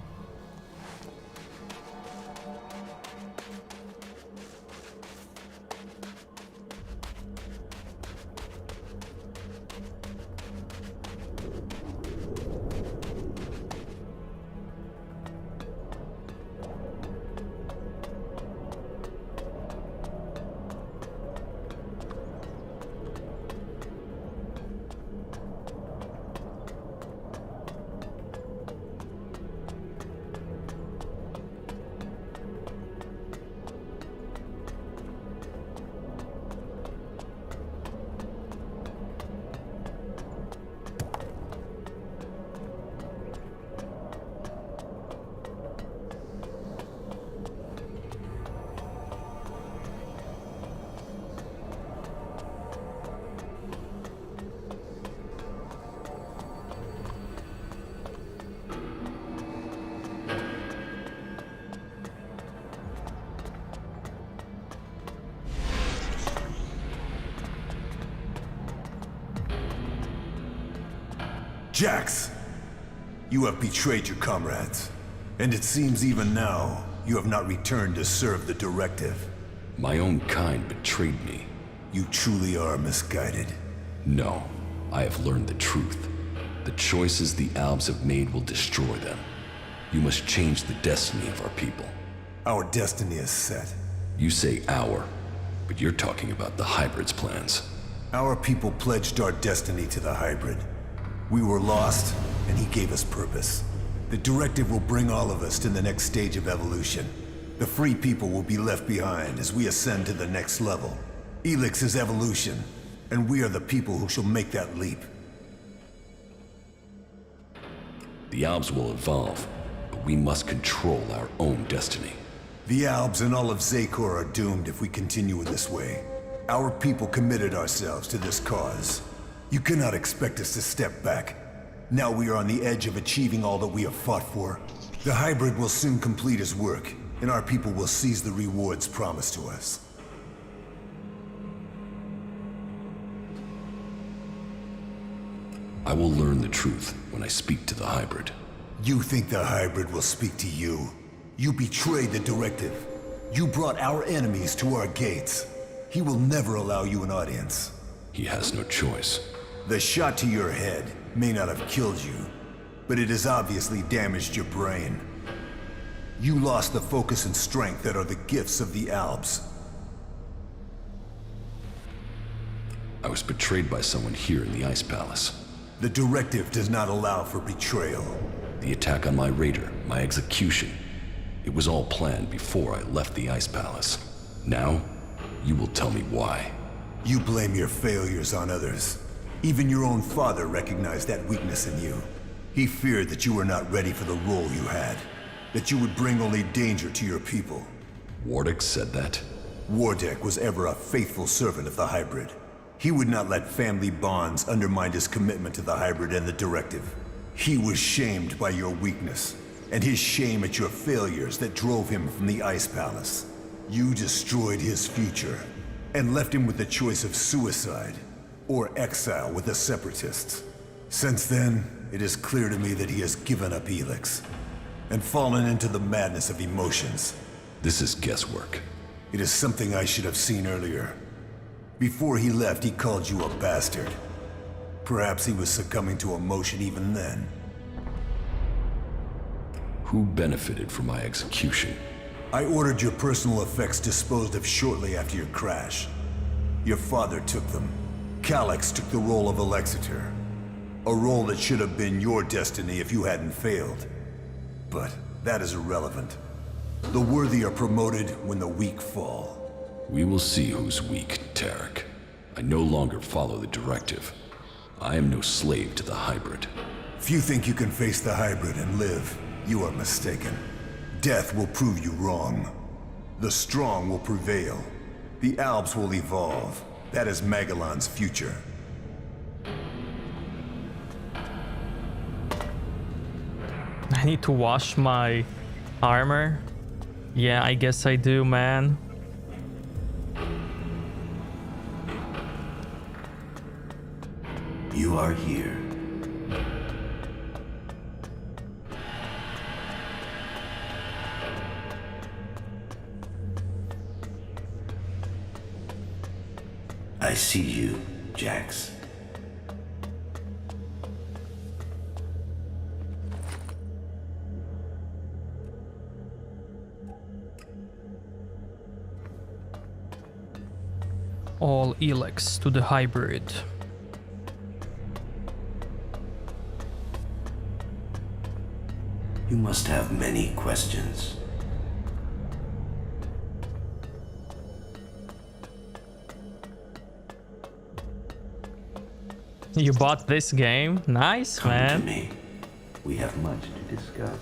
Jax, you have betrayed your comrades, and it seems even now you have not returned to serve the directive. My own kind betrayed me. You truly are misguided. No, I have learned the truth. The choices the Albs have made will destroy them. You must change the destiny of our people. Our destiny is set. You say our, but you're talking about the Hybrid's plans. Our people pledged our destiny to the Hybrid. We were lost, and he gave us purpose. The directive will bring all of us to the next stage of evolution. The free people will be left behind as we ascend to the next level. Elex is evolution, and we are the people who shall make that leap. The Albs will evolve, but we must control our own destiny. The Albs and all of Zakor are doomed if we continue in this way. Our people committed ourselves to this cause. You cannot expect us to step back. Now we are on the edge of achieving all that we have fought for. The Hybrid will soon complete his work, and our people will seize the rewards promised to us. I will learn the truth when I speak to the Hybrid. You think the Hybrid will speak to you? You betrayed the directive. You brought our enemies to our gates. He will never allow you an audience. He has no choice. The shot to your head may not have killed you, but it has obviously damaged your brain. You lost the focus and strength that are the gifts of the Albs. I was betrayed by someone here in the Ice Palace. The directive does not allow for betrayal. The attack on my raider, my execution. It was all planned before I left the Ice Palace. Now, you will tell me why. You blame your failures on others. Even your own father recognized that weakness in you. He feared that you were not ready for the role you had, that you would bring only danger to your people. Wardeck said that? Wardeck was ever a faithful servant of the Hybrid. He would not let family bonds undermine his commitment to the Hybrid and the directive. He was shamed by your weakness, and his shame at your failures that drove him from the Ice Palace. You destroyed his future, and left him with the choice of suicide, or exile with the Separatists. Since then, it is clear to me that he has given up Elex, and fallen into the madness of emotions. This is guesswork. It is something I should have seen earlier. Before he left, he called you a bastard. Perhaps he was succumbing to emotion even then. Who benefited from my execution? I ordered your personal effects disposed of shortly after your crash. Your father took them. Calyx took the role of Alexeter. A role that should have been your destiny if you hadn't failed. But that is irrelevant. The worthy are promoted when the weak fall. We will see who's weak, Tarek. I no longer follow the directive. I am no slave to the Hybrid. If you think you can face the Hybrid and live, you are mistaken. Death will prove you wrong. The strong will prevail. The Albs will evolve. That is Magellan's future. I need to wash my armor. Yeah, I guess I do, man. You are here. I see you, Jax. All Elex to the Hybrid. You must have many questions. You bought this game? Nice, Come man. to me. We have much to discuss.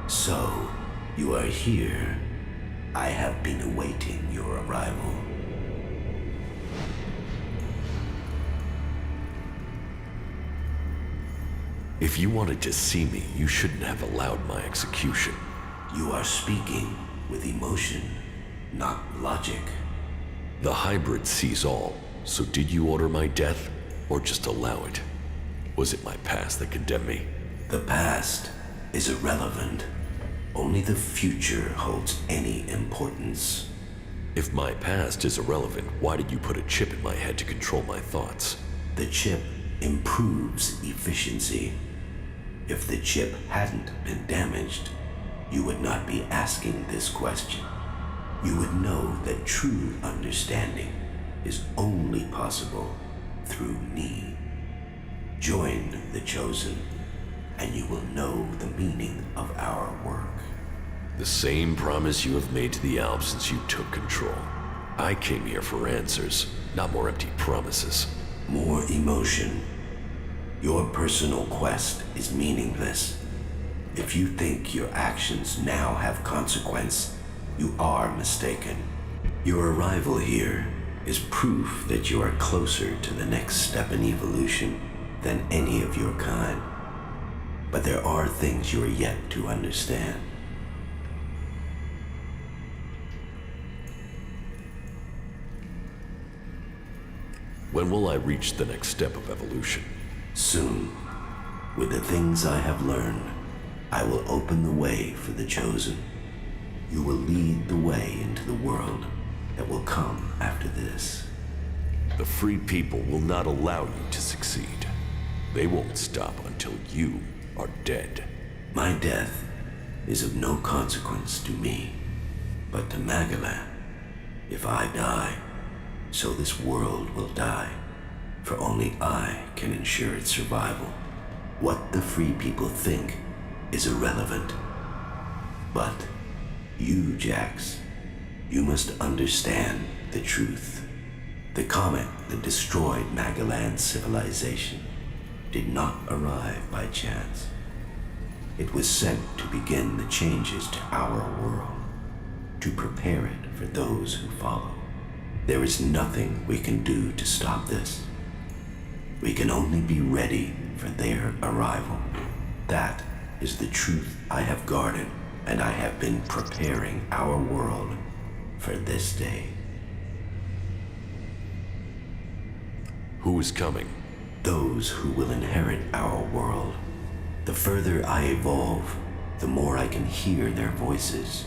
So, you are here. I have been awaiting your arrival. If you wanted to see me, you shouldn't have allowed my execution. You are speaking with emotion, not logic. The hybrid sees all, so did you order my death, or just allow it? Was it my past that condemned me? The past is irrelevant. Only the future holds any importance. If my past is irrelevant, why did you put a chip in my head to control my thoughts? The chip improves efficiency. If the chip hadn't been damaged, you would not be asking this question. You would know that true understanding is only possible through me. Join the Chosen, and you will know the meaning of our work. The same promise you have made to the Alps since you took control. I came here for answers, not more empty promises. More emotion. Your personal quest is meaningless. If you think your actions now have consequence, you are mistaken. Your arrival here is proof that you are closer to the next step in evolution than any of your kind. But there are things you are yet to understand. When will I reach the next step of evolution? Soon. With the things I have learned, I will open the way for the Chosen. You will lead the way into the world that will come after this. The free people will not allow you to succeed. They won't stop until you are dead. My death is of no consequence to me, but to Magellan. If I die, so this world will die, for only I can ensure its survival. What the free people think is irrelevant. But you, Jax, you must understand the truth. The comet that destroyed Magellan's civilization did not arrive by chance. It was sent to begin the changes to our world, to prepare it for those who follow. There is nothing we can do to stop this. We can only be ready for their arrival. That is the truth I have guarded, and I have been preparing our world for this day. Who is coming? Those who will inherit our world. The further I evolve, the more I can hear their voices.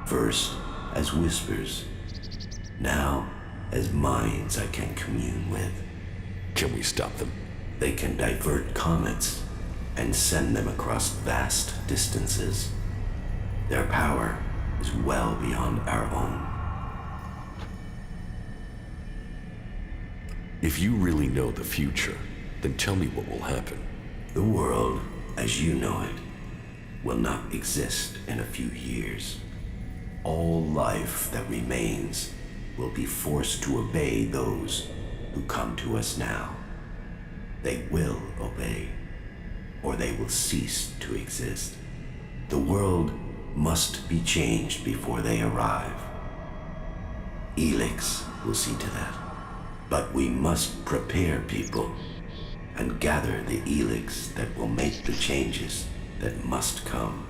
First, as whispers. Now, as minds I can commune with. Can we stop them? They can divert comets and send them across vast distances. Their power is well beyond our own. If you really know the future, then tell me what will happen. The world, as you know it, will not exist in a few years. All life that remains will be forced to obey those who come to us now. They will obey, or they will cease to exist. The world must be changed before they arrive. Elex will see to that. But we must prepare people and gather the Elex that will make the changes that must come.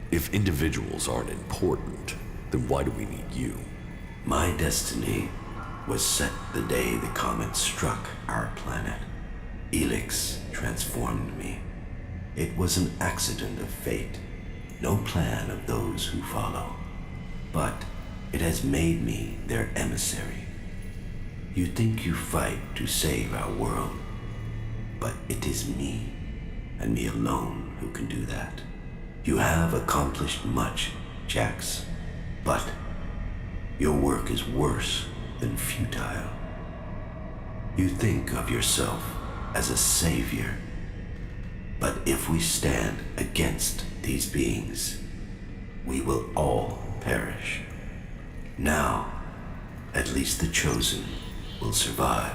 If individuals aren't important, then why do we need you? My destiny was set the day the comet struck our planet. Elex transformed me. It was an accident of fate, no plan of those who follow. But it has made me their emissary. You think you fight to save our world, but it is me, and me alone, who can do that. You have accomplished much, Jax, but your work is worse than futile. You think of yourself as a savior, but if we stand against these beings, we will all perish. Now, at least the Chosen will survive.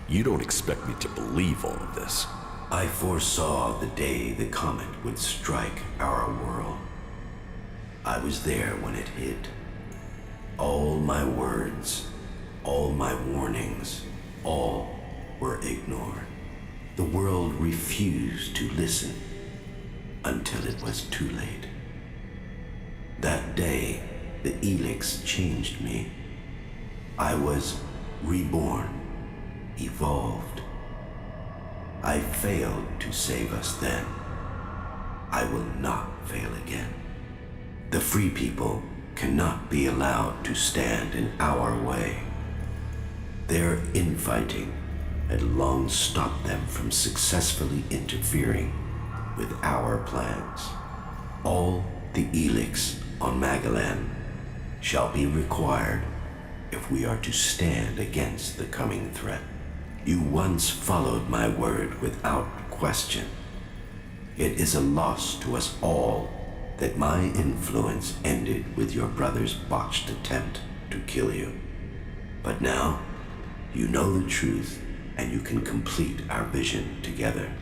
You don't expect me to believe all of this. I foresaw the day the comet would strike our world. I was there when it hit. All my words, all my warnings, all were ignored. The world refused to listen until it was too late. That day, the Elex changed me. I was reborn, evolved. I failed to save us then. I will not fail again. The free people cannot be allowed to stand in our way. Their infighting had long stopped them from successfully interfering with our plans. All the Elex on Magellan shall be required if we are to stand against the coming threat. You once followed my word without question. It is a loss to us all that my influence ended with your brother's botched attempt to kill you. But now, you know the truth, and you can complete our vision together.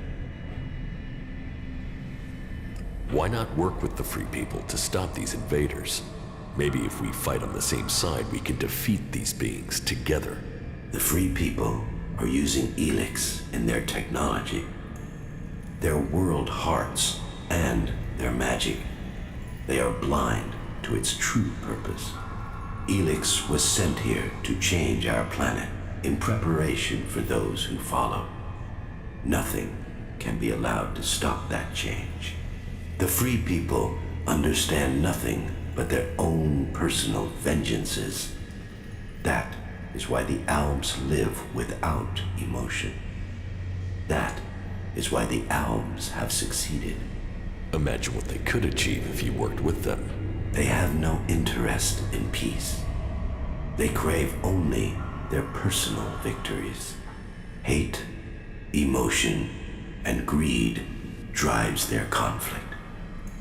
Why not work with the Free People to stop these invaders? Maybe if we fight on the same side, we can defeat these beings together. The Free People are using Elex in their technology, their world hearts, and their magic. They are blind to its true purpose. Elex was sent here to change our planet in preparation for those who follow. Nothing can be allowed to stop that change. The Free People understand nothing but their own personal vengeances. That is why the Alps live without emotion. That is why the Alps have succeeded. Imagine what they could achieve if you worked with them. They have no interest in peace. They crave only their personal victories. Hate, emotion, and greed drives their conflict.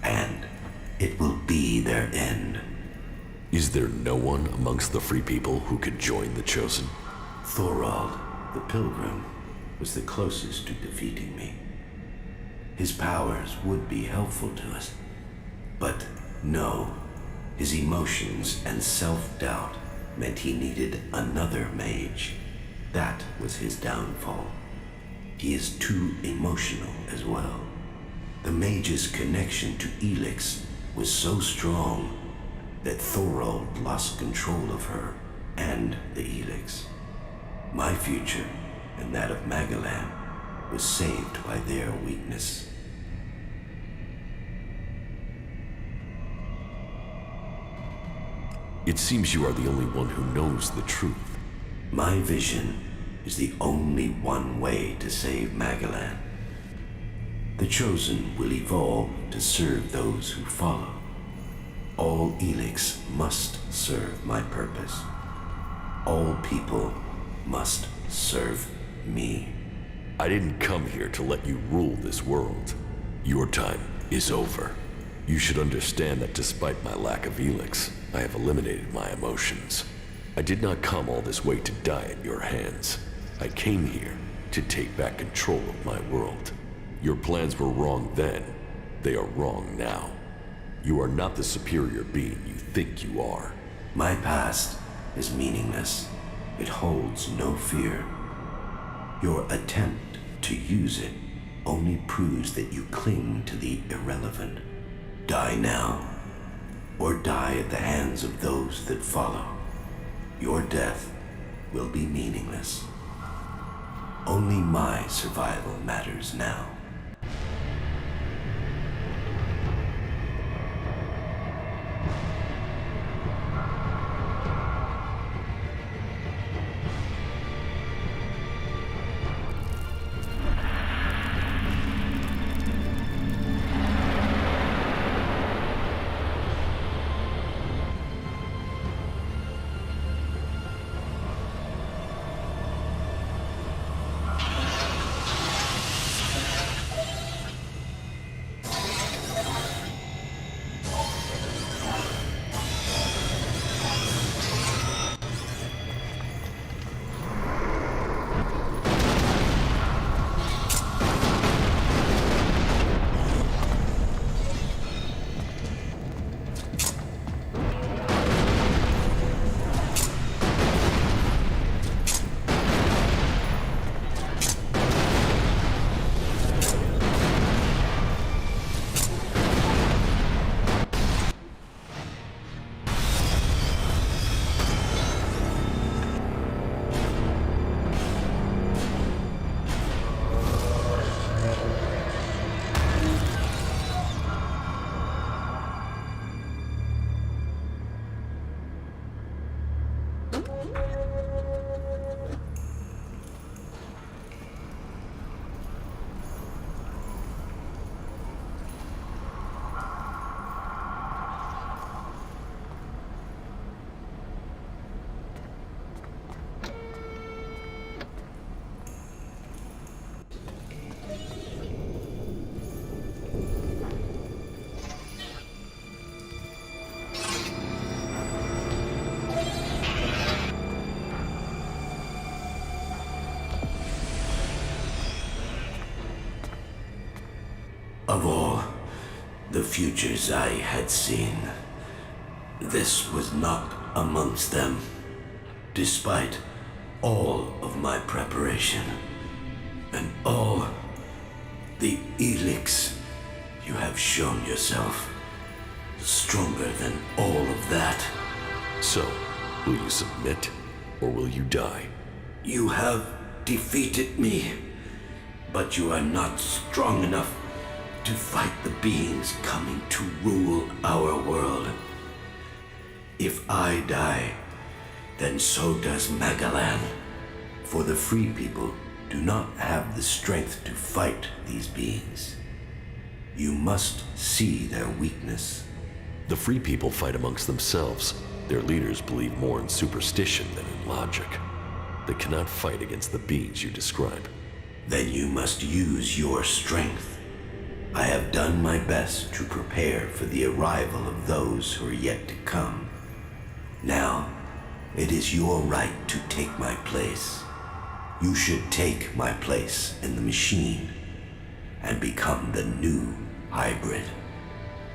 And it will be their end. Is there no one amongst the Free People who could join the Chosen? Thorald, the Pilgrim, was the closest to defeating me. His powers would be helpful to us. But no, his emotions and self-doubt meant he needed another mage. That was his downfall. He is too emotional as well. The mage's connection to Elex was so strong that Thorald lost control of her and the Elex. My future and that of Magellan was saved by their weakness. It seems you are the only one who knows the truth. My vision is the only one way to save Magellan. The Chosen will evolve to serve those who follow. All Elex must serve my purpose. All people must serve me. I didn't come here to let you rule this world. Your time is over. You should understand that despite my lack of Elex, I have eliminated my emotions. I did not come all this way to die at your hands. I came here to take back control of my world. Your plans were wrong then. They are wrong now. You are not the superior being you think you are. My past is meaningless. It holds no fear. Your attempt to use it only proves that you cling to the irrelevant. Die now, or die at the hands of those that follow. Your death will be meaningless. Only my survival matters now. Of all the futures I had seen, this was not amongst them, despite all of my preparation and all the Elex. You have shown yourself stronger than all of that. So, will you submit, or will you die? You have defeated me, but you are not strong enough to fight the beings coming to rule our world. If I die, then so does Magalan. For the free people do not have the strength to fight these beings. You must see their weakness. The free people fight amongst themselves. Their leaders believe more in superstition than in logic. They cannot fight against the beings you describe. Then you must use your strength. I have done my best to prepare for the arrival of those who are yet to come. Now, it is your right to take my place. You should take my place in the machine and become the new hybrid.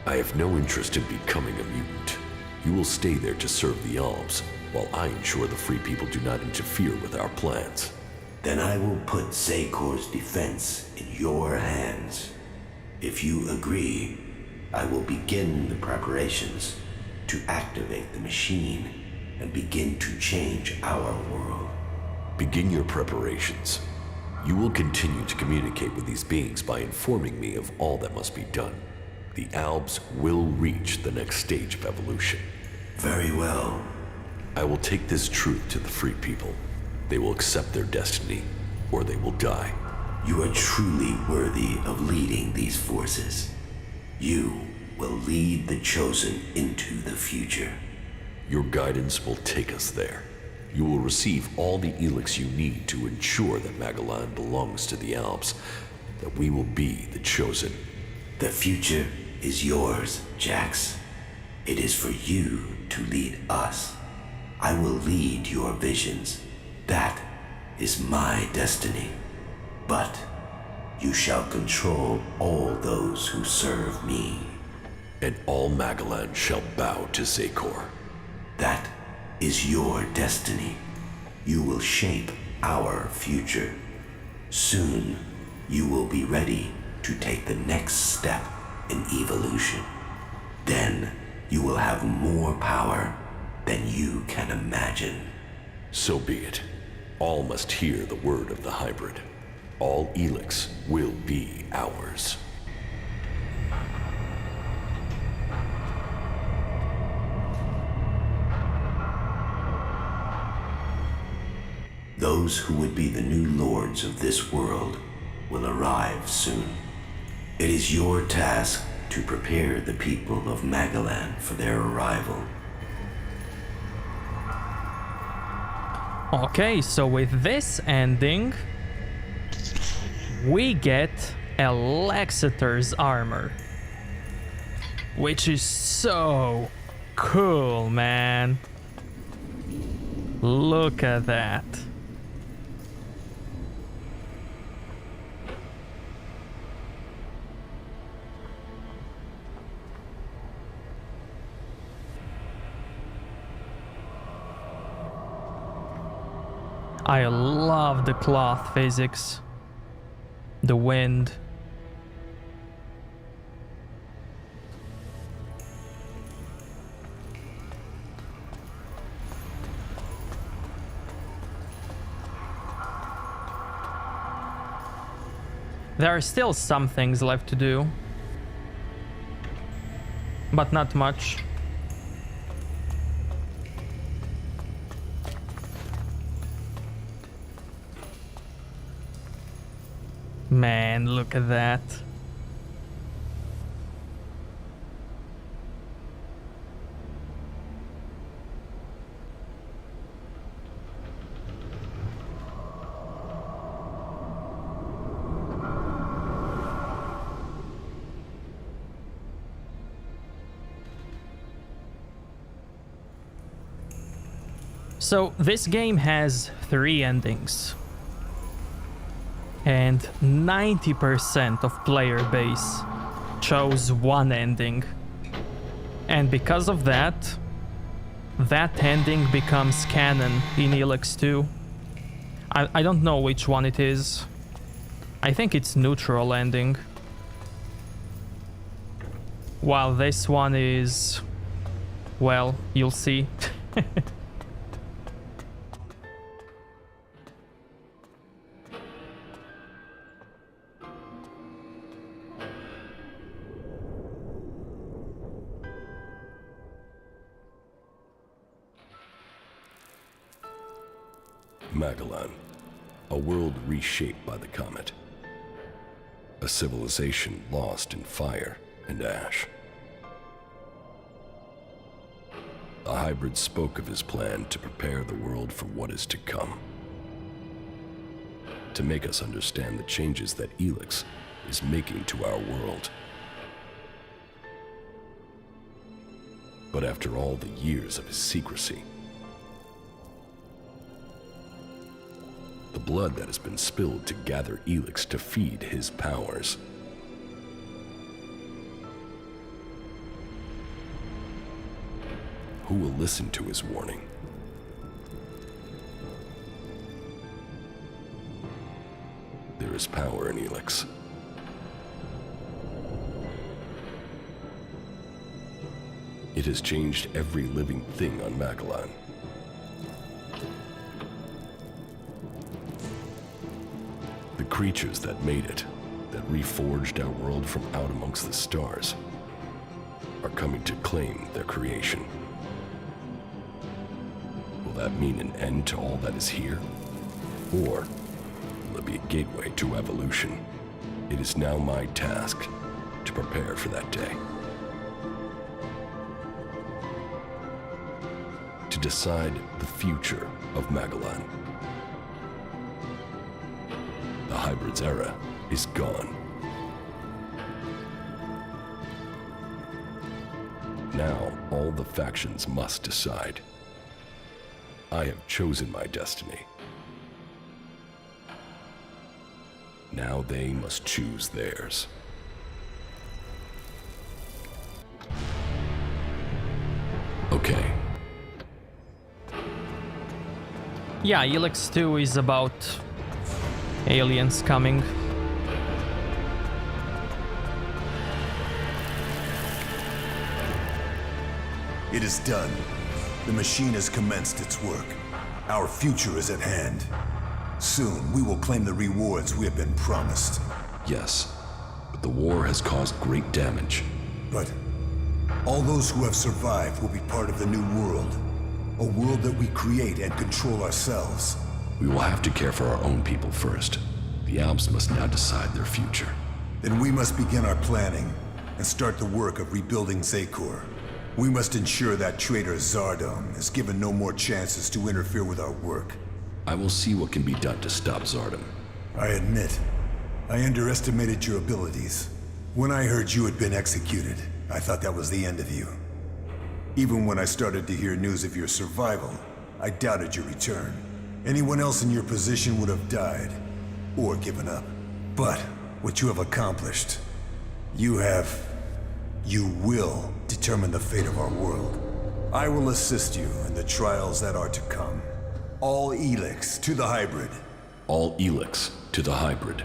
I have no interest in becoming a mutant. You will stay there to serve the Alps, while I ensure the free people do not interfere with our plans. Then I will put Zakor's defense in your hands. If you agree, I will begin the preparations to activate the machine and begin to change our world. Begin your preparations. You will continue to communicate with these beings by informing me of all that must be done. The Alps will reach the next stage of evolution. Very well. I will take this truth to the free people. They will accept their destiny, or they will die. You are truly worthy of leading these forces. You will lead the Chosen into the future. Your guidance will take us there. You will receive all the Elex you need to ensure that Magalan belongs to the Alps, that we will be the Chosen. The future is yours, Jax. It is for you to lead us. I will lead your visions. That is my destiny. But you shall control all those who serve me. And all Magalan shall bow to Zakor. That is your destiny. You will shape our future. Soon, you will be ready to take the next step in evolution. Then, you will have more power than you can imagine. So be it. All must hear the word of the hybrid. All Elex will be ours. Those who would be the new lords of this world will arrive soon. It is your task to prepare the people of Magalan for their arrival. Okay, so with this ending, we get Alexiter's armor, which is so cool, man. Look at that. I love the cloth physics. The wind. There are still some things left to do, but not much. Man, look at that. So this game has 3 endings, and 90% of player base chose one ending, and because of that, that ending becomes canon in Elex 2. I don't know which one it is. I think it's neutral ending, while this one is, well, you'll see. Magellan, a world reshaped by the comet. A civilization lost in fire and ash. The hybrid spoke of his plan to prepare the world for what is to come. To make us understand the changes that Elex is making to our world. But after all the years of his secrecy, the blood that has been spilled to gather Elex to feed his powers. Who will listen to his warning? There is power in Elex. It has changed every living thing on Magellan. The creatures that made it, that reforged our world from out amongst the stars, are coming to claim their creation. Will that mean an end to all that is here? Or will it be a gateway to evolution? It is now my task to prepare for that day. To decide the future of Magellan. The hybrid's era is gone. Now, all the factions must decide. I have chosen my destiny. Now they must choose theirs. Okay. Yeah, Elex 2 is about aliens coming. It is done. The machine has commenced its work. Our future is at hand. Soon, we will claim the rewards we have been promised. Yes, but the war has caused great damage. But all those who have survived will be part of the new world. A world that we create and control ourselves. We will have to care for our own people first. The Alps must now decide their future. Then we must begin our planning and start the work of rebuilding Zakor. We must ensure that traitor Zardom is given no more chances to interfere with our work. I will see what can be done to stop Zardom. I admit, I underestimated your abilities. When I heard you had been executed, I thought that was the end of you. Even when I started to hear news of your survival, I doubted your return. Anyone else in your position would have died, or given up. But what you have accomplished, you will determine the fate of our world. I will assist you in the trials that are to come. All Elex to the hybrid. All Elex to the hybrid.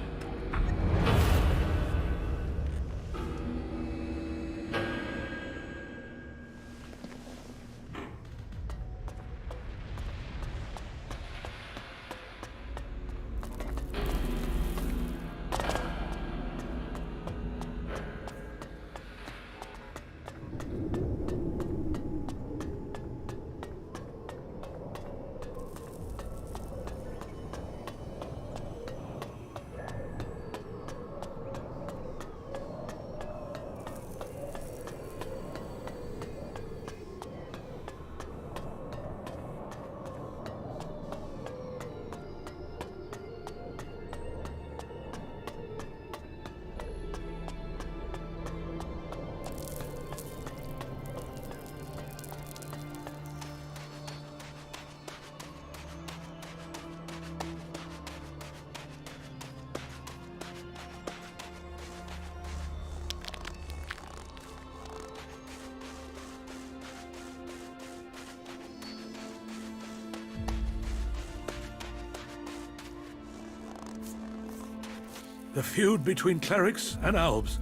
The feud between clerics and elves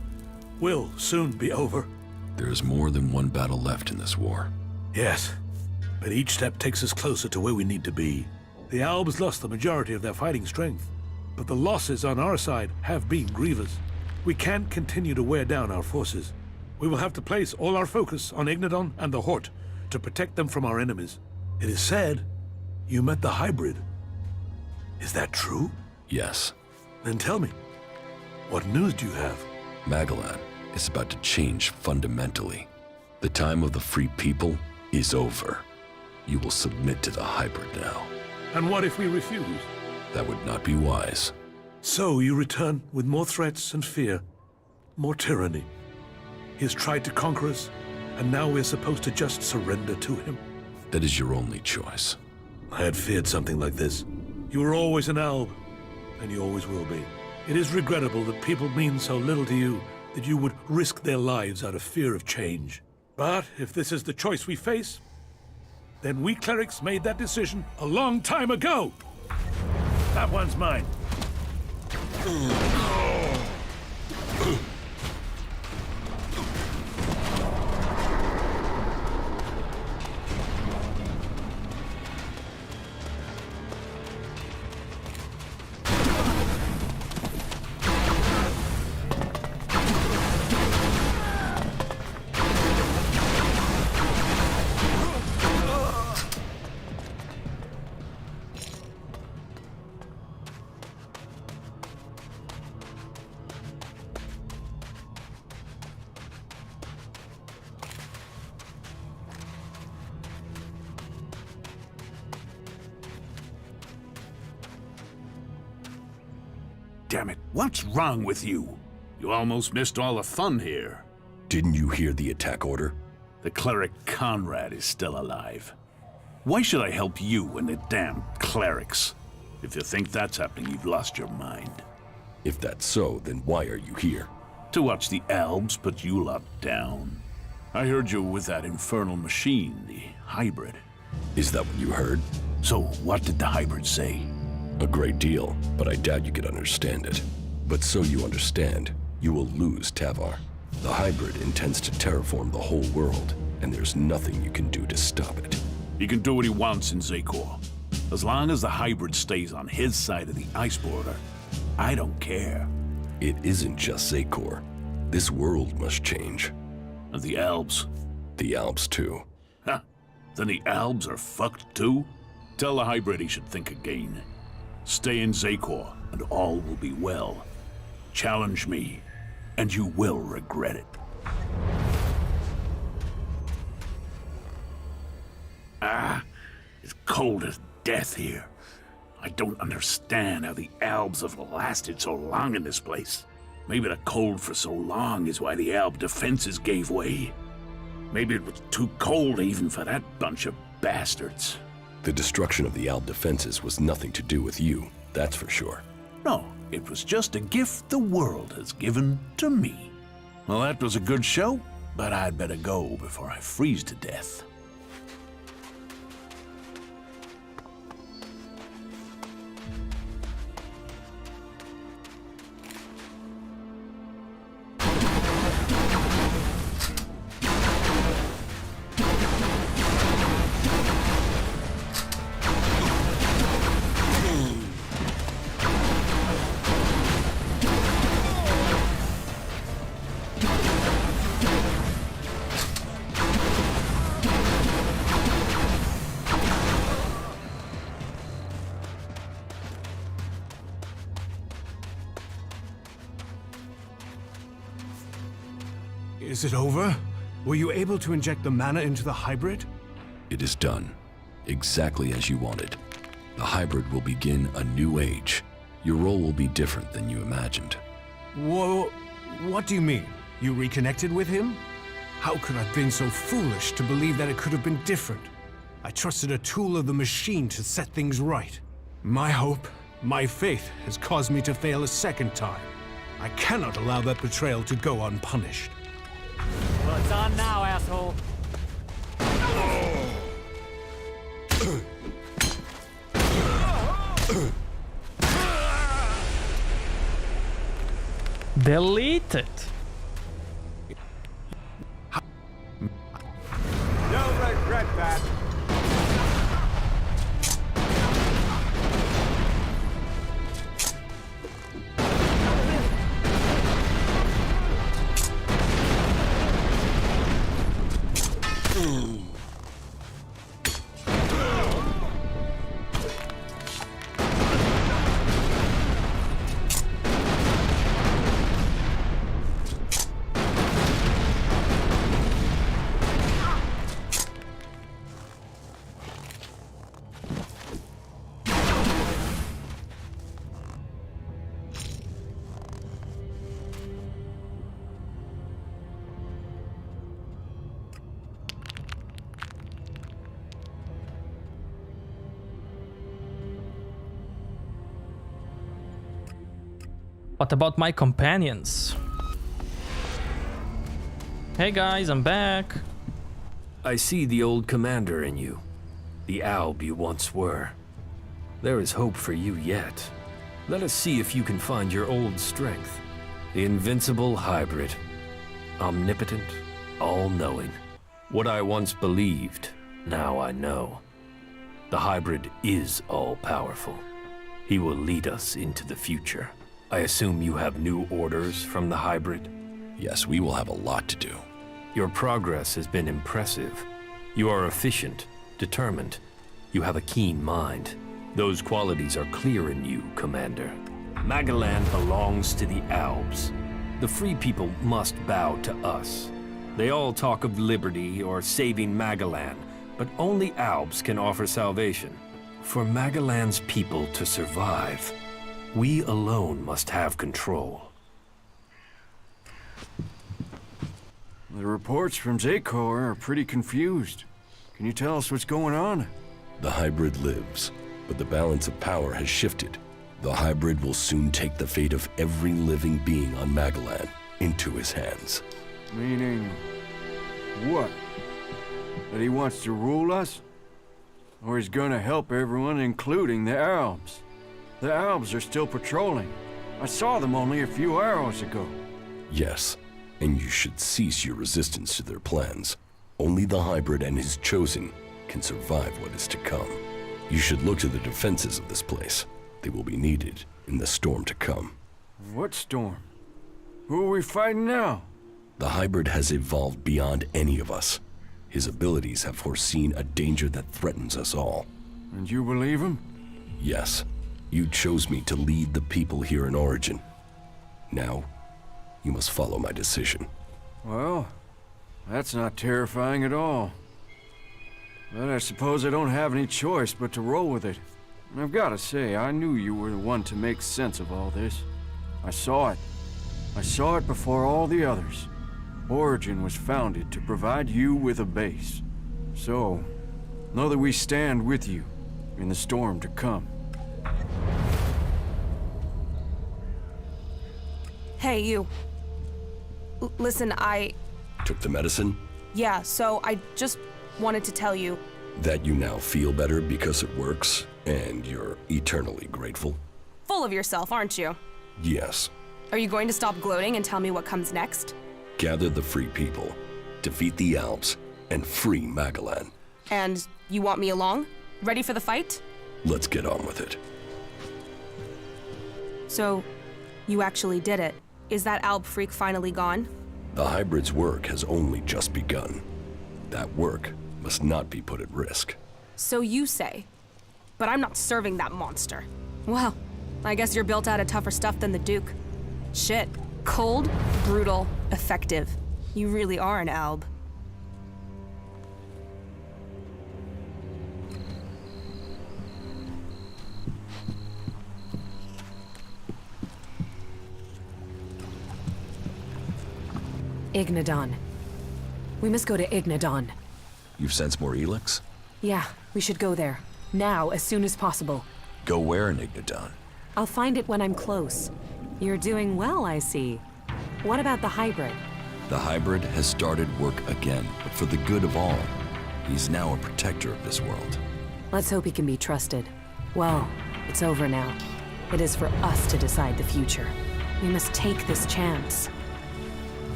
will soon be over. There's more than one battle left in this war. Yes, but each step takes us closer to where we need to be. The elves lost the majority of their fighting strength, but the losses on our side have been grievous. We can't continue to wear down our forces. We will have to place all our focus on Ignadon and the Hort to protect them from our enemies. It is said you met the hybrid. Is that true? Yes. Then tell me, what news do you have? Magellan is about to change fundamentally. The time of the free people is over. You will submit to the hybrid now. And what if we refuse? That would not be wise. So you return with more threats and fear, more tyranny. He has tried to conquer us, and now we're supposed to just surrender to him. That is your only choice. I had feared something like this. You were always an elf, and you always will be. It is regrettable that people mean so little to you that you would risk their lives out of fear of change. But if this is the choice we face, then we clerics made that decision a long time ago. That one's mine. Damn it, what's wrong with you? You almost missed all the fun here. Didn't you hear the attack order? The cleric Conrad is still alive. Why should I help you and the damn clerics? If you think that's happening, you've lost your mind. If that's so, then why are you here? To watch the elves put you lot down. I heard you with that infernal machine, the hybrid. Is that what you heard? So, what did the hybrid say? A great deal, but I doubt you could understand it. But so you understand, you will lose Tavar. The hybrid intends to terraform the whole world, and there's nothing you can do to stop it. He can do what he wants in Zakor. As long as the hybrid stays on his side of the ice border, I don't care. It isn't just Zakor. This world must change. And the elves? The elves too. Huh? Then the elves are fucked too? Tell the hybrid he should think again. Stay in Zakor, and all will be well. Challenge me, and you will regret it. Ah, it's cold as death here. I don't understand how the elves have lasted so long in this place. Maybe the cold for so long is why the elf defenses gave way. Maybe it was too cold even for that bunch of bastards. The destruction of the Alb defenses was nothing to do with you, that's for sure. No, it was just a gift the world has given to me. Well, that was a good show, but I'd better go before I freeze to death. Is it over? Were you able to inject the mana into the hybrid? It is done, exactly as you wanted. The hybrid will begin a new age. Your role will be different than you imagined. Whoa, what do you mean? You reconnected with him? How could I have been so foolish to believe that it could have been different? I trusted a tool of the machine to set things right. My hope, my faith has caused me to fail a second time. I cannot allow that betrayal to go unpunished. Well, it's on now, asshole. Delete it. You'll regret that. What about my companions? Hey guys, I'm back. I see the old commander in you. The Alb you once were. There is hope for you yet. Let us see if you can find your old strength. The invincible hybrid. Omnipotent, all-knowing. What I once believed, now I know. The hybrid is all-powerful. He will lead us into the future. I assume you have new orders from the hybrid? Yes, we will have a lot to do. Your progress has been impressive. You are efficient, determined. You have a keen mind. Those qualities are clear in you, Commander. Magalan belongs to the Albs. The free people must bow to us. They all talk of liberty or saving Magalan, but only Albs can offer salvation. For Magalan's people to survive, we alone must have control. The reports from Zakor are pretty confused. Can you tell us what's going on? The hybrid lives, but the balance of power has shifted. The hybrid will soon take the fate of every living being on Magalan into his hands. Meaning what? That he wants to rule us? Or he's gonna help everyone, including the Albs? The Albs are still patrolling. I saw them only a few hours ago. Yes, and you should cease your resistance to their plans. Only the hybrid and his chosen can survive what is to come. You should look to the defenses of this place. They will be needed in the storm to come. What storm? Who are we fighting now? The hybrid has evolved beyond any of us. His abilities have foreseen a danger that threatens us all. And you believe him? Yes. You chose me to lead the people here in Origin. Now, you must follow my decision. Well, that's not terrifying at all. But I suppose I don't have any choice but to roll with it. And I've got to say, I knew you were the one to make sense of all this. I saw it. I saw it before all the others. Origin was founded to provide you with a base. So, know that we stand with you in the storm to come. Hey, you. Listen, Took the medicine? Yeah, so I just wanted to tell you. That you now feel better because it works, and you're eternally grateful? Full of yourself, aren't you? Yes. Are you going to stop gloating and tell me what comes next? Gather the free people, defeat the Alps, and free Magalan. And you want me along? Ready for the fight? Let's get on with it. So, you actually did it. Is that Alb freak finally gone? The hybrid's work has only just begun. That work must not be put at risk. So you say. But I'm not serving that monster. Well, I guess you're built out of tougher stuff than the Duke. Shit. Cold, brutal, effective. You really are an Alb. Ignadon. We must go to Ignadon. You've sensed more Elex? Yeah, we should go there. Now, as soon as possible. Go where in Ignadon? I'll find it when I'm close. You're doing well, I see. What about the hybrid? The hybrid has started work again, but for the good of all. He's now a protector of this world. Let's hope he can be trusted. Well, it's over now. It is for us to decide the future. We must take this chance.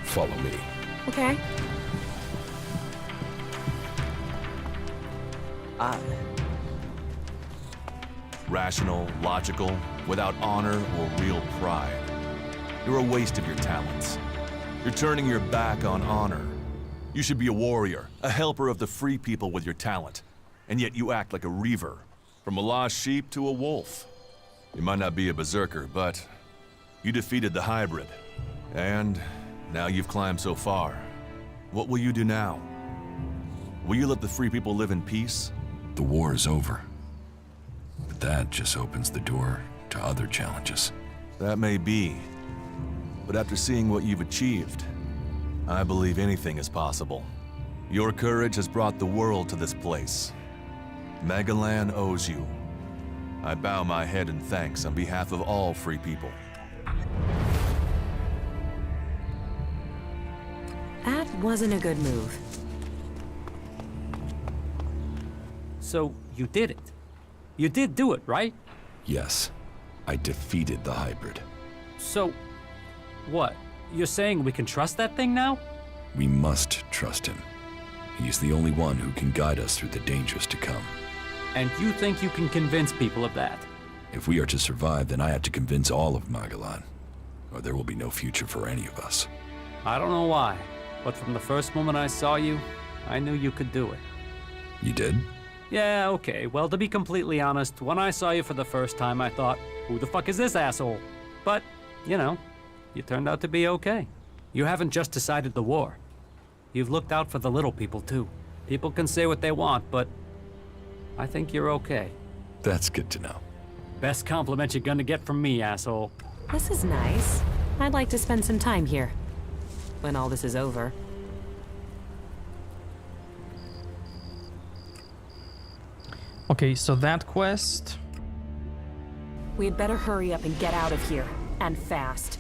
Follow me. Okay. Rational, logical, without honor or real pride. You're a waste of your talents. You're turning your back on honor. You should be a warrior, a helper of the free people with your talent. And yet you act like a reaver, from a lost sheep to a wolf. You might not be a berserker, but you defeated the hybrid. And now you've climbed so far. What will you do now? Will you let the free people live in peace? The war is over. But that just opens the door to other challenges. That may be. But after seeing what you've achieved, I believe anything is possible. Your courage has brought the world to this place. Magalan owes you. I bow my head in thanks on behalf of all free people. That wasn't a good move. So, you did it. You did do it, right? Yes, I defeated the hybrid. So, what? You're saying we can trust that thing now? We must trust him. He's the only one who can guide us through the dangers to come. And you think you can convince people of that? If we are to survive, then I have to convince all of Magalan, or there will be no future for any of us. I don't know why, but from the first moment I saw you, I knew you could do it. You did? Yeah, okay. Well, to be completely honest, when I saw you for the first time, I thought, who the fuck is this asshole? But, you know, you turned out to be okay. You haven't just decided the war. You've looked out for the little people, too. People can say what they want, but I think you're okay. That's good to know. Best compliment you're gonna get from me, asshole. This is nice. I'd like to spend some time here. When all this is over. Okay, so that quest... We'd better hurry up and get out of here. And fast.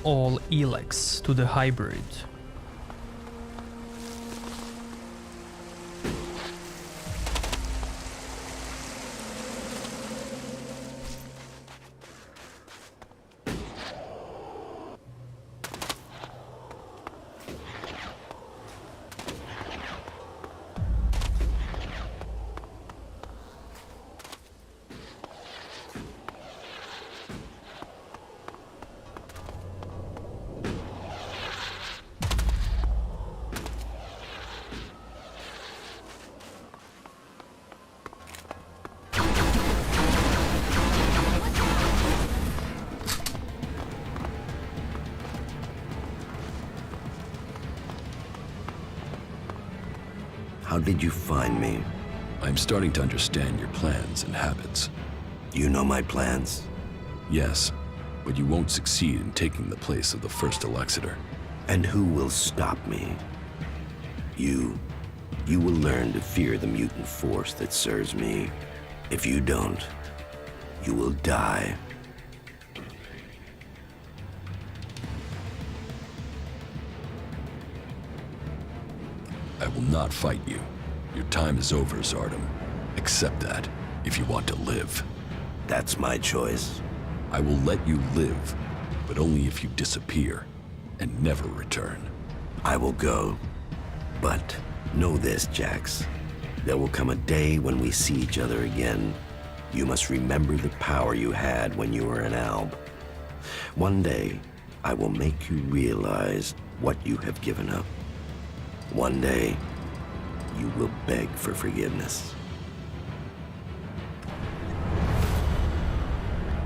All Elex to the hybrid. How did you find me? I'm starting to understand your plans and habits. You know my plans? Yes, but you won't succeed in taking the place of the first Elexiter. And who will stop me? You. You will learn to fear the mutant force that serves me. If you don't, you will die. I will not fight you. Your time is over, Zardom. Accept that, if you want to live. That's my choice. I will let you live, but only if you disappear and never return. I will go. But know this, Jax. There will come a day when we see each other again. You must remember the power you had when you were an Alb. One day, I will make you realize what you have given up. One day, you will beg for forgiveness.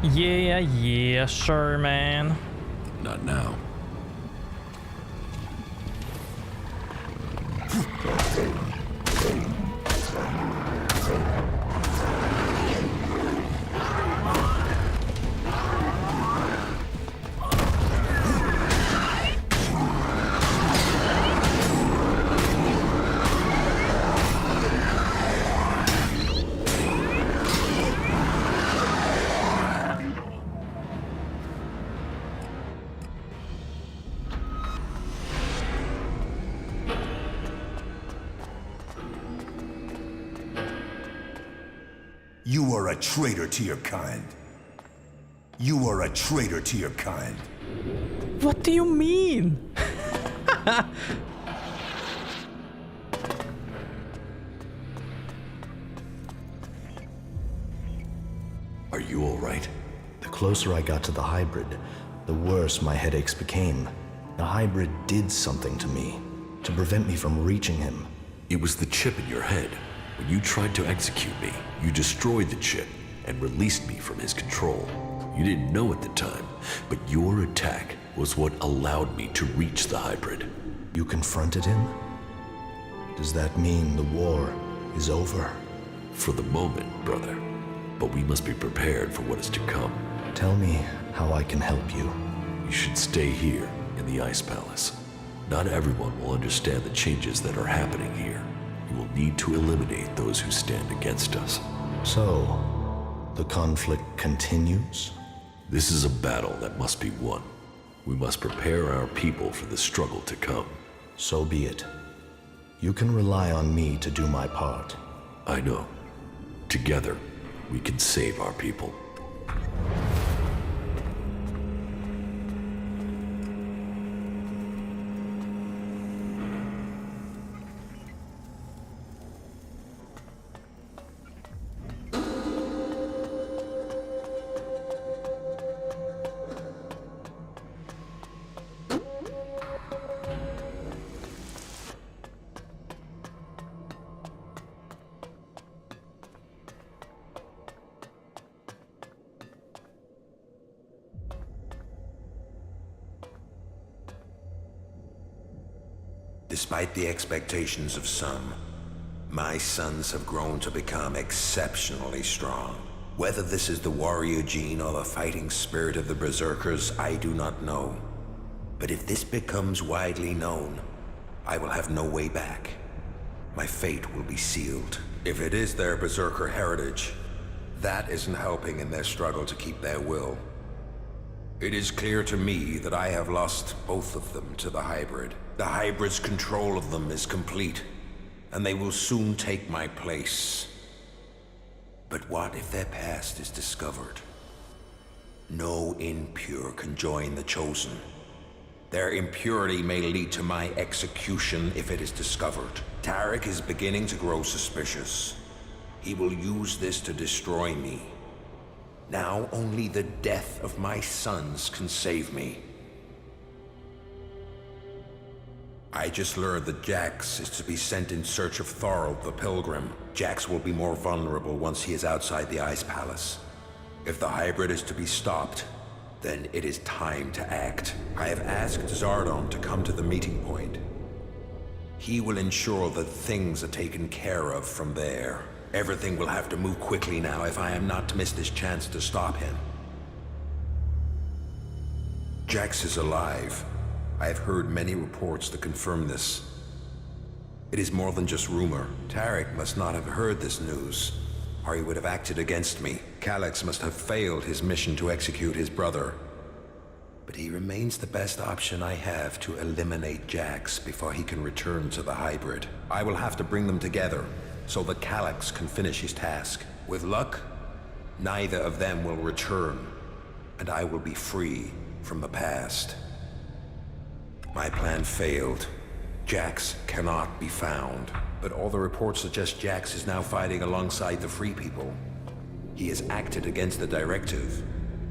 Yeah, sure, man. Not now. You are a traitor to your kind. You are a traitor to your kind. What do you mean? Are you all right? The closer I got to the hybrid, the worse my headaches became. The hybrid did something to me, to prevent me from reaching him. It was the chip in your head. When you tried to execute me, you destroyed the chip and released me from his control. You didn't know at the time, but your attack was what allowed me to reach the hybrid. You confronted him? Does that mean the war is over? For the moment, brother. But we must be prepared for what is to come. Tell me how I can help you. You should stay here in the Ice Palace. Not everyone will understand the changes that are happening here. You will need to eliminate those who stand against us. So, the conflict continues? This is a battle that must be won. We must prepare our people for the struggle to come. So be it. You can rely on me to do my part. I know. Together, we can save our people. Despite the expectations of some, my sons have grown to become exceptionally strong. Whether this is the warrior gene or the fighting spirit of the berserkers, I do not know. But if this becomes widely known, I will have no way back. My fate will be sealed. If it is their berserker heritage, that isn't helping in their struggle to keep their will. It is clear to me that I have lost both of them to the hybrid. The hybrid's control of them is complete, and they will soon take my place. But what if their past is discovered? No impure can join the chosen. Their impurity may lead to my execution if it is discovered. Tarek is beginning to grow suspicious. He will use this to destroy me. Now only the death of my sons can save me. I just learned that Jax is to be sent in search of Thorald the Pilgrim. Jax will be more vulnerable once he is outside the Ice Palace. If the hybrid is to be stopped, then it is time to act. I have asked Zardom to come to the meeting point. He will ensure that things are taken care of from there. Everything will have to move quickly now if I am not to miss this chance to stop him. Jax is alive. I have heard many reports that confirm this. It is more than just rumor. Tarek must not have heard this news, or he would have acted against me. Calyx must have failed his mission to execute his brother. But he remains the best option I have to eliminate Jax before he can return to the hybrid. I will have to bring them together, so that Calyx can finish his task. With luck, neither of them will return, and I will be free from the past. My plan failed. Jax cannot be found, but all the reports suggest Jax is now fighting alongside the Free People. He has acted against the directive,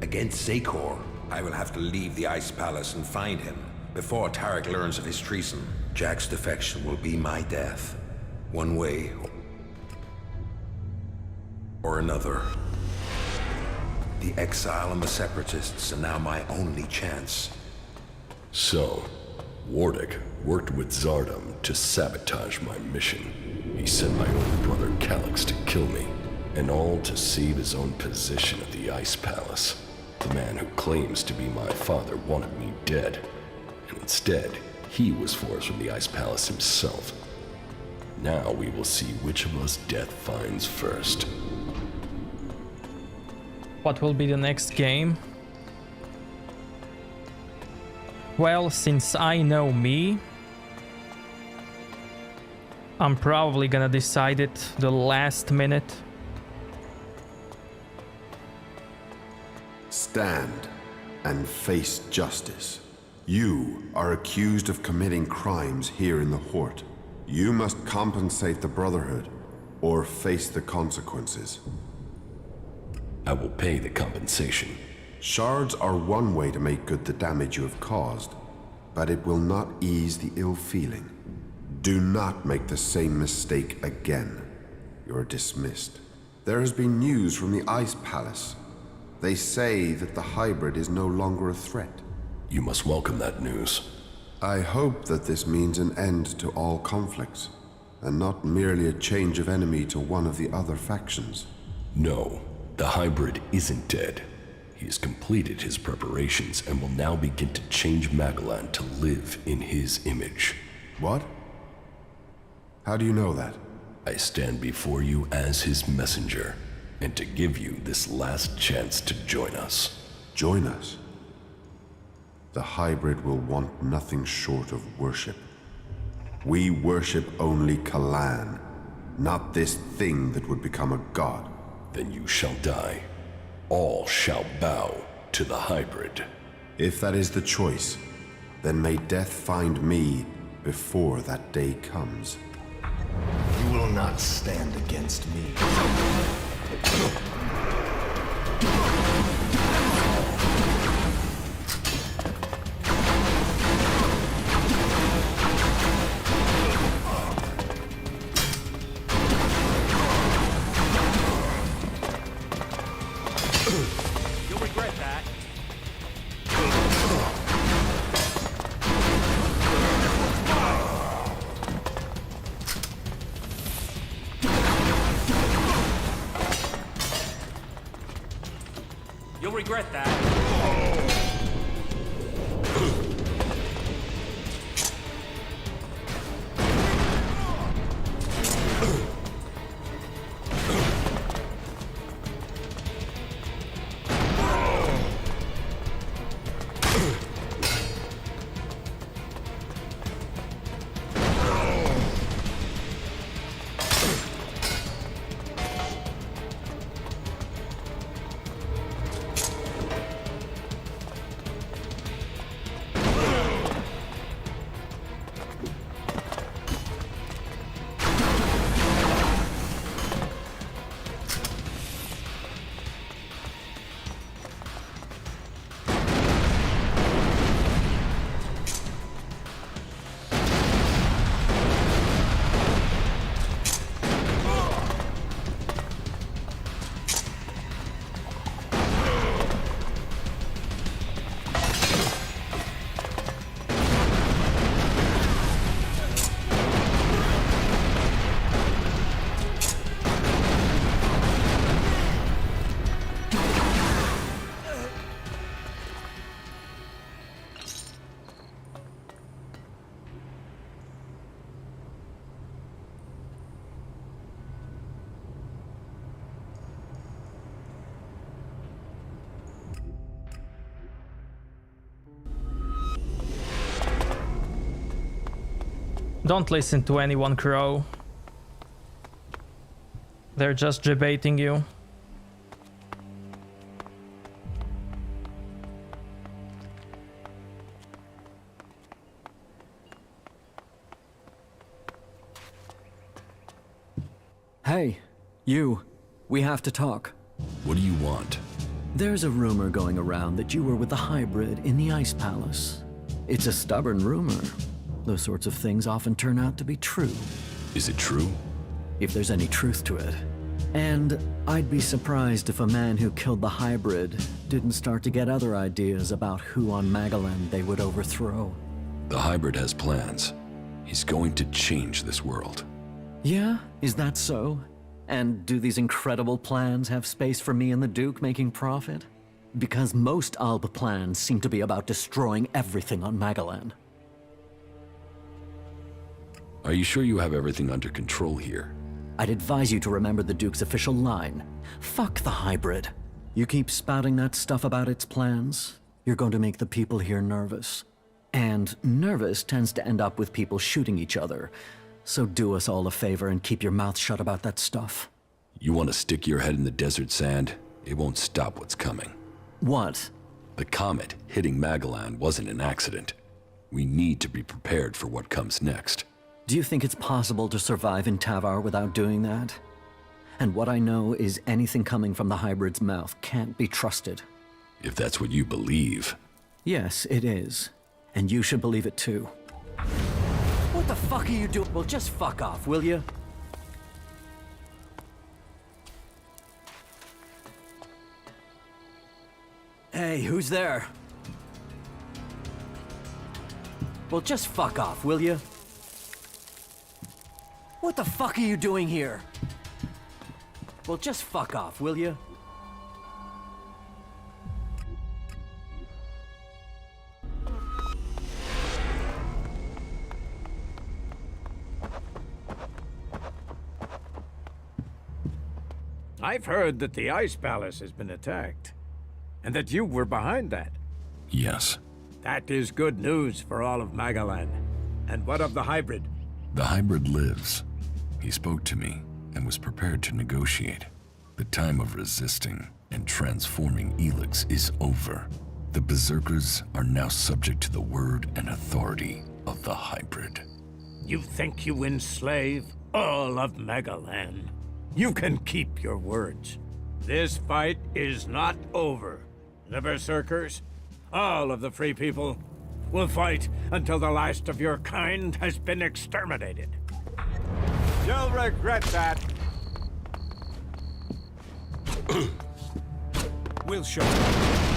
against Zakor. I will have to leave the Ice Palace and find him before Tarek learns of his treason. Jax's defection will be my death, one way or another. The exile and the separatists are now my only chance. So, Wardick worked with Zardom to sabotage my mission. He sent my older brother Calyx to kill me, and all to save his own position at the Ice Palace. The man who claims to be my father wanted me dead, and instead, he was forced from the Ice Palace himself. Now we will see which of us death finds first. What will be the next game? Well, since I know me, I'm probably gonna decide it the last minute. Stand and face justice. You are accused of committing crimes here in the Hort. You must compensate the Brotherhood, or face the consequences. I will pay the compensation. Shards are one way to make good the damage you have caused, but it will not ease the ill feeling. Do not make the same mistake again. You're dismissed. There has been news from the Ice Palace. They say that the hybrid is no longer a threat. You must welcome that news. I hope that this means an end to all conflicts, and not merely a change of enemy to one of the other factions. No, the hybrid isn't dead. He has completed his preparations and will now begin to change Magalan to live in his image. What? How do you know that? I stand before you as his messenger, and to give you this last chance to join us. Join us? The hybrid will want nothing short of worship. We worship only Kalan, not this thing that would become a god. Then you shall die. All shall bow to the hybrid. If that is the choice, then may death find me before that day comes. You will not stand against me. You'll regret that. You'll regret that. Don't listen to anyone, Crow. They're just debating you. Hey, you. We have to talk. What do you want? There's a rumor going around that you were with the hybrid in the Ice Palace. It's a stubborn rumor. Those sorts of things often turn out to be true. Is it true? If there's any truth to it. And I'd be surprised if a man who killed the hybrid didn't start to get other ideas about who on Magalan they would overthrow. The hybrid has plans. He's going to change this world. Yeah? Is that so? And do these incredible plans have space for me and the Duke making profit? Because most Alb plans seem to be about destroying everything on Magalan. Are you sure you have everything under control here? I'd advise you to remember the Duke's official line. Fuck the hybrid. You keep spouting that stuff about its plans, you're going to make the people here nervous. And nervous tends to end up with people shooting each other. So do us all a favor and keep your mouth shut about that stuff. You want to stick your head in the desert sand? It won't stop what's coming. What? The comet hitting Magellan wasn't an accident. We need to be prepared for what comes next. Do you think it's possible to survive in Tavar without doing that? And what I know is anything coming from the hybrid's mouth can't be trusted. If that's what you believe. Yes, it is. And you should believe it too. What the fuck are you doing? Well, just fuck off, will you? Hey, who's there? Well, just fuck off, will you? What the fuck are you doing here? Well, just fuck off, will you? I've heard that the Ice Palace has been attacked, and that you were behind that. Yes. That is good news for all of Magellan. And what of the hybrid? The hybrid lives. He spoke to me and was prepared to negotiate. The time of resisting and transforming Elex is over. The Berserkers are now subject to the word and authority of the hybrid. You think you enslave all of Magellan? You can keep your words. This fight is not over. The Berserkers, all of the free people, will fight until the last of your kind has been exterminated. You'll regret that. We'll show you.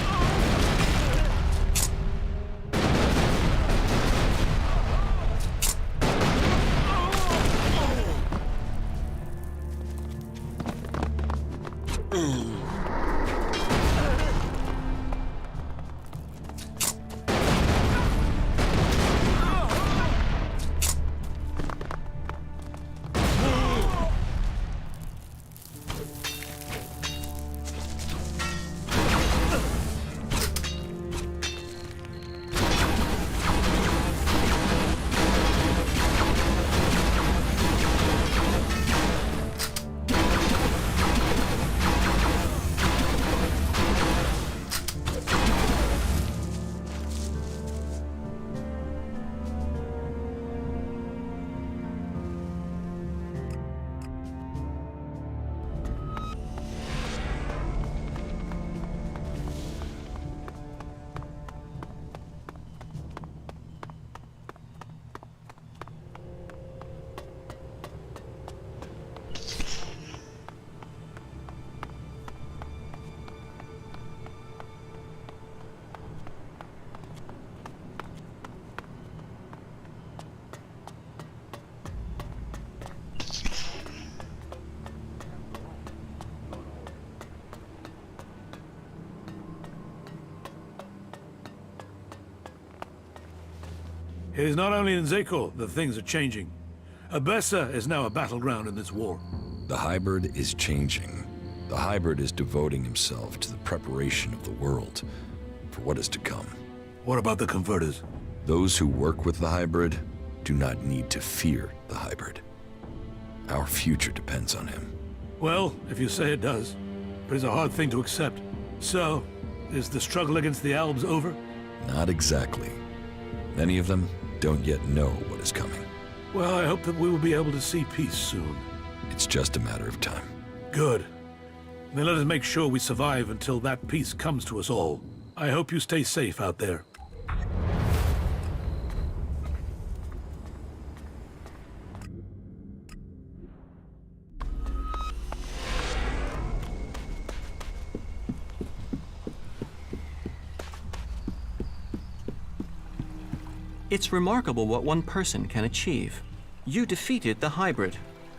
It is not only in Zekor that things are changing. Abessa is now a battleground in this war. The hybrid is changing. The hybrid is devoting himself to the preparation of the world for what is to come. What about the converters? Those who work with the hybrid do not need to fear the hybrid. Our future depends on him. Well, if you say it does. But it's a hard thing to accept. So, is the struggle against the Albs over? Not exactly. Many of them don't yet know what is coming. Well, I hope that we will be able to see peace soon. It's just a matter of time. Good. Then let us make sure we survive until that peace comes to us all. I hope you stay safe out there. It's remarkable what one person can achieve. You defeated the hybrid.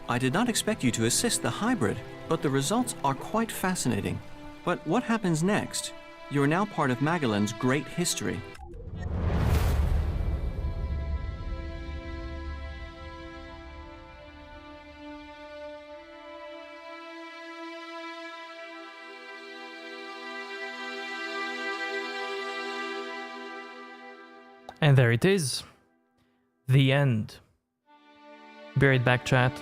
I did not expect you to assist the hybrid, but the results are quite fascinating. But what happens next? You are now part of Magellan's great history. And there it is. The end. Be right back, chat.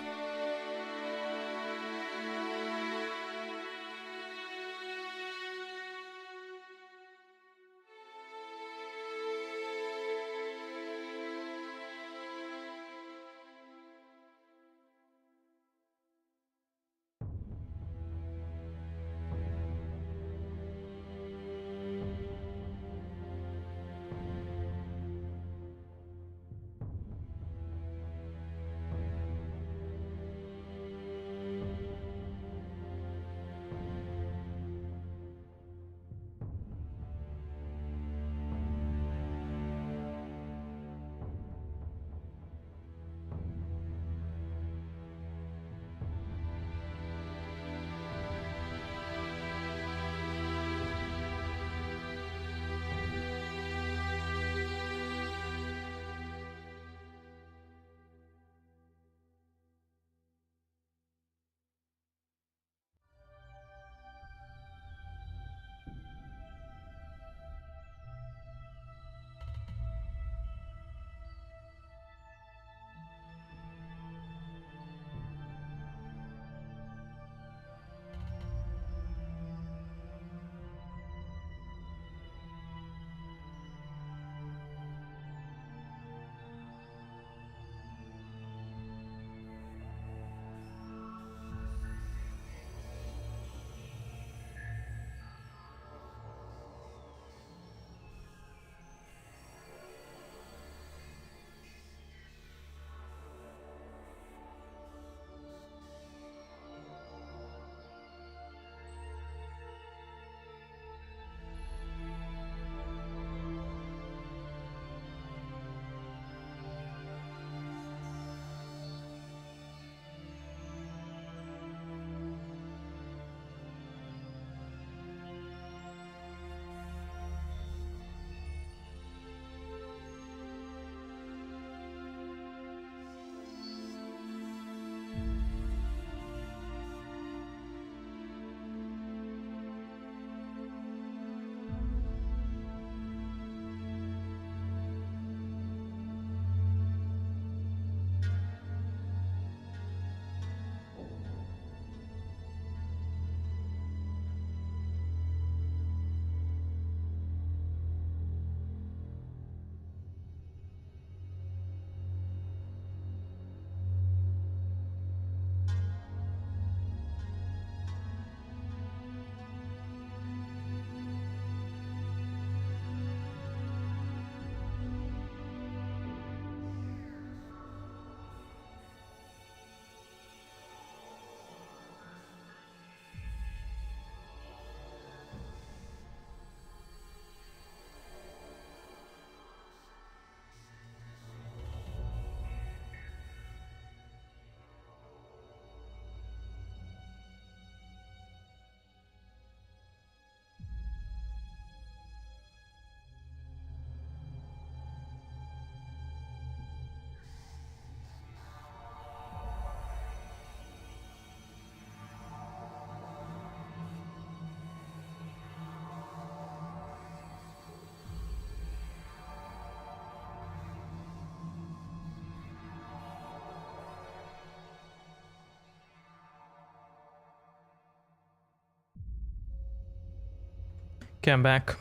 Okay, I'm back.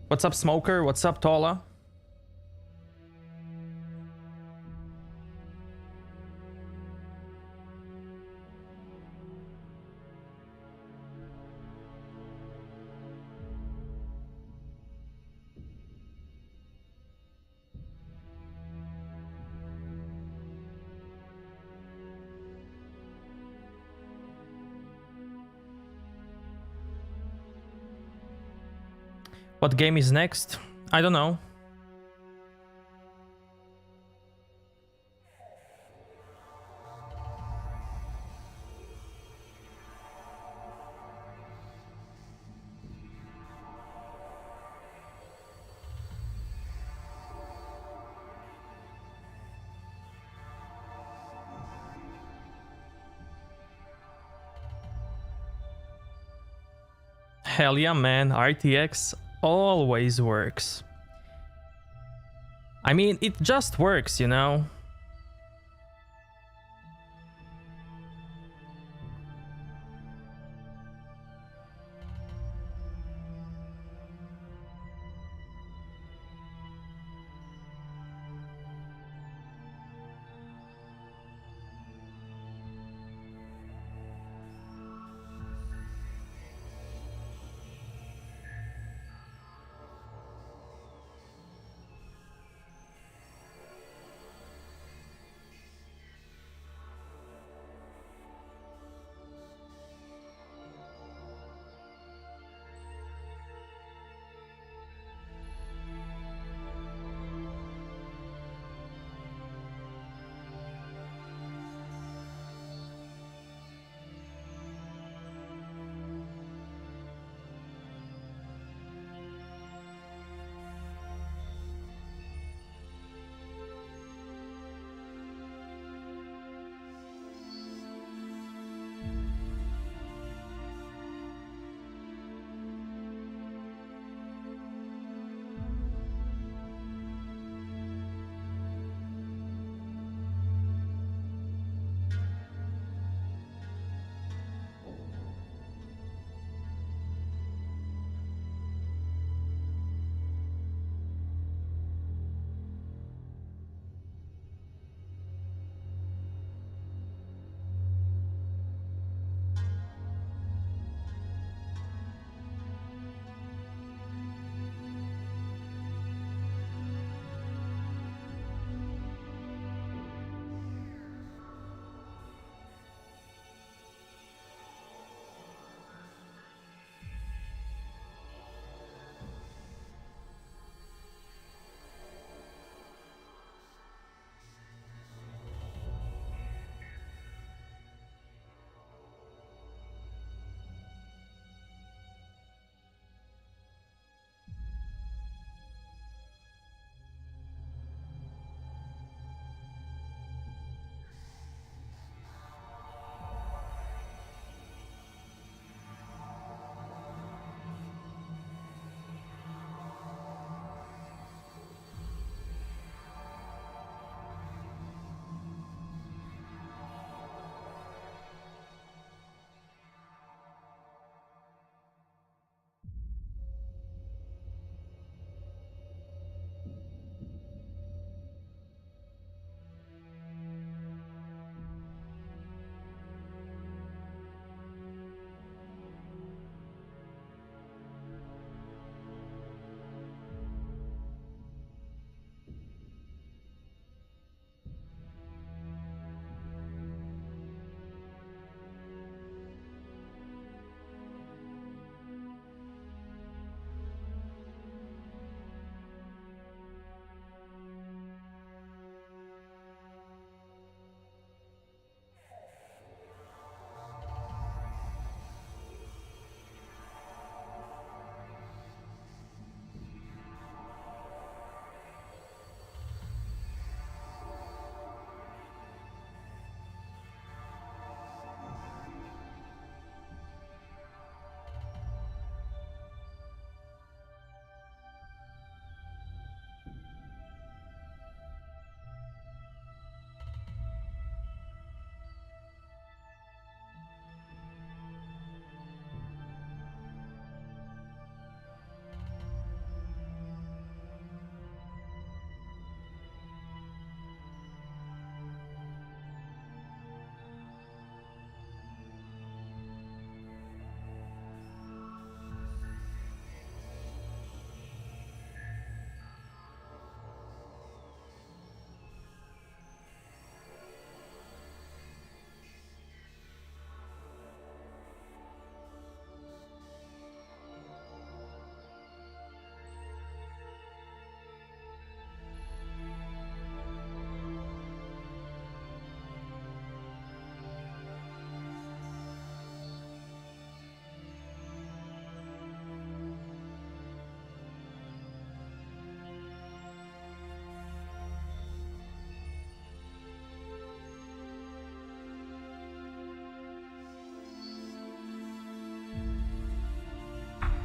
What's up, Smoker? What's up, Tola? What game is next? I don't know. Hell yeah, man. RTX always works. I mean, it just works, you know?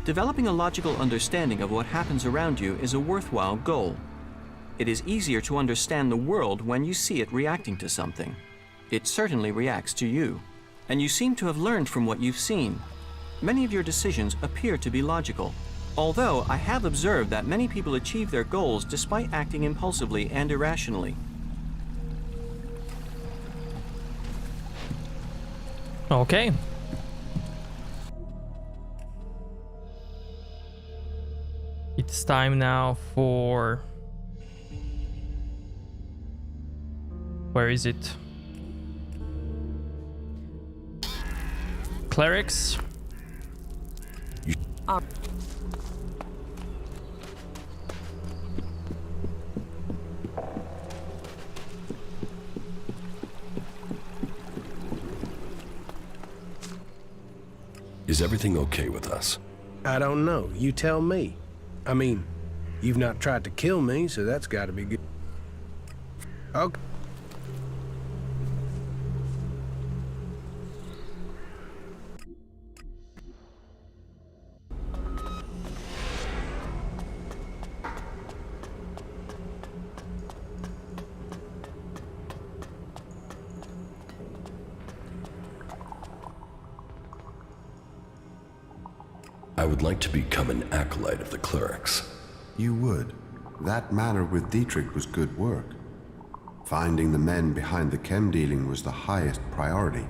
Developing a logical understanding of what happens around you is a worthwhile goal. It is easier to understand the world when you see it reacting to something. It certainly reacts to you, and you seem to have learned from what you've seen. Many of your decisions appear to be logical, although I have observed that many people achieve their goals despite acting impulsively and irrationally. Okay. It's time now for... Where is it? Clerics. Is everything okay with us? I don't know. You tell me. I mean, you've not tried to kill me, so that's gotta be good. Okay. I would like to become an acolyte of the clerics. You would. That matter with Dietrich was good work. Finding the men behind the chem dealing was the highest priority.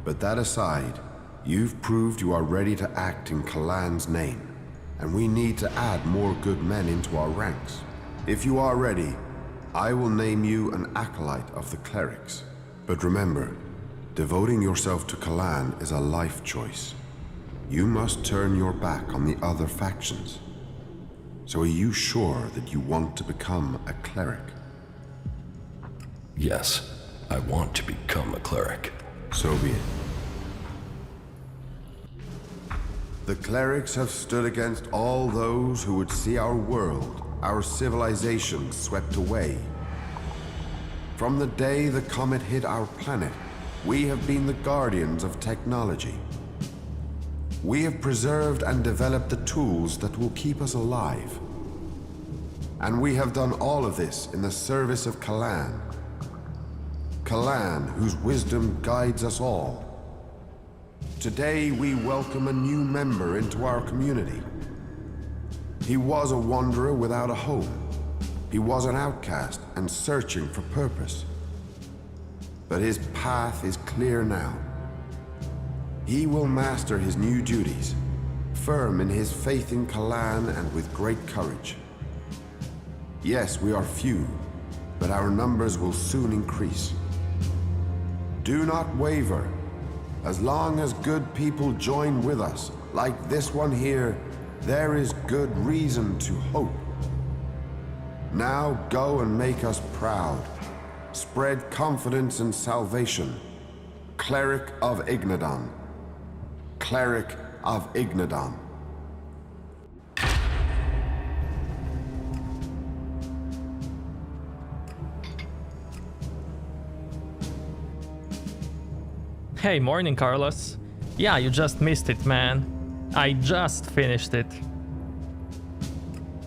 But that aside, you've proved you are ready to act in Kalan's name, and we need to add more good men into our ranks. If you are ready, I will name you an acolyte of the clerics. But remember, devoting yourself to Kalan is a life choice. You must turn your back on the other factions. So are you sure that you want to become a cleric? Yes, I want to become a cleric. So be it. The clerics have stood against all those who would see our world, our civilization swept away. From the day the comet hit our planet, we have been the guardians of technology. We have preserved and developed the tools that will keep us alive. And we have done all of this in the service of Kalan. Kalan, whose wisdom guides us all. Today, we welcome a new member into our community. He was a wanderer without a home. He was an outcast and searching for purpose. But his path is clear now. He will master his new duties, firm in his faith in Kalan and with great courage. Yes, we are few, but our numbers will soon increase. Do not waver. As long as good people join with us, like this one here, there is good reason to hope. Now go and make us proud. Spread confidence and salvation. Cleric of Ignadon. Cleric of Ignadon. Hey, morning, Carlos. Yeah, you just missed it, man. I just finished it.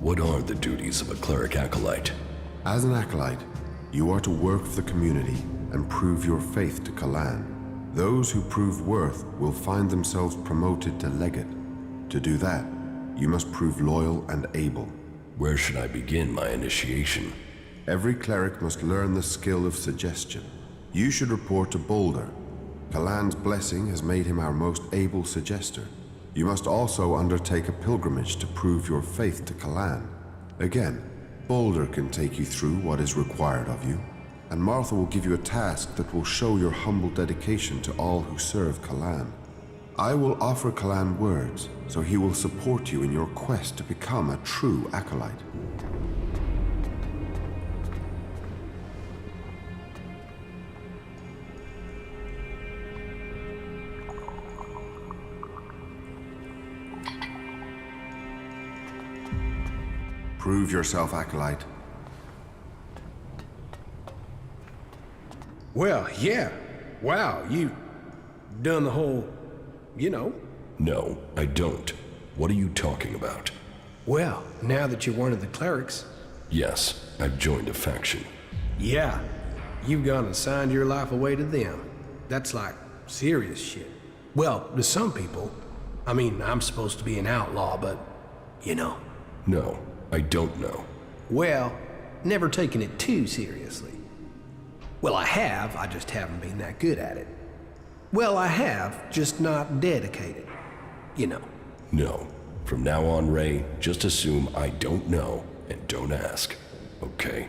What are the duties of a cleric acolyte? As an acolyte, you are to work for the community and prove your faith to Kalan. Those who prove worth will find themselves promoted to legate. To do that, you must prove loyal and able. Where should I begin my initiation? Every cleric must learn the skill of suggestion. You should report to Boulder. Kalan's blessing has made him our most able suggester. You must also undertake a pilgrimage to prove your faith to Kalan. Again, Boulder can take you through what is required of you, and Martha will give you a task that will show your humble dedication to all who serve Kalan. I will offer Kalan words, so he will support you in your quest to become a true acolyte. Prove yourself, acolyte. Well, yeah. Wow, you done the whole, you know. No, I don't. What are you talking about? Well, now that you're one of the clerics... Yes, I've joined a faction. Yeah, you've gone and signed your life away to them. That's like serious shit. Well, to some people. I mean, I'm supposed to be an outlaw, but... you know. No, I don't know. Well, never taken it too seriously. Well, I have, I just haven't been that good at it. Well, I have, just not dedicated. You know. No. From now on, Ray, just assume I don't know and don't ask. Okay?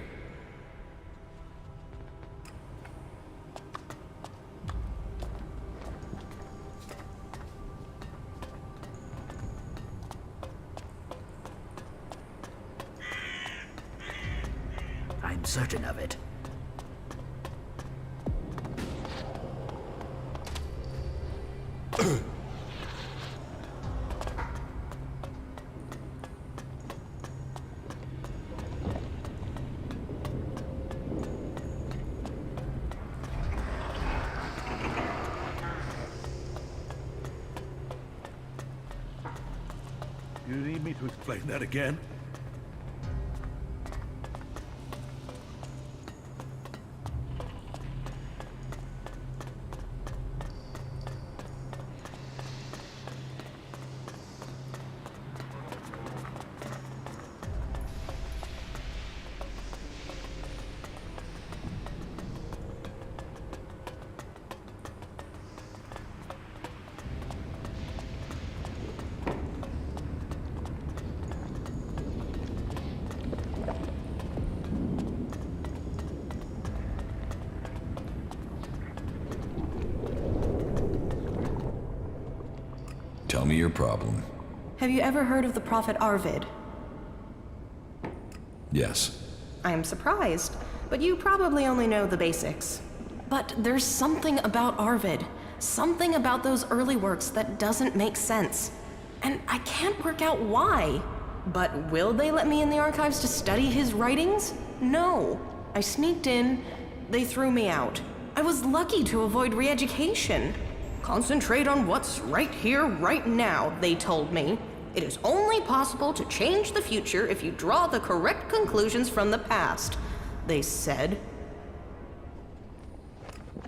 I'm certain of it. You need me to explain that again? Tell me your problem. Have you ever heard of the prophet Arvid? Yes. I am surprised, but you probably only know the basics. But there's something about Arvid, something about those early works that doesn't make sense. And I can't work out why. But will they let me in the archives to study his writings? No. I sneaked in, they threw me out. I was lucky to avoid re-education. Concentrate on what's right here, right now, they told me. It is only possible to change the future if you draw the correct conclusions from the past, they said.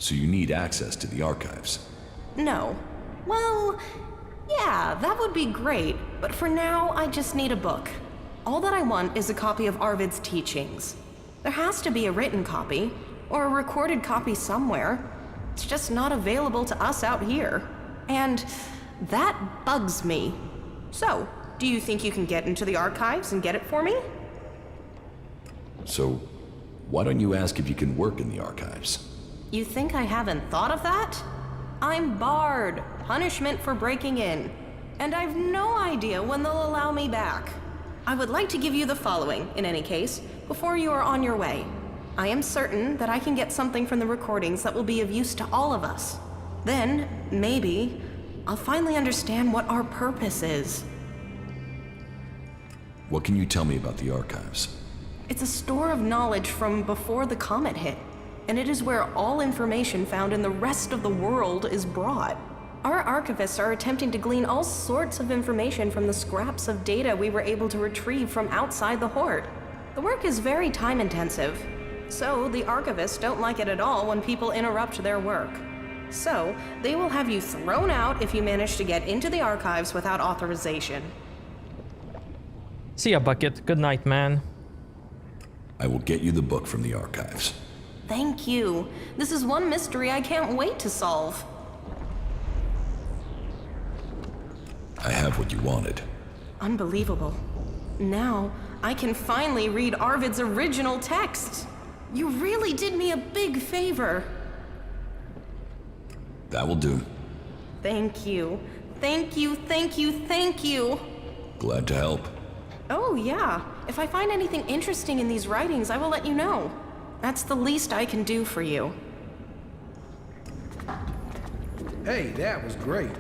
So you need access to the archives? No. Well, yeah, that would be great, but for now, I just need a book. All that I want is a copy of Arvid's teachings. There has to be a written copy, or a recorded copy somewhere. It's just not available to us out here. And that bugs me. So, do you think you can get into the archives and get it for me? So, why don't you ask if you can work in the archives? You think I haven't thought of that? I'm barred, punishment for breaking in. And I've no idea when they'll allow me back. I would like to give you the following, in any case, before you are on your way. I am certain that I can get something from the recordings that will be of use to all of us. Then, maybe, I'll finally understand what our purpose is. What can you tell me about the archives? It's a store of knowledge from before the comet hit, and it is where all information found in the rest of the world is brought. Our archivists are attempting to glean all sorts of information from the scraps of data we were able to retrieve from outside the Horde. The work is very time-intensive. So, the archivists don't like it at all when people interrupt their work. So, they will have you thrown out if you manage to get into the archives without authorization. See ya, Bucket. Good night, man. I will get you the book from the archives. Thank you. This is one mystery I can't wait to solve. I have what you wanted. Unbelievable. Now, I can finally read Arvid's original text. You really did me a big favor. That will do. Thank you. Thank you, thank you, thank you. Glad to help. Oh, yeah. If I find anything interesting in these writings, I will let you know. That's the least I can do for you. Hey, that was great.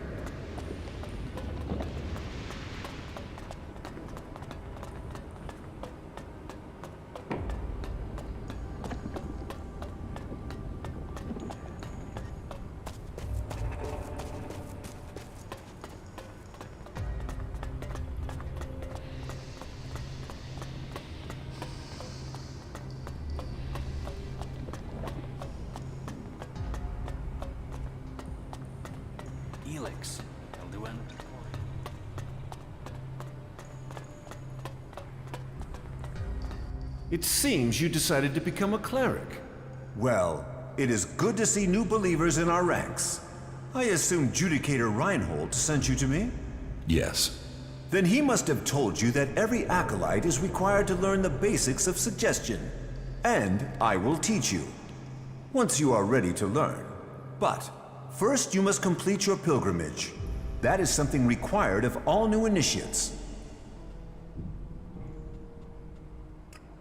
Elex. They'll do anything for you. It seems you decided to become a cleric. Well, it is good to see new believers in our ranks. I assume Judicator Reinhold sent you to me? Yes. Then he must have told you that every acolyte is required to learn the basics of suggestion. And I will teach you, once you are ready to learn. But first you must complete your pilgrimage. That is something required of all new initiates.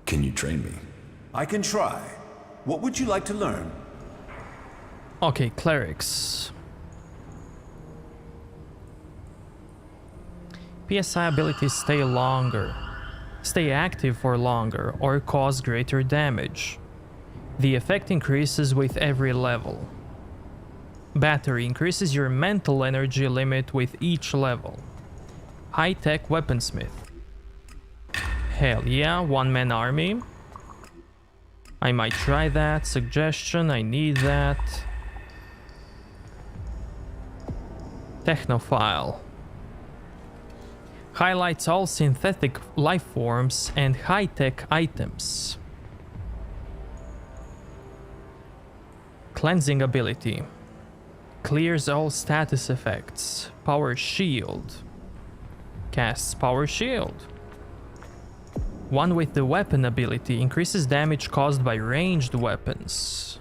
Can you train me? I can try. What would you like to learn? Okay, clerics. PSI abilities stay active for longer, or cause greater damage. The effect increases with every level. Battery increases your mental energy limit with each level. High-tech weaponsmith. Hell yeah, one-man army. I might try that. Suggestion, I need that. Technophile. Highlights all synthetic life forms and high-tech items. Cleansing ability. Clears all status effects. Power shield. Casts power shield. One with the weapon ability increases damage caused by ranged weapons.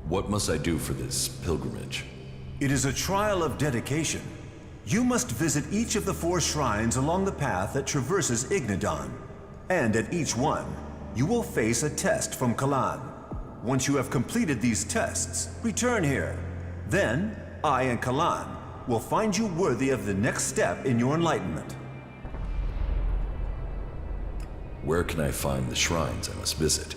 What must I do for this pilgrimage? It is a trial of dedication. You must visit each of the 4 shrines along the path that traverses Ignadon. And at each one, you will face a test from Kalan. Once you have completed these tests, return here. Then, I and Kalan will find you worthy of the next step in your enlightenment. Where can I find the shrines I must visit?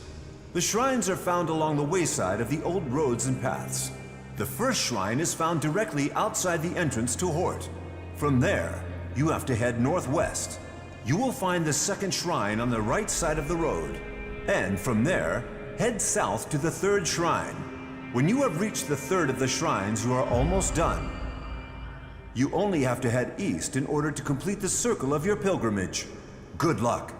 The shrines are found along the wayside of the old roads and paths. The first shrine is found directly outside the entrance to Hort. From there, you have to head northwest. You will find the second shrine on the right side of the road. And from there, head south to the 3rd shrine. When you have reached the 3rd of the shrines, you are almost done. You only have to head east in order to complete the circle of your pilgrimage. Good luck.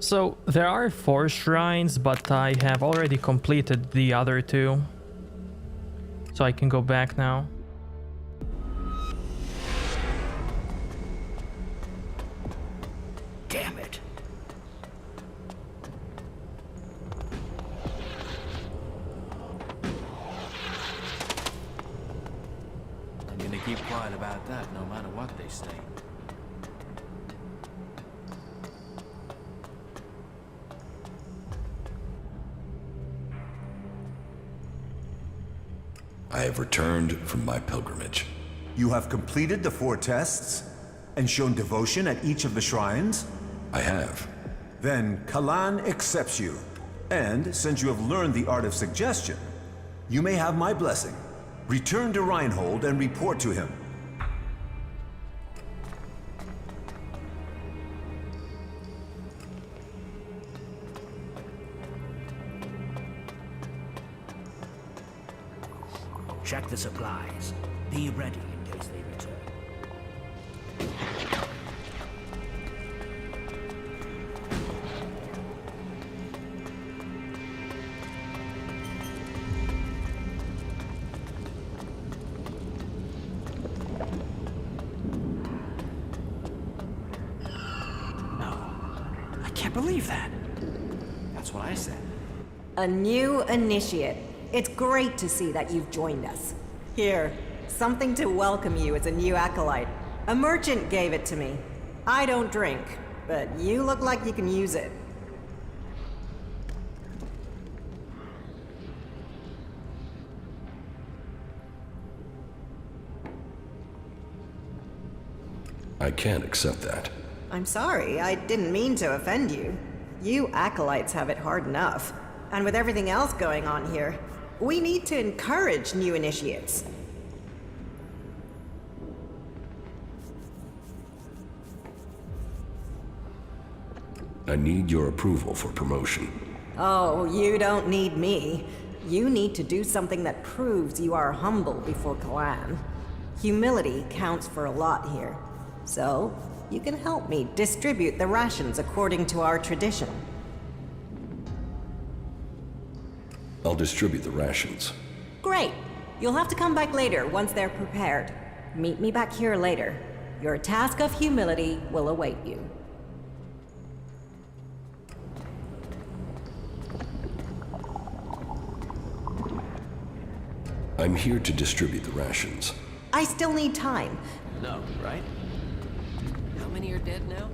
So there are 4 shrines, but I have already completed the other 2. So I can go back now. Damn it. I'm gonna keep quiet about that no matter what they say. I have returned from my pilgrimage. You have completed the 4 tests? And shown devotion at each of the shrines? I have. Then Kalan accepts you. And since you have learned the art of suggestion, you may have my blessing. Return to Reinhold and report to him. Check the supplies. Be ready in case they return. I can't believe that. That's what I said. A new initiate. It's great to see that you've joined us. Here, something to welcome you as a new acolyte. A merchant gave it to me. I don't drink, but you look like you can use it. I can't accept that. I'm sorry, I didn't mean to offend you. You acolytes have it hard enough. And with everything else going on here, we need to encourage new initiates. I need your approval for promotion. Oh, you don't need me. You need to do something that proves you are humble before Kalan. Humility counts for a lot here. So, you can help me distribute the rations according to our tradition. I'll distribute the rations. Great. You'll have to come back later once they're prepared. Meet me back here later. Your task of humility will await you. I'm here to distribute the rations. I still need time. No, right? How many are dead now?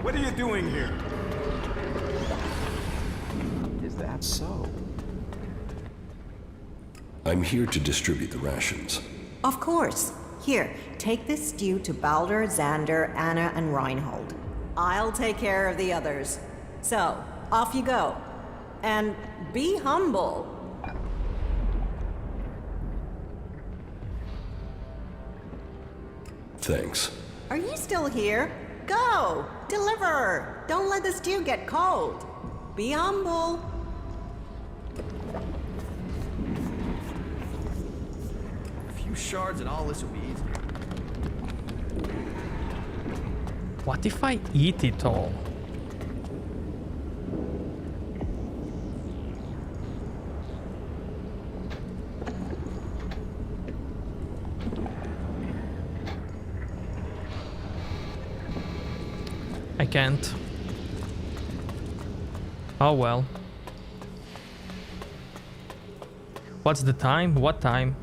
What are you doing here? Is that so? I'm here to distribute the rations. Of course. Here, take this stew to Baldur, Xander, Anna, and Reinhold. I'll take care of the others. So, off you go. And be humble. Thanks. Are you still here? Go! Deliver! Don't let the stew get cold. Be humble. A few shards and all this will be easy. What if I eat it all? I can't. Oh well. What's the time? What time?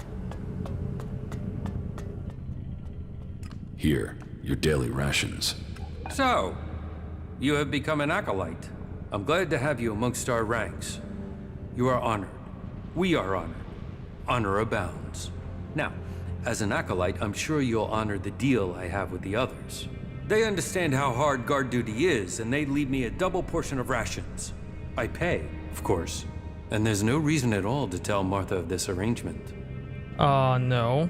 Here, your daily rations. So, you have become an acolyte. I'm glad to have you amongst our ranks. You are honored. We are honored. Honor abounds. Now, As an acolyte, I'm sure you'll honor the deal I have with the others. They understand how hard guard duty is, and they leave me a double portion of rations. I pay, of course. And there's no reason at all to tell Martha of this arrangement. No.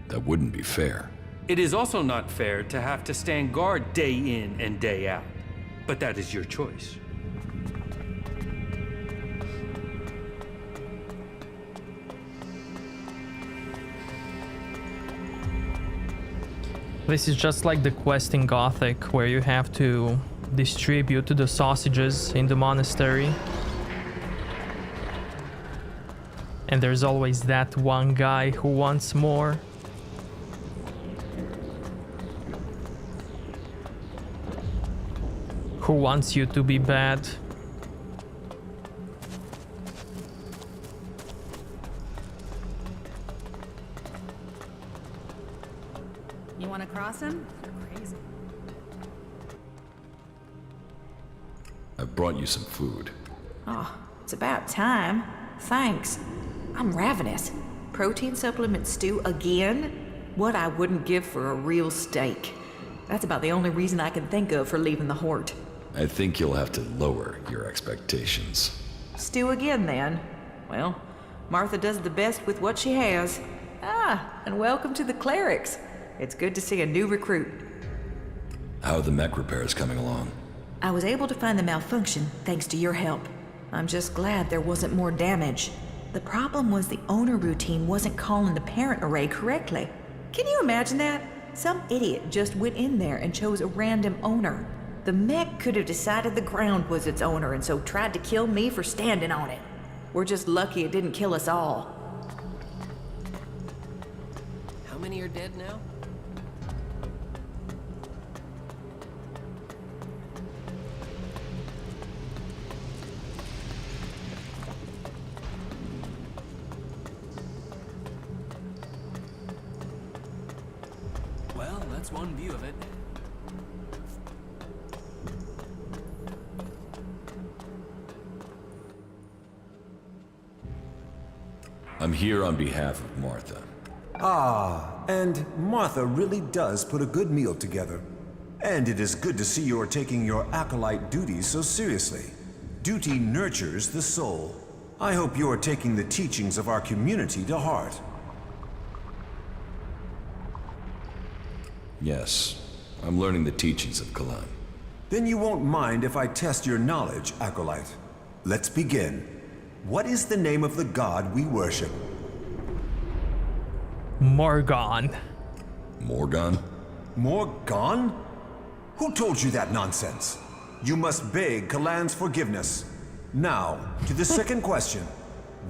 That wouldn't be fair. It is also not fair to have to stand guard day in and day out. But that is your choice. This is just like the quest in Gothic, where you have to distribute the sausages in the monastery. And there's always that one guy who wants more. Who wants you to be bad. You want to cross him? You're crazy. I've brought you some food. Oh, it's about time. Thanks. I'm ravenous. Protein supplement stew again? What I wouldn't give for a real steak. That's about the only reason I can think of for leaving the Hort. I think you'll have to lower your expectations. Stew again, then. Well, Martha does the best with what she has. Ah, and welcome to the Clerics. It's good to see a new recruit. How are the mech repairs coming along? I was able to find the malfunction thanks to your help. I'm just glad there wasn't more damage. The problem was the owner routine wasn't calling the parent array correctly. Can you imagine that? Some idiot just went in there and chose a random owner. The mech could have decided the ground was its owner and so tried to kill me for standing on it. We're just lucky it didn't kill us all. How many are dead now? Well, that's one view of it. I'm here on behalf of Martha. Ah, and Martha really does put a good meal together. And it is good to see you're taking your acolyte duties so seriously. Duty nurtures the soul. I hope you're taking the teachings of our community to heart. Yes, I'm learning the teachings of Kalan. Then you won't mind if I test your knowledge, acolyte. Let's begin. What is the name of the god we worship? Morgan. Morgan? Morgan? Who told you that nonsense? You must beg Kalan's forgiveness. Now, to the second question.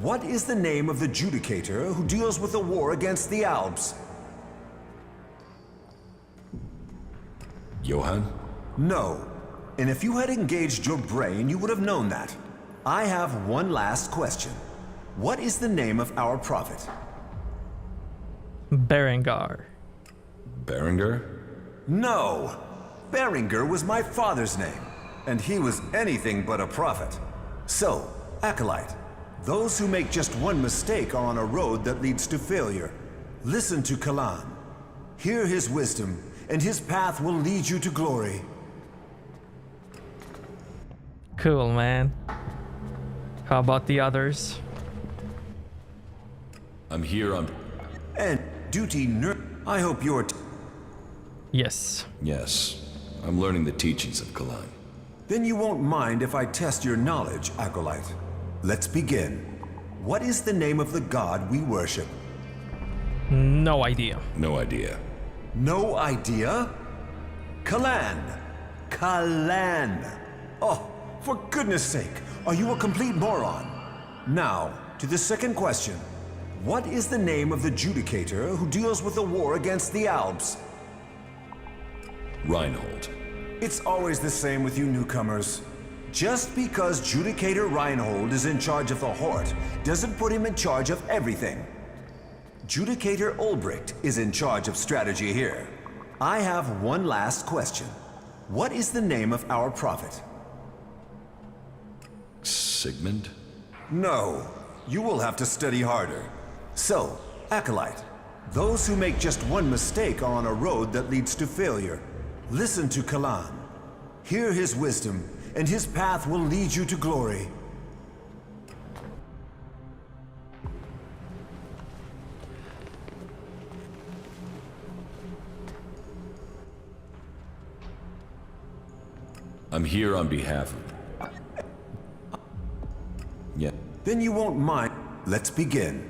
What is the name of the Judicator who deals with the war against the Alps? Johann? No. And if you had engaged your brain, you would have known that. I have one last question. What is the name of our prophet? Berengar. Berengar? No! Berengar was my father's name, and he was anything but a prophet. So, acolyte, those who make just one mistake are on a road that leads to failure. Listen to Kalan. Hear his wisdom, and his path will lead you to glory. Cool, man. How about the others? I'm here on... And duty I hope you're... Yes. Yes. I'm learning the teachings of Kalan. Then you won't mind if I test your knowledge, acolyte. Let's begin. What is the name of the god we worship? No idea. No idea. No idea? Kalan! Kalan! Oh, for goodness sake, are you a complete moron? Now, to the second question. What is the name of the Judicator who deals with the war against the Alps? Reinhold. It's always the same with you newcomers. Just because Judicator Reinhold is in charge of the Hort doesn't put him in charge of everything. Judicator Ulbricht is in charge of strategy here. I have one last question. What is the name of our prophet? Sigmund? No, you will have to study harder. So, acolyte, Those who make just one mistake are on a road that leads to failure. Listen to Kalan. Hear his wisdom, and his path will lead you to glory. I'm here on behalf of... Yeah. Then you won't mind. Let's begin.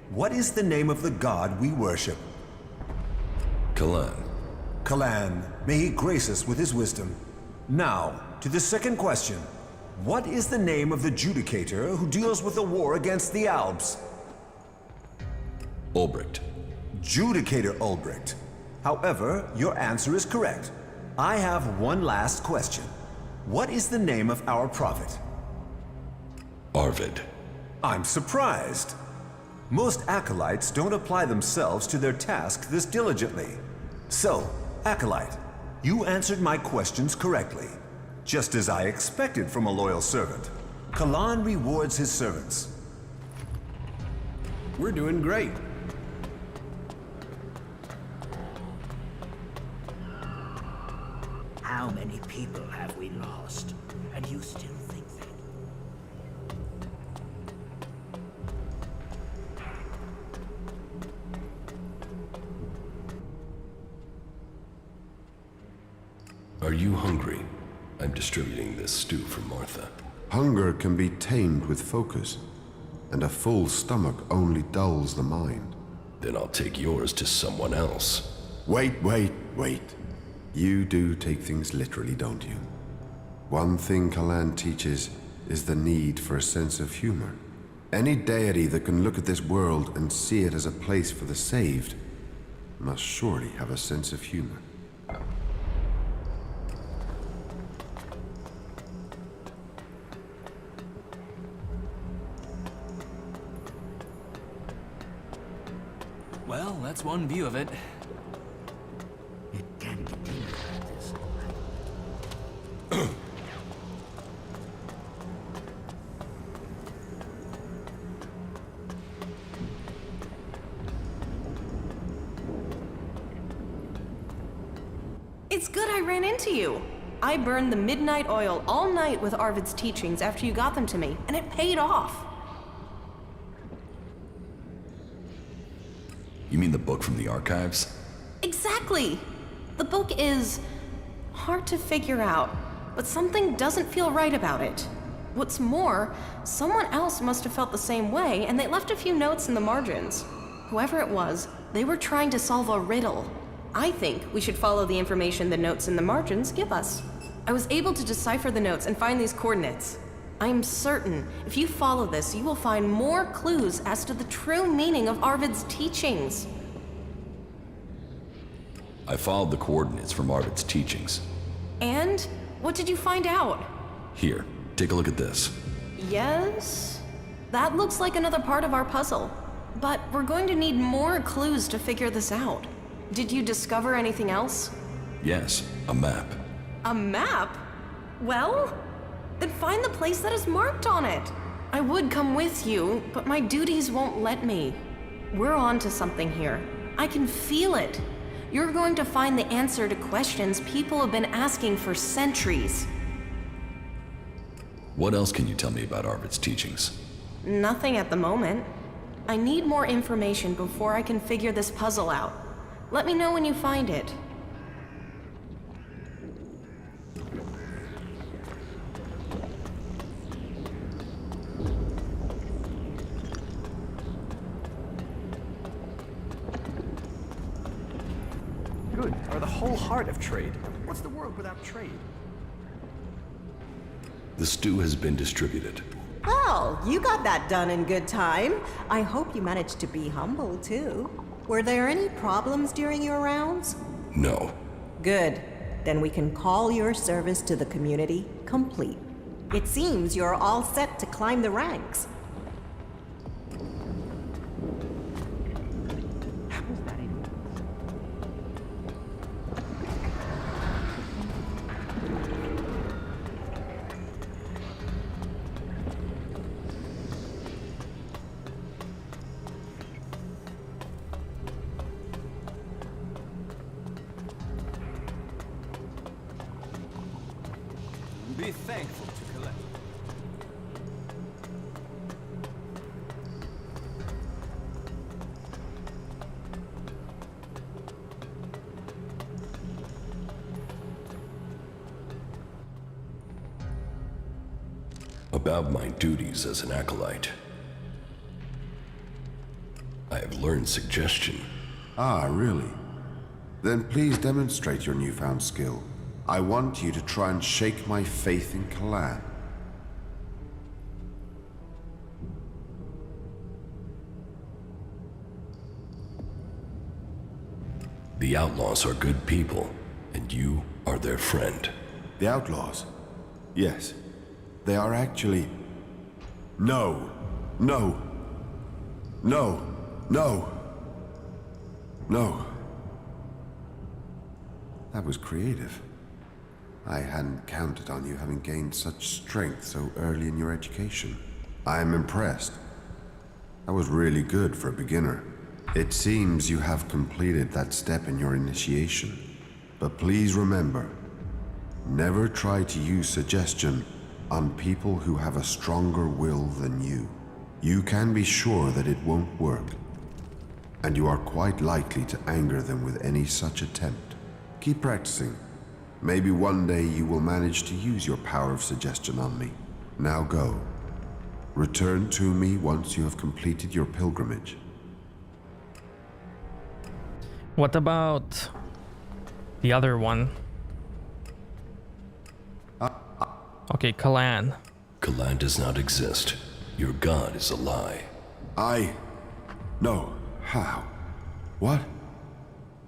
What is the name of the god we worship? Kalan. Kalan, may he grace us with his wisdom. Now, to the second question. What is the name of the Judicator who deals with the war against the Albs? Ulbricht. Judicator Ulbricht. However, your answer is correct. I have one last question. What is the name of our prophet? Arvid. I'm surprised. Most acolytes don't apply themselves to their task this diligently. So, acolyte, you answered my questions correctly, just as I expected from a loyal servant. Kalan rewards his servants. We're doing great. How many people have we lost? And you still think that? Are you hungry? I'm distributing this stew for Martha. Hunger can be tamed with focus, and a full stomach only dulls the mind. Then I'll take yours to someone else. Wait. You do take things literally, don't you? One thing Kalan teaches is the need for a sense of humor. Any deity that can look at this world and see it as a place for the saved must surely have a sense of humor. Well, that's one view of it. It can continue like this. It's good I ran into you. I burned the midnight oil all night with Arvid's teachings after you got them to me, and it paid off. You mean the book from the archives? Exactly! The book is hard to figure out, but something doesn't feel right about it. What's more, someone else must have felt the same way, and they left a few notes in the margins. Whoever it was, they were trying to solve a riddle. I think we should follow the information the notes in the margins give us. I was able to decipher the notes and find these coordinates. I'm certain if you follow this, you will find more clues as to the true meaning of Arvid's teachings. I followed the coordinates from Arvid's teachings. And? What did you find out? Here, take a look at this. Yes? That looks like another part of our puzzle. But we're going to need more clues to figure this out. Did you discover anything else? Yes, a map. A map? Well, then find the place that is marked on it. I would come with you, but my duties won't let me. We're on to something here. I can feel it. You're going to find the answer to questions people have been asking for centuries. What else can you tell me about Arvid's teachings? Nothing at the moment. I need more information before I can figure this puzzle out. Let me know when you find it. Good, are the whole heart of trade. What's the world without trade? The stew has been distributed. Well, you got that done in good time. I hope you managed to be humble, too. Were there any problems during your rounds? No. Good. Then we can call your service to the community complete. It seems you're all set to climb the ranks. Be thankful to collect. About my duties as an acolyte. I have learned suggestion. Ah, really? Then please demonstrate your newfound skill. I want you to try and shake my faith in Kalan. The outlaws are good people, and you are their friend. The outlaws? Yes. They are actually... No. No. No. No. No. That was creative. I hadn't counted on you having gained such strength so early in your education. I am impressed. That was really good for a beginner. It seems you have completed that step in your initiation. But please remember, never try to use suggestion on people who have a stronger will than you. You can be sure that it won't work, and you are quite likely to anger them with any such attempt. Keep practicing. Maybe one day you will manage to use your power of suggestion on me. Now go. Return to me once you have completed your pilgrimage. What about the other one? Okay, Kalan. Kalan does not exist. Your god is a lie. No. How? What?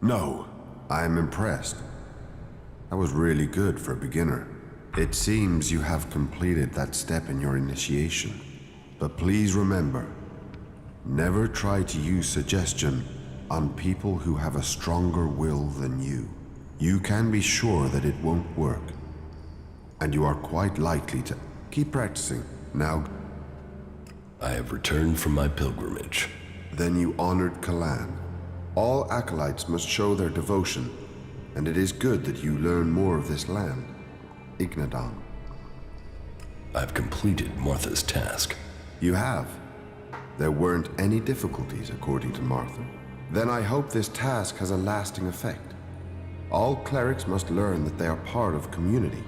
No. I am impressed. That was really good for a beginner. It seems you have completed that step in your initiation. But please remember, never try to use suggestion on people who have a stronger will than you. You can be sure that it won't work, and you are quite likely to... Keep practicing. Now... I have returned from my pilgrimage. Then you honored Kalan. All acolytes must show their devotion, and it is good that you learn more of this land. Ignadon. I've completed Martha's task. You have? There weren't any difficulties, according to Martha. Then I hope this task has a lasting effect. All clerics must learn that they are part of community.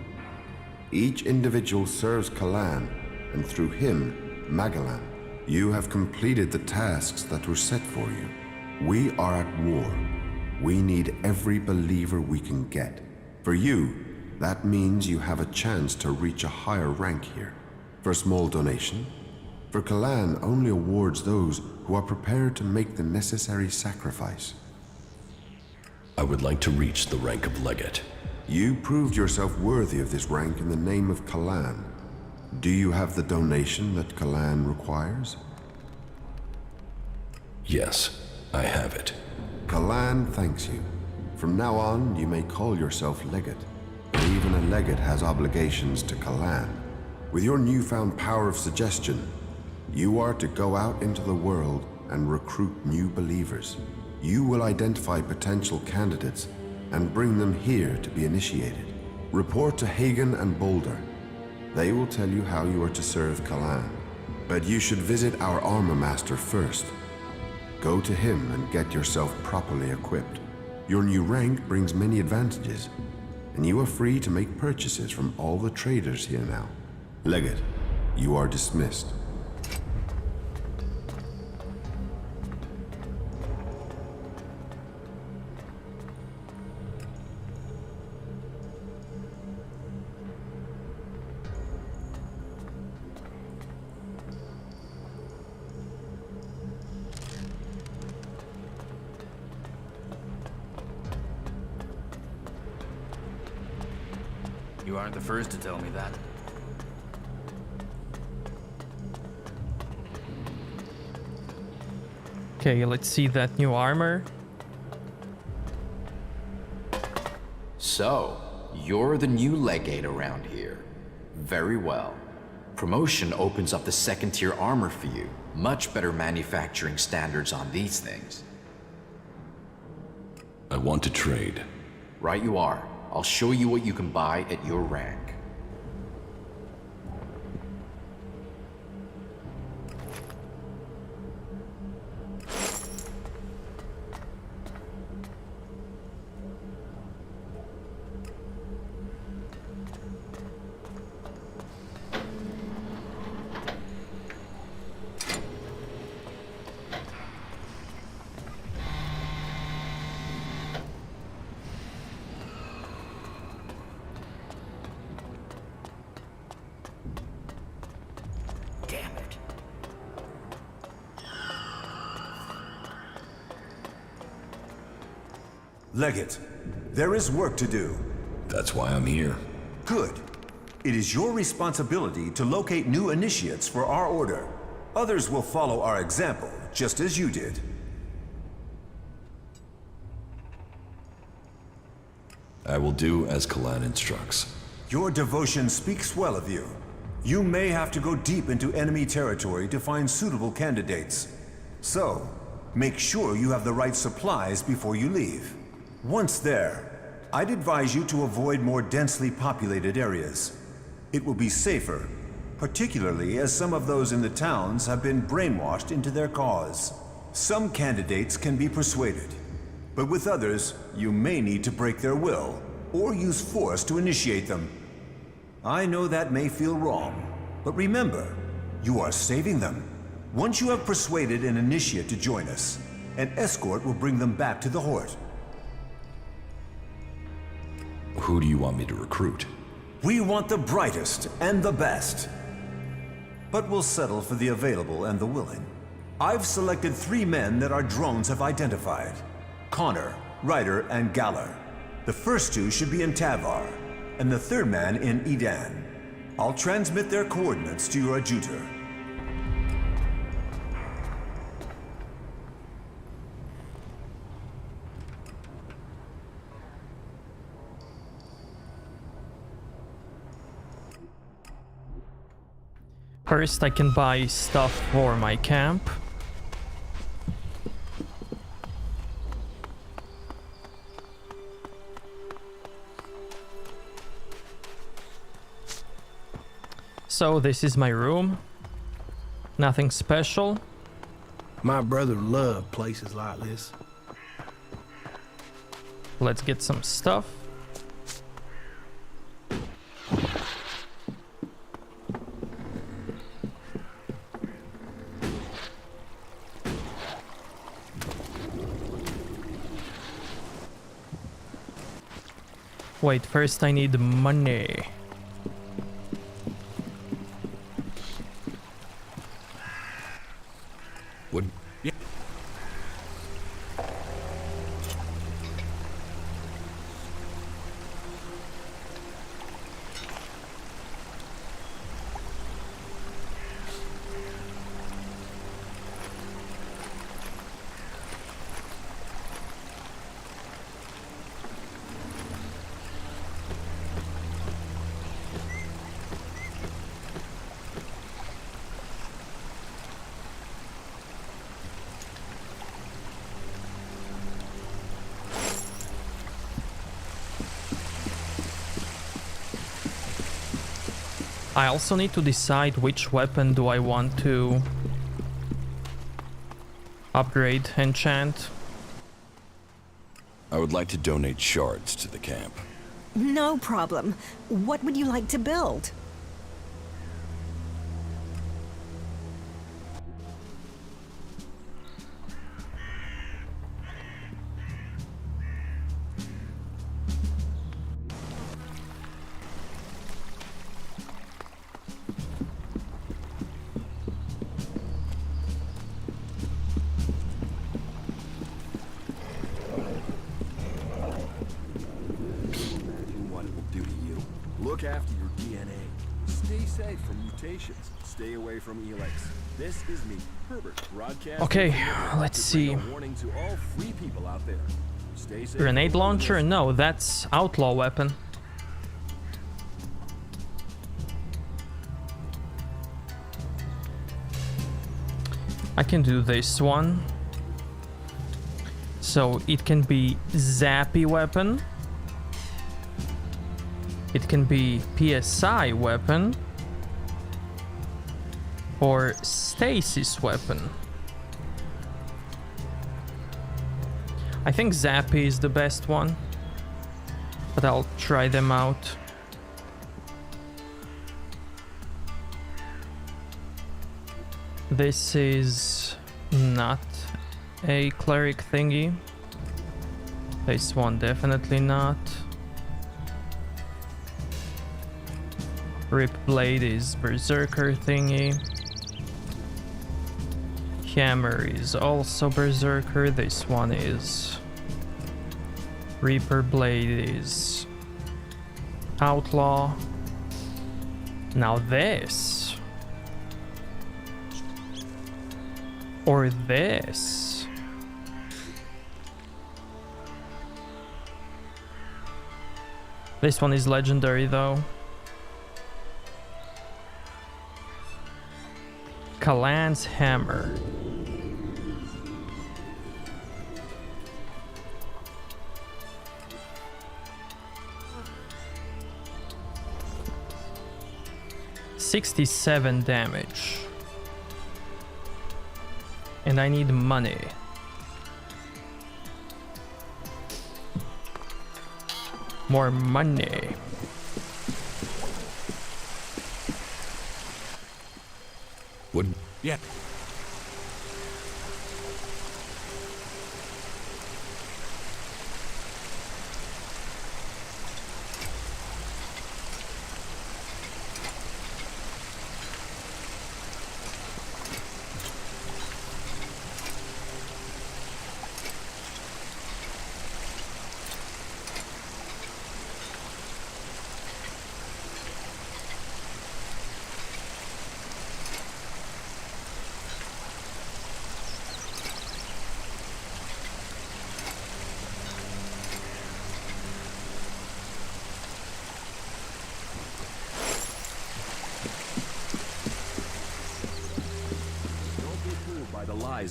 Each individual serves Kalan, and through him, Magalan. You have completed the tasks that were set for you. We are at war. We need every believer we can get. For you, that means you have a chance to reach a higher rank here. For a small donation, for Kalan only awards those who are prepared to make the necessary sacrifice. I would like to reach the rank of legate. You proved yourself worthy of this rank in the name of Kalan. Do you have the donation that Kalan requires? Yes, I have it. Kalan thanks you. From now on, you may call yourself legate. Even a legate has obligations to Kalan. With your newfound power of suggestion, you are to go out into the world and recruit new believers. You will identify potential candidates and bring them here to be initiated. Report to Hagen and Boulder. They will tell you how you are to serve Kalan. But you should visit our armor master first. Go to him and get yourself properly equipped. Your new rank brings many advantages, and you are free to make purchases from all the traders here now. Legate, you are dismissed. You aren't the first to tell me that. Okay, let's see that new armor. So, you're the new legate around here. Very well. Promotion opens up the second-tier armor for you. Much better manufacturing standards on these things. I want to trade. Right you are. I'll show you what you can buy at your rank. Legate, there is work to do. That's why I'm here. Good. It is your responsibility to locate new initiates for our order. Others will follow our example, just as you did. I will do as Kalan instructs. Your devotion speaks well of you. You may have to go deep into enemy territory to find suitable candidates. So, make sure you have the right supplies before you leave. Once there, I'd advise you to avoid more densely populated areas. It will be safer, particularly as some of those in the towns have been brainwashed into their cause. Some candidates can be persuaded, but with others, you may need to break their will or use force to initiate them. I know that may feel wrong, but remember, you are saving them. Once you have persuaded an initiate to join us, an escort will bring them back to the Hort. Who do you want me to recruit? We want the brightest and the best. But we'll settle for the available and the willing. I've selected 3 men that our drones have identified. Connor, Ryder, and Galler. The first 2 should be in Tavar, and the 3rd man in Edan. I'll transmit their coordinates to your adjutor. First, I can buy stuff for my camp. So this is my room. Nothing special. My brother loved places like this. Let's get some stuff. Wait, first I need money. What? Yeah. I also need to decide which weapon do I want to upgrade, enchant. I would like to donate shards to the camp. No problem. What would you like to build? Look after your DNA. Stay safe from mutations. Stay away from Elex. This is me, Herbert, broadcast. Okay, let's see. Warning to all free people out there. Stay safe. Grenade launcher? No, that's outlaw weapon. I can do this one. So it can be zappy weapon. It can be PSI weapon. Or stasis weapon. I think zappy is the best one. But I'll try them out. This is not a cleric thingy. This one definitely not. Rip blade is berserker thingy. Hammer is also berserker. This one is Reaper Blade is outlaw. Now this. Or this. This one is legendary though. Kalan's Hammer. $67 damage. And I need money. More money. What? Yeah.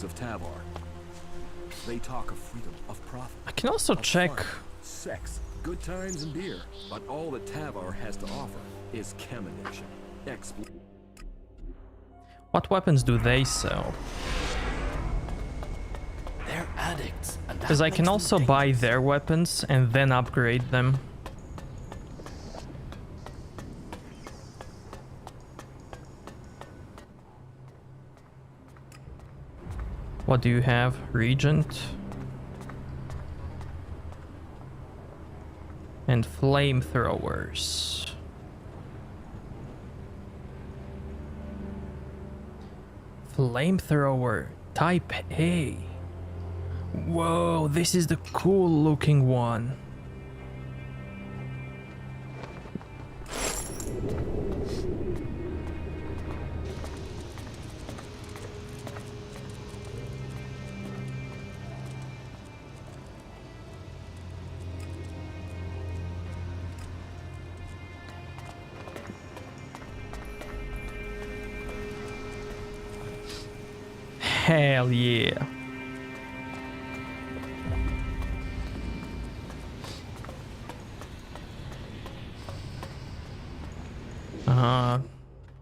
Of Tavar. They talk of freedom, of profit. I can also check fun, sex, good times and beer, but all that Tavar has to offer is chemination. what weapons do they sell? They're addicts. Because I can also buy their weapons and then upgrade them. What do you have? Regent? And flamethrowers. Flamethrower type A. Whoa, this is the cool looking one. Hell yeah.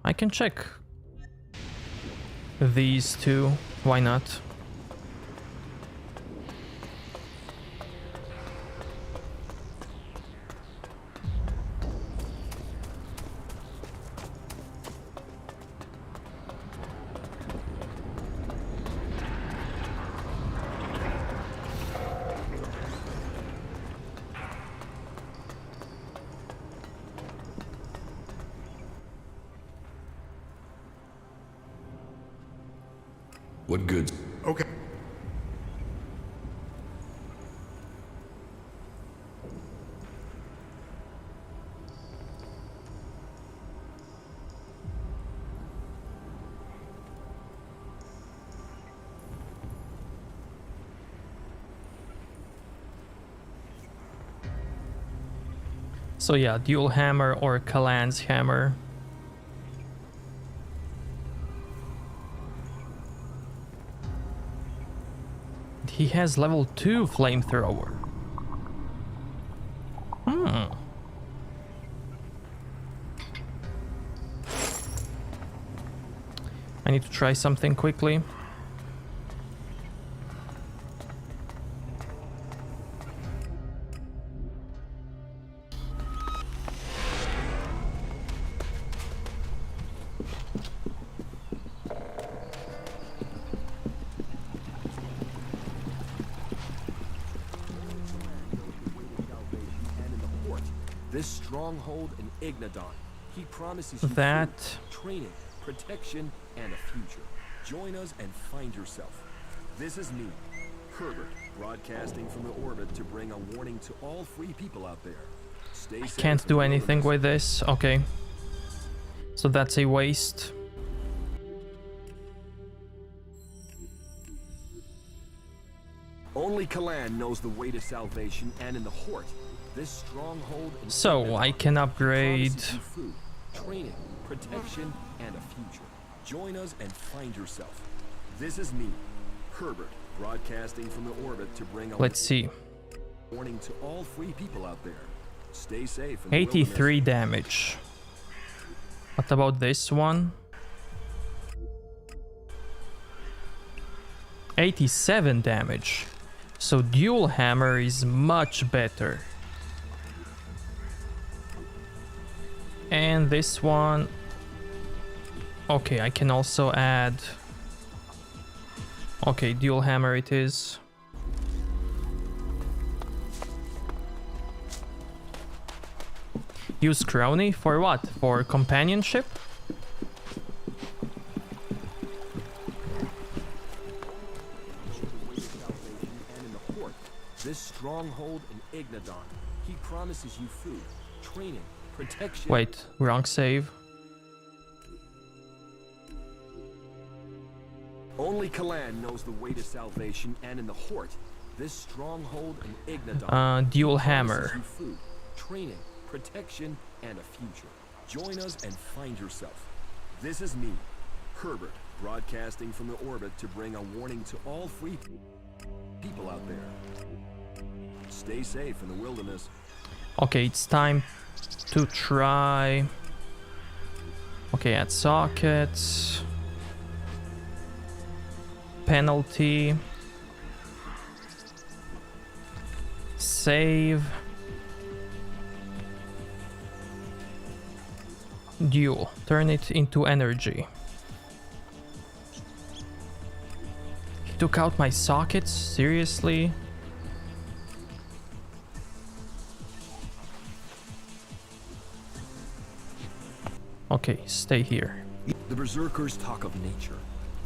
I can check these two. Why not? What goods? Okay. So yeah, dual hammer or Kalan's hammer. He has level 2 flamethrower. I need to try something quickly. This stronghold in Ignadon. He promises you that food, training, protection, and a future. Join us and find yourself. This is me, Herbert, broadcasting from the orbit to bring a warning to all free people out there. Stay safe. Can't do anything with this. Okay. So that's a waste. Only Kalan knows the way to salvation, and in the Hort, this stronghold. So I can upgrade. Food, training, protection, and a future. Join us and find yourself. This is me, Herbert, broadcasting from the orbit to bring a Let's see. warning to all free people out there. Stay safe. 83 damage. What about this one? 87 damage. So dual hammer is much better. And this one. Okay, I can also add. Okay, dual hammer it is. Use crony for what? For companionship? This stronghold in Ignadon, he promises you food, training, protection. Wait, wrong save. Only Kalan knows the way to salvation, and in the Hort, this stronghold in Ignadon. Dual he promises hammer. you food, training, protection, and a future. Join us and find yourself. This is me, Herbert, broadcasting from the orbit to bring a warning to all free people out there. Stay safe in the wilderness. Okay, it's time to try. Okay, add sockets. Penalty. Save. Duel. Turn it into energy. He took out my sockets? Seriously? Okay, stay here. The Berserkers talk of nature,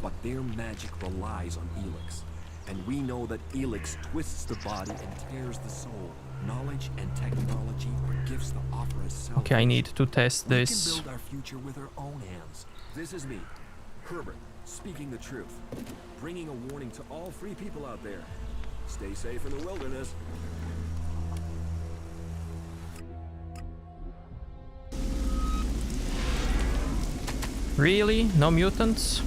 but their magic relies on Elex. And we know that Elex twists the body and tears the soul. Knowledge and technology are gifts that offer us self. Okay, I need to test this. We can build our future with our own hands. This is me, Herbert, speaking the truth. Bringing a warning to all free people out there. Stay safe in the wilderness. Really? No mutants?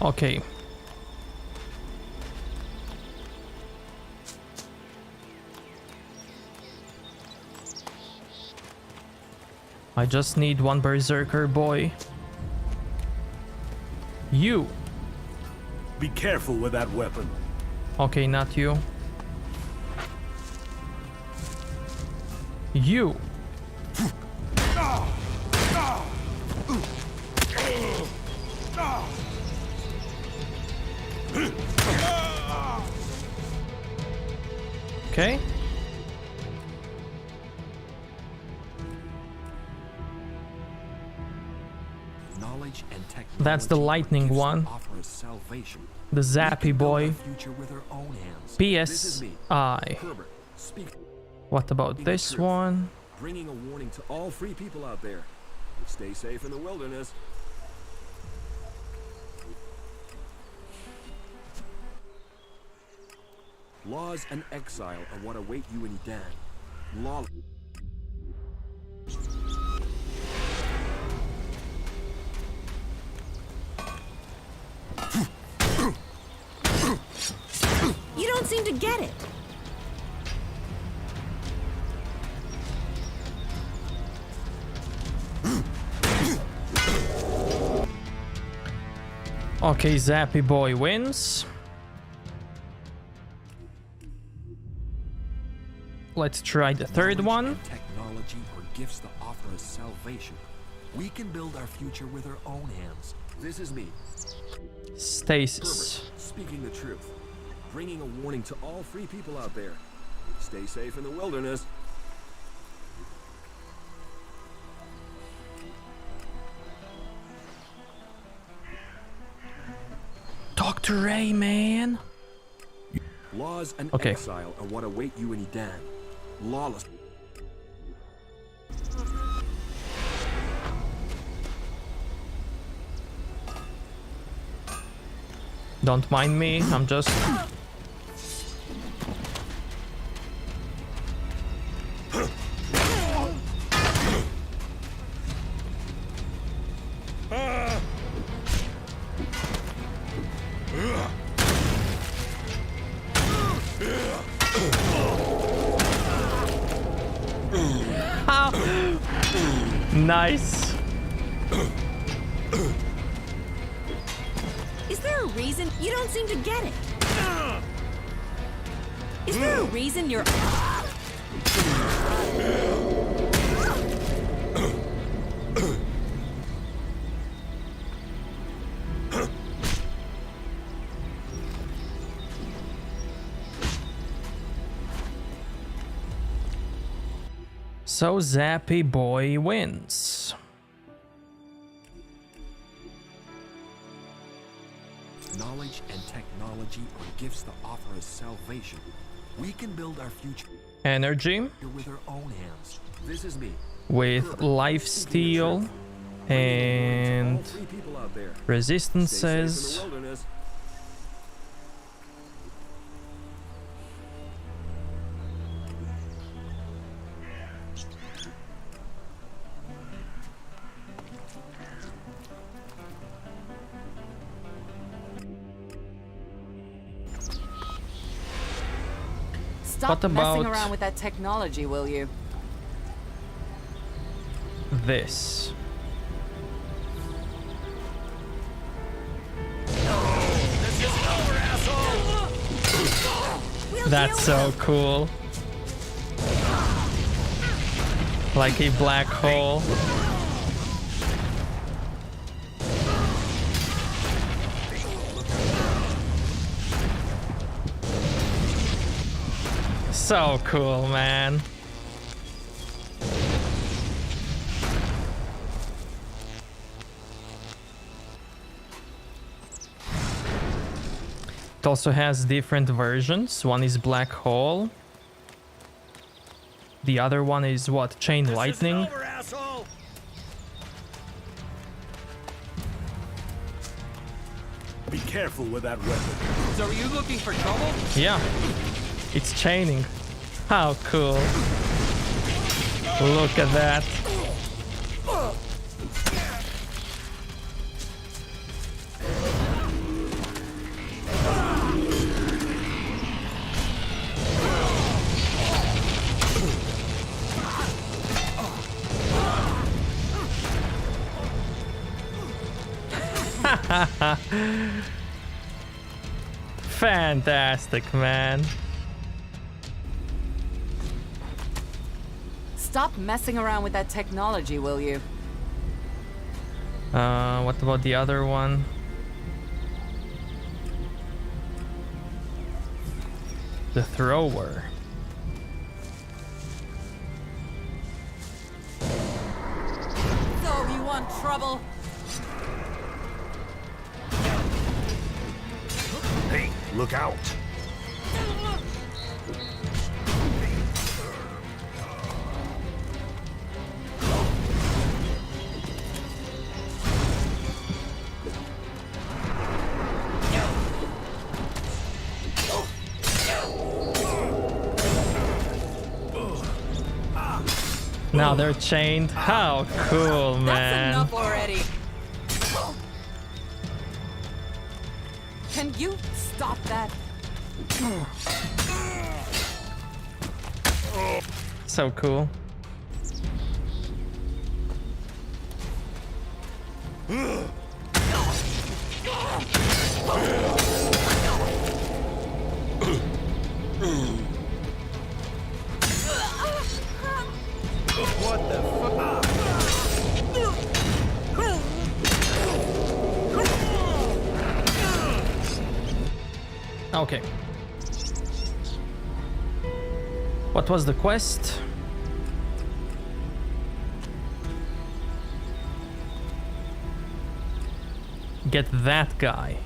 Okay. I just need one berserker boy. You. Be careful with that weapon. Okay, not you. You. Okay. Knowledge and technology. That's the lightning one. Offer us salvation. The zappy boy. Future with our own hands. PSI. Herbert, speak. What about this one? Bringing a warning to all free people out there. Stay safe in the wilderness. Laws and exile are what await you in Dan. Law. You don't seem to get it. Okay, Zappy Boy wins. Let's try the third one. Technology or gifts that offer us salvation. We can build our future with our own hands. This is me, Stasis. Herbert, speaking the truth, bringing a warning to all free people out there. Stay safe in the wilderness. Dr. Ray, man. Laws and Okay. exile are what await you in Edan. Lawless. Don't mind me, I'm just... Nice. Is there a reason you don't seem to get it? Is there a reason you're... So Zappy Boy wins. Knowledge and technology are gifts that offer us salvation. We can build our future Energy with our own hands. This is me. with lifesteal and All free people out there. resistances. Stay safe in the wilderness. Stop What messing about- around with that technology, will you? This. That's so cool. Like a black hole. So cool, man. It also has different versions. One is black hole. The other one is what? Chain lightning. Be careful with that weapon. So are you looking for trouble? Yeah. It's chaining. How cool. Look at that. Fantastic, man. Stop messing around with that technology, will you? What about the other one? The thrower. So you want trouble? Hey, look out. Now they're chained. How cool, man. That's enough already. Can you stop that? So cool. Okay. What was the quest? Get that guy.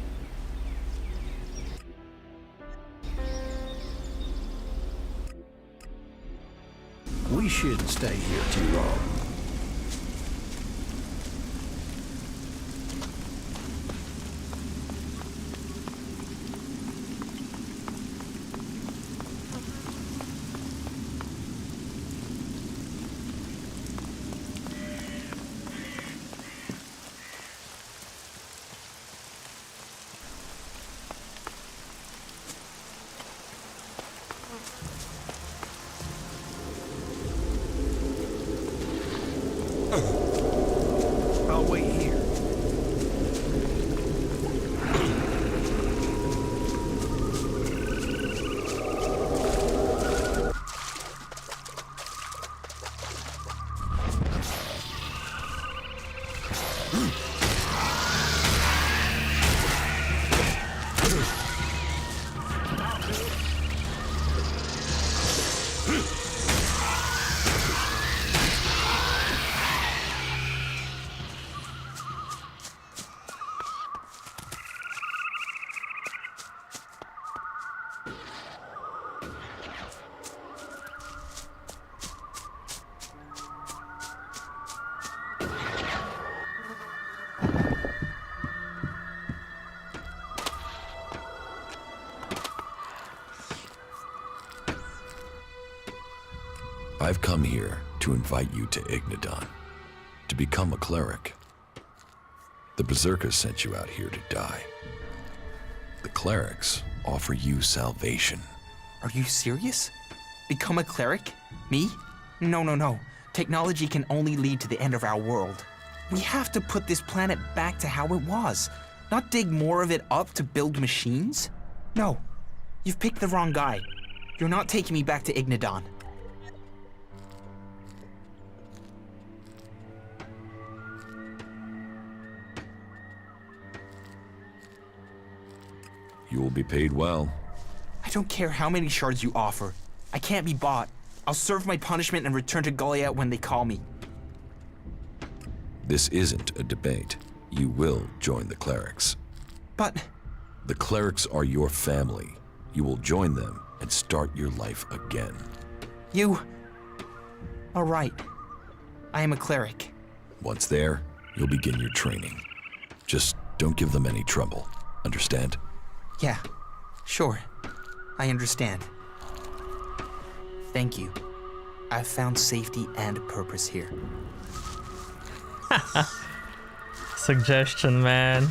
We shouldn't stay here too long. I'll wait here. I've come here to invite you to Ignadon, to become a cleric. The Berserkers sent you out here to die. The clerics offer you salvation. Are you serious? Become a cleric? Me? No, no, no. Technology can only lead to the end of our world. We have to put this planet back to how it was, not dig more of it up to build machines. No, you've picked the wrong guy. You're not taking me back to Ignadon. You will be paid well. I don't care how many shards you offer. I can't be bought. I'll serve my punishment and return to Goliath when they call me. This isn't a debate. You will join the clerics. But... The clerics are your family. You will join them and start your life again. You... All right. I am a cleric. Once there, you'll begin your training. Just don't give them any trouble. Understand? Yeah, sure. I understand. Thank you. I've found safety and purpose here. Suggestion, man.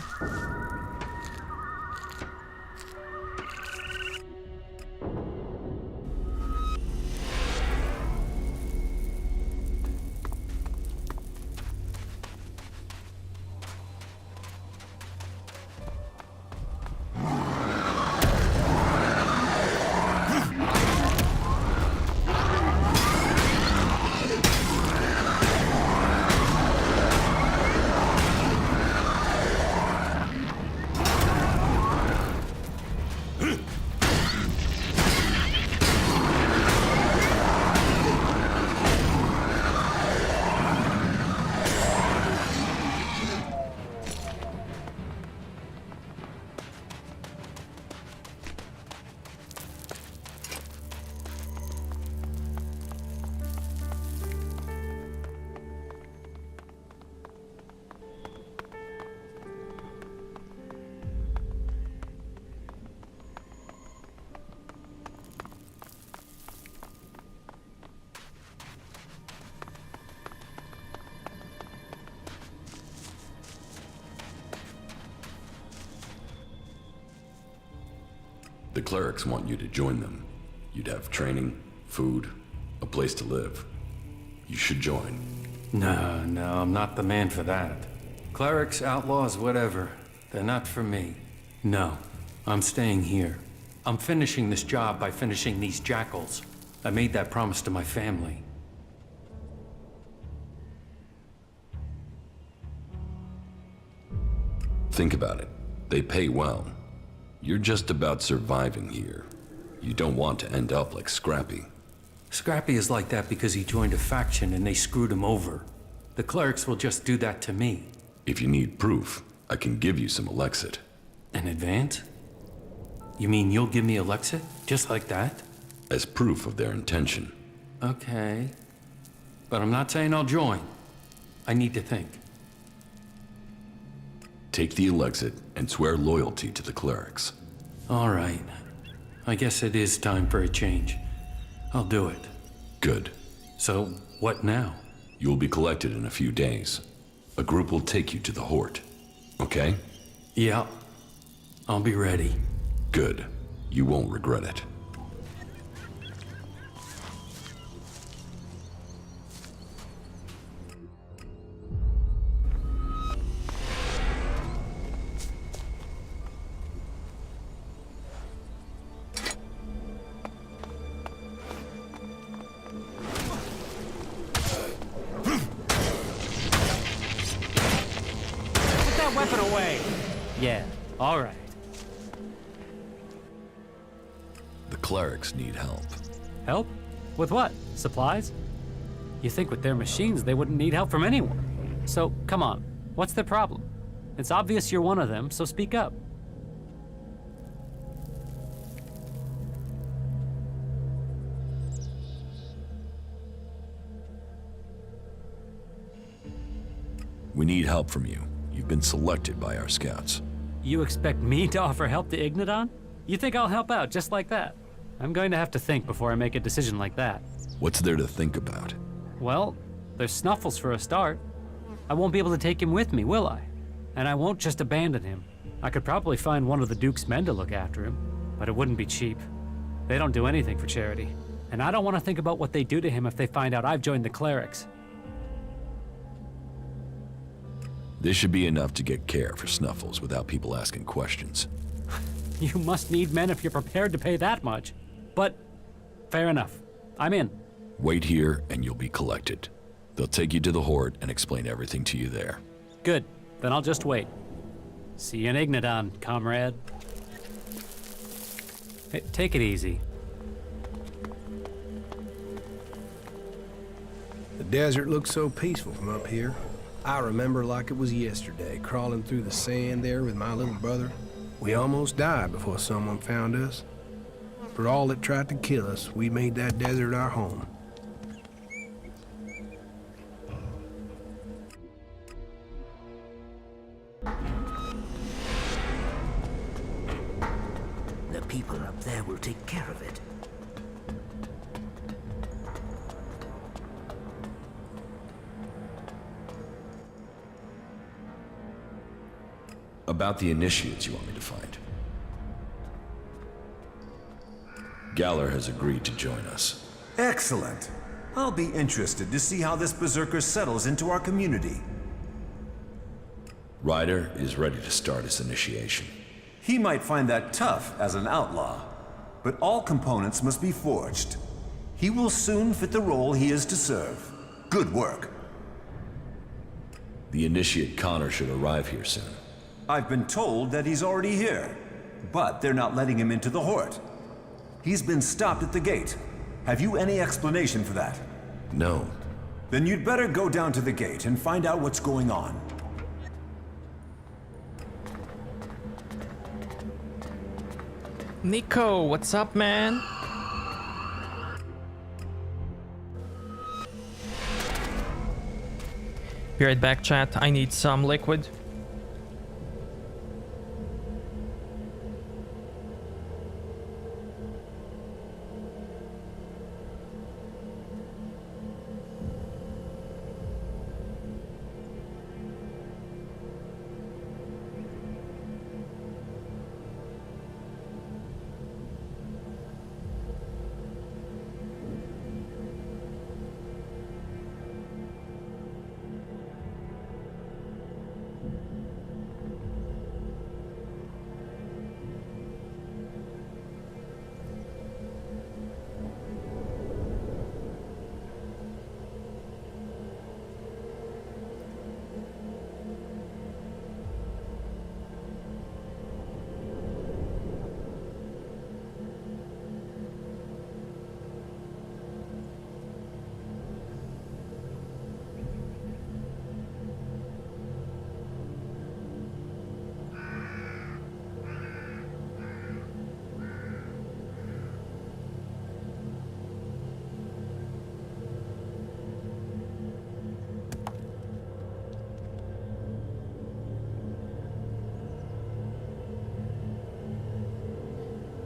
The clerics want you to join them. You'd have training, food, a place to live. You should join. No, I'm not the man for that. Clerics, outlaws, whatever. They're not for me. No, I'm staying here. I'm finishing this job by finishing these jackals. I made that promise to my family. Think about it. They pay well. You're just about surviving here. You don't want to end up like Scrappy. Scrappy is like that because he joined a faction and they screwed him over. The clerics will just do that to me. If you need proof, I can give you some Elexit. In advance? You mean you'll give me Elexit? Just like that? As proof of their intention. Okay. But I'm not saying I'll join. I need to think. Take the Elexit and swear loyalty to the clerics. All right. I guess it is time for a change. I'll do it. Good. So, what now? You'll be collected in a few days. A group will take you to the Hort. Okay? Yeah. I'll be ready. Good. You won't regret it. Weapon away! Yeah, alright. The clerics need help. Help? With what? Supplies? You think with their machines they wouldn't need help from anyone. So, come on, what's their problem? It's obvious you're one of them, so speak up. We need help from you. You've been selected by our scouts. You expect me to offer help to Ignodon? You think I'll help out just like that? I'm going to have to think before I make a decision like that. What's there to think about? Well, there's Snuffles for a start. I won't be able to take him with me, will I? And I won't just abandon him. I could probably find one of the Duke's men to look after him, but it wouldn't be cheap. They don't do anything for charity. And I don't want to think about what they do to him if they find out I've joined the clerics. This should be enough to get care for Snuffles without people asking questions. You must need men if you're prepared to pay that much. But, fair enough. I'm in. Wait here and you'll be collected. They'll take you to the Horde and explain everything to you there. Good. Then I'll just wait. See you in Ignodon, comrade. Hey, take it easy. The desert looks so peaceful from up here. I remember like it was yesterday, crawling through the sand there with my little brother. We almost died before someone found us. For all that tried to kill us, we made that desert our home. The people up there will take care of it. About the initiates you want me to find. Galler has agreed to join us. Excellent. I'll be interested to see how this berserker settles into our community. Ryder is ready to start his initiation. He might find that tough as an outlaw, but all components must be forged. He will soon fit the role he is to serve. Good work. The initiate Connor should arrive here soon. I've been told that he's already here, but they're not letting him into the Horde. He's been stopped at the gate. Have you any explanation for that? No. Then you'd better go down to the gate and find out what's going on. Nico, what's up, man? Be right back, chat. I need some liquid.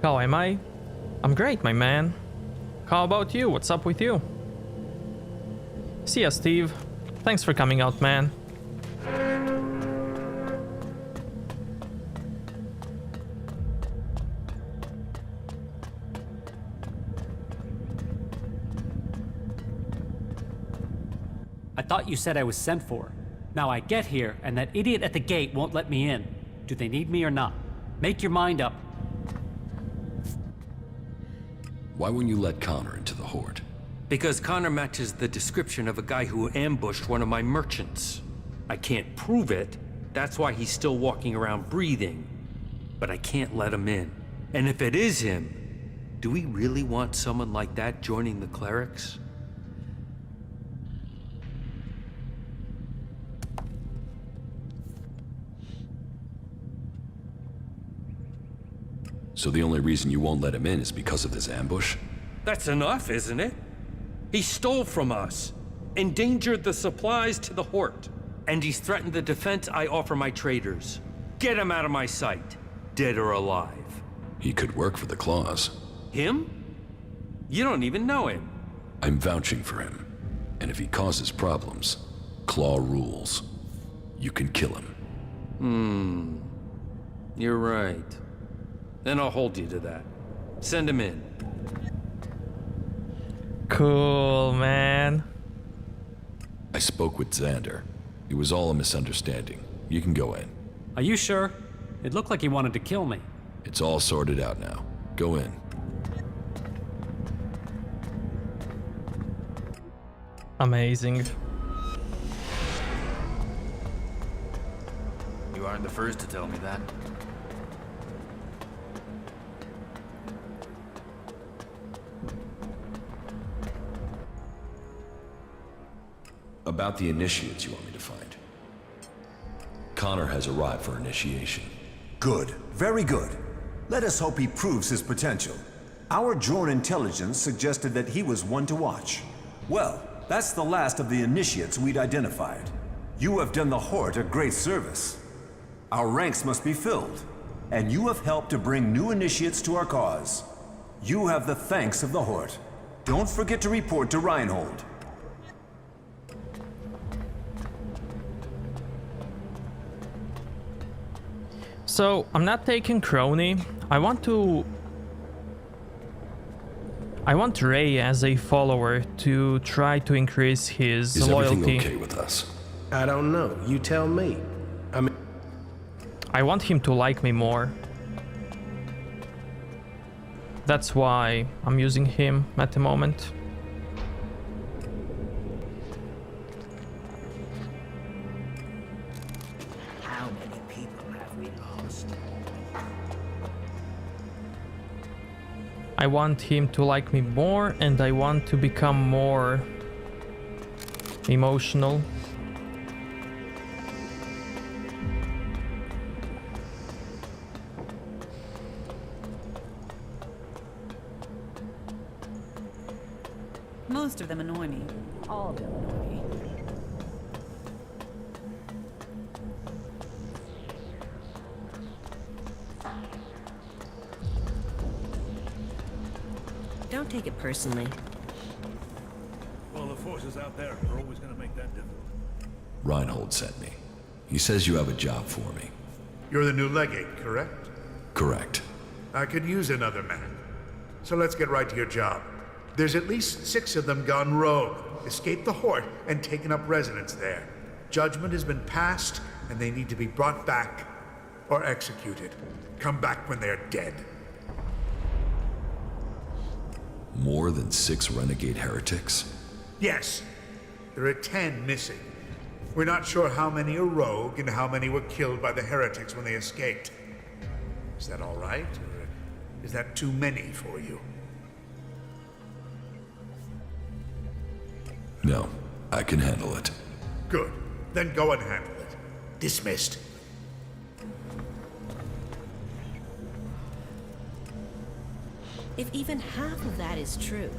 How am I? I'm great, my man. How about you? What's up with you? See ya, Steve. Thanks for coming out, man. I thought you said I was sent for. Now I get here, and that idiot at the gate won't let me in. Do they need me or not? Make your mind up. Why wouldn't you let Connor into the Horde? Because Connor matches the description of a guy who ambushed one of my merchants. I can't prove it, that's why he's still walking around breathing. But I can't let him in. And if it is him, do we really want someone like that joining the clerics? So the only reason you won't let him in is because of this ambush? That's enough, isn't it? He stole from us, endangered the supplies to the Horde, and he's threatened the defense I offer my traders. Get him out of my sight, dead or alive. He could work for the Claws. Him? You don't even know him. I'm vouching for him. And if he causes problems, Claw rules. You can kill him. You're right. Then I'll hold you to that. Send him in. Cool, man. I spoke with Xander. It was all a misunderstanding. You can go in. Are you sure? It looked like he wanted to kill me. It's all sorted out now. Go in. Amazing. You aren't the first to tell me that. About the initiates you want me to find. Connor has arrived for initiation. Good. Very good. Let us hope he proves his potential. Our drone intelligence suggested that he was one to watch. Well, that's the last of the initiates we'd identified. You have done the Horde a great service. Our ranks must be filled, and you have helped to bring new initiates to our cause. You have the thanks of the Horde. Don't forget to report to Reinhold. So, I'm not taking Crony. I want Ray as a follower to try to increase his loyalty. Is everything okay with us? I don't know. You tell me. I want him to like me more. That's why I'm using him at the moment. How many people have we lost? I want him to like me more, and I want to become more emotional. Most of them annoy me. All of them annoy me. Don't take it personally. Well, the forces out there are always going to make that difficult. Reinhold sent me. He says you have a job for me. You're the new legate, correct? Correct. I could use another man. So let's get right to your job. There's at least 6 of them gone rogue, escaped the Horde, and taken up residence there. Judgment has been passed, and they need to be brought back or executed. Come back when they're dead. More than 6 renegade heretics? Yes. There are 10 missing. We're not sure how many are rogue and how many were killed by the heretics when they escaped. Is that all right, or is that too many for you? No, I can handle it. Good. Then go and handle it. Dismissed. If even half of that is true,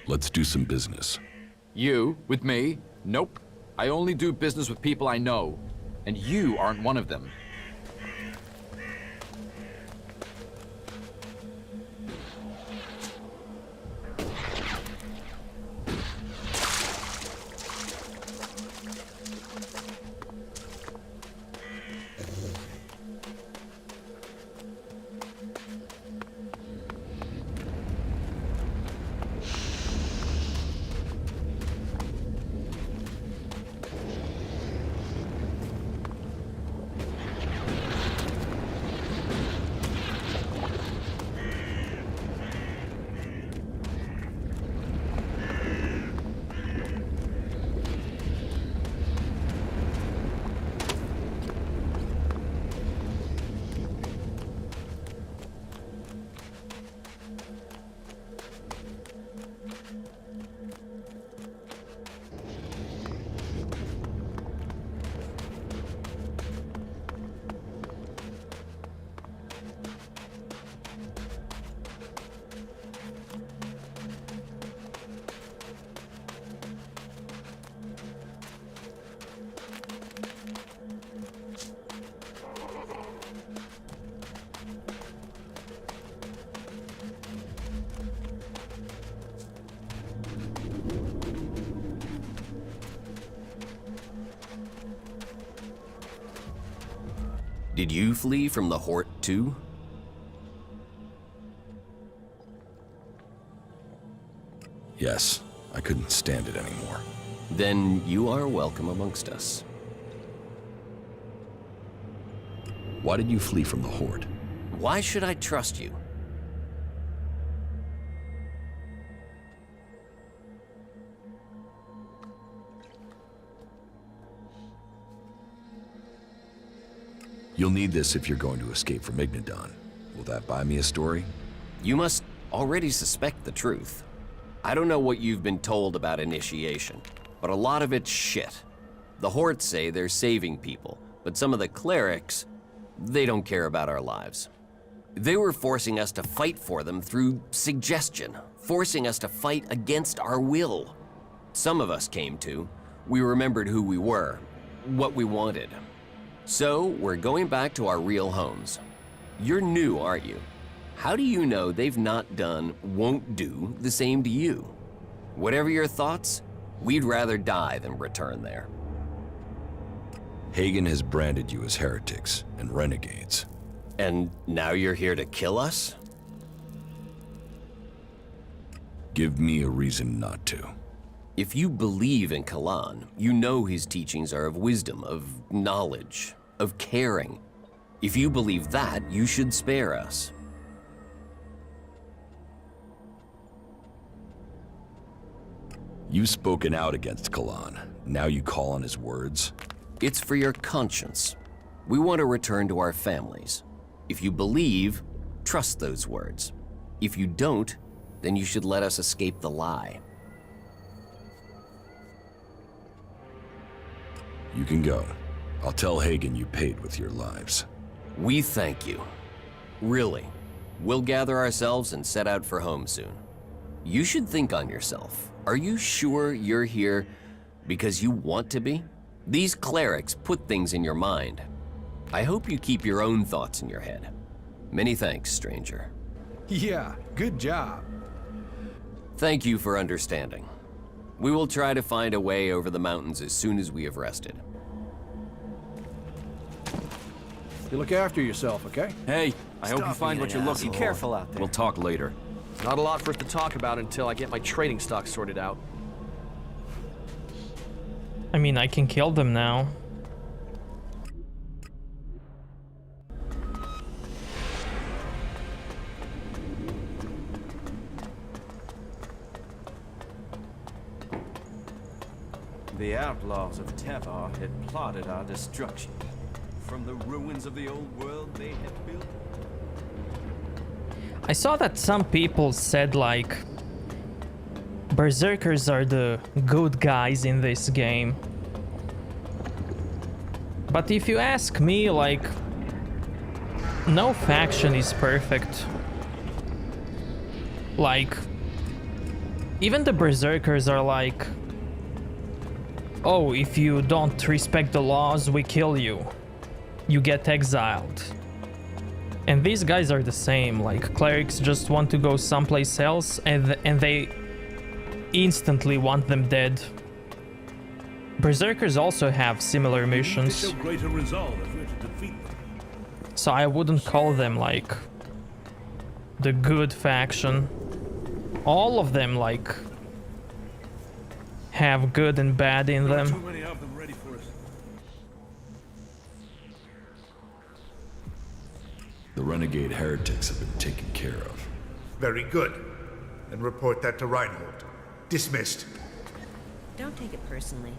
Let's do some business. You? With me? Nope. I only do business with people I know. And you aren't one of them. Did you flee from the Hort too? Yes, I couldn't stand it anymore. Then you are welcome amongst us. Why did you flee from the Horde? Why should I trust you? You'll need this if you're going to escape from Ignadon. Will that buy me a story? You must already suspect the truth. I don't know what you've been told about initiation, but a lot of it's shit. The Horde say they're saving people, but some of the clerics, they don't care about our lives. They were forcing us to fight for them through suggestion, forcing us to fight against our will. Some of us came to. We remembered who we were, what we wanted. So, we're going back to our real homes. You're new, aren't you? How do you know they've not done, won't do, the same to you? Whatever your thoughts, we'd rather die than return there. Hagen has branded you as heretics and renegades. And now you're here to kill us? Give me a reason not to. If you believe in Kalan, you know his teachings are of wisdom, of knowledge, of caring. If you believe that, you should spare us. You've spoken out against Kalan. Now you call on his words? It's for your conscience. We want to return to our families. If you believe, trust those words. If you don't, then you should let us escape the lie. You can go. I'll tell Hagen you paid with your lives. We thank you. Really. We'll gather ourselves and set out for home soon. You should think on yourself. Are you sure you're here because you want to be? These clerics put things in your mind. I hope you keep your own thoughts in your head. Many thanks, stranger. Yeah, good job. Thank you for understanding. We will try to find a way over the mountains as soon as we have rested. You look after yourself, okay? Hey, I hope you find what you're looking for. Be careful out there. We'll talk later. Not a lot for us to talk about until I get my trading stock sorted out. I mean, I can kill them now. The outlaws of Tevar had plotted our destruction. From the ruins of the old world they had built. I saw that some people said like Berserkers are the good guys in this game. But if you ask me, like, no faction is perfect. Like, Even the berserkers are like, oh, if you don't respect the laws, we kill you. You get exiled. And these guys are the same, like clerics just want to go someplace else and they instantly want them dead. Berserkers also have similar missions. So I wouldn't call them like the good faction. All of them like have good and bad in them. The renegade heretics have been taken care of. Very good. And report that to Reinhold. Dismissed. Don't take it personally.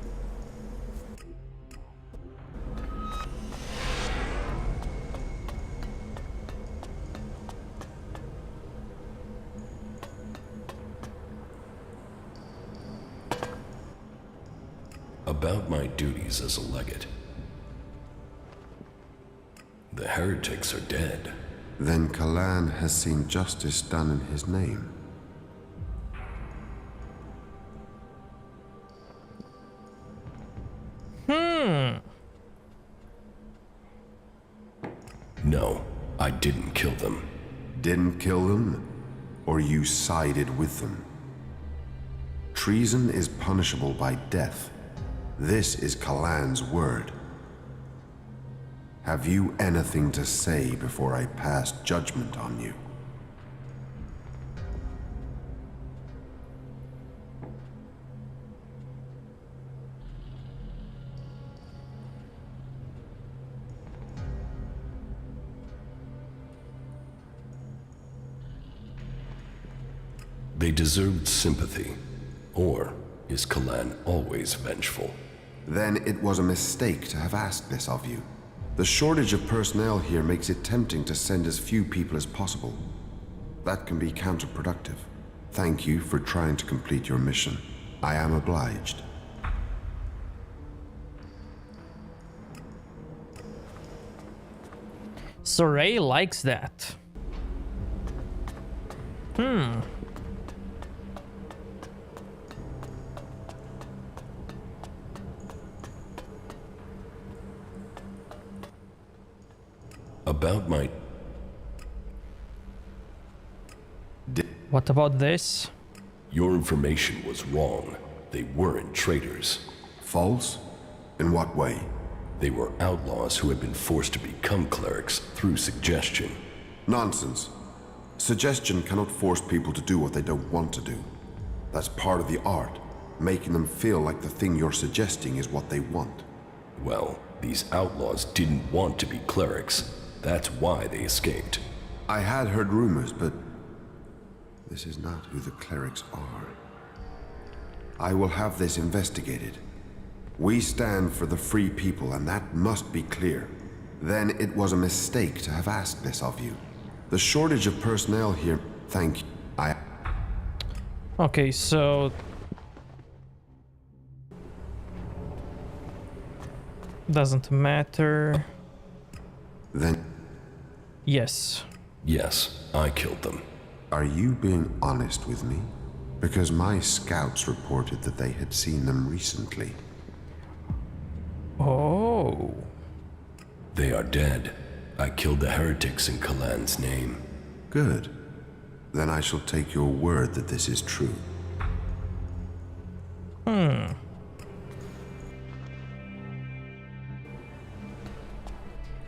About my duties as a legate. The heretics are dead. Then Kalan has seen justice done in his name. No, I didn't kill them. Didn't kill them? Or you sided with them? Treason is punishable by death. This is Kalan's word. Have you anything to say before I pass judgment on you? They deserved sympathy. Or is Kalan always vengeful? Then it was a mistake to have asked this of you. The shortage of personnel here makes it tempting to send as few people as possible. That can be counterproductive. Thank you for trying to complete your mission. I am obliged. So Ray likes that. About my... What about this? Your information was wrong. They weren't traitors. False? In what way? They were outlaws who had been forced to become clerics through suggestion. Nonsense. Suggestion cannot force people to do what they don't want to do. That's part of the art, making them feel like the thing you're suggesting is what they want. Well, these outlaws didn't want to be clerics. That's why they escaped. I had heard rumors, but this is not who the clerics are. I will have this investigated. We stand for the free people, and that must be clear. Then it was a mistake to have asked this of you. The shortage of personnel here... Thank you. Okay, so... Doesn't matter. Then... Yes. Yes, I killed them. Are you being honest with me? Because my scouts reported that they had seen them recently. Oh. They are dead. I killed the heretics in Kalan's name. Good. Then I shall take your word that this is true.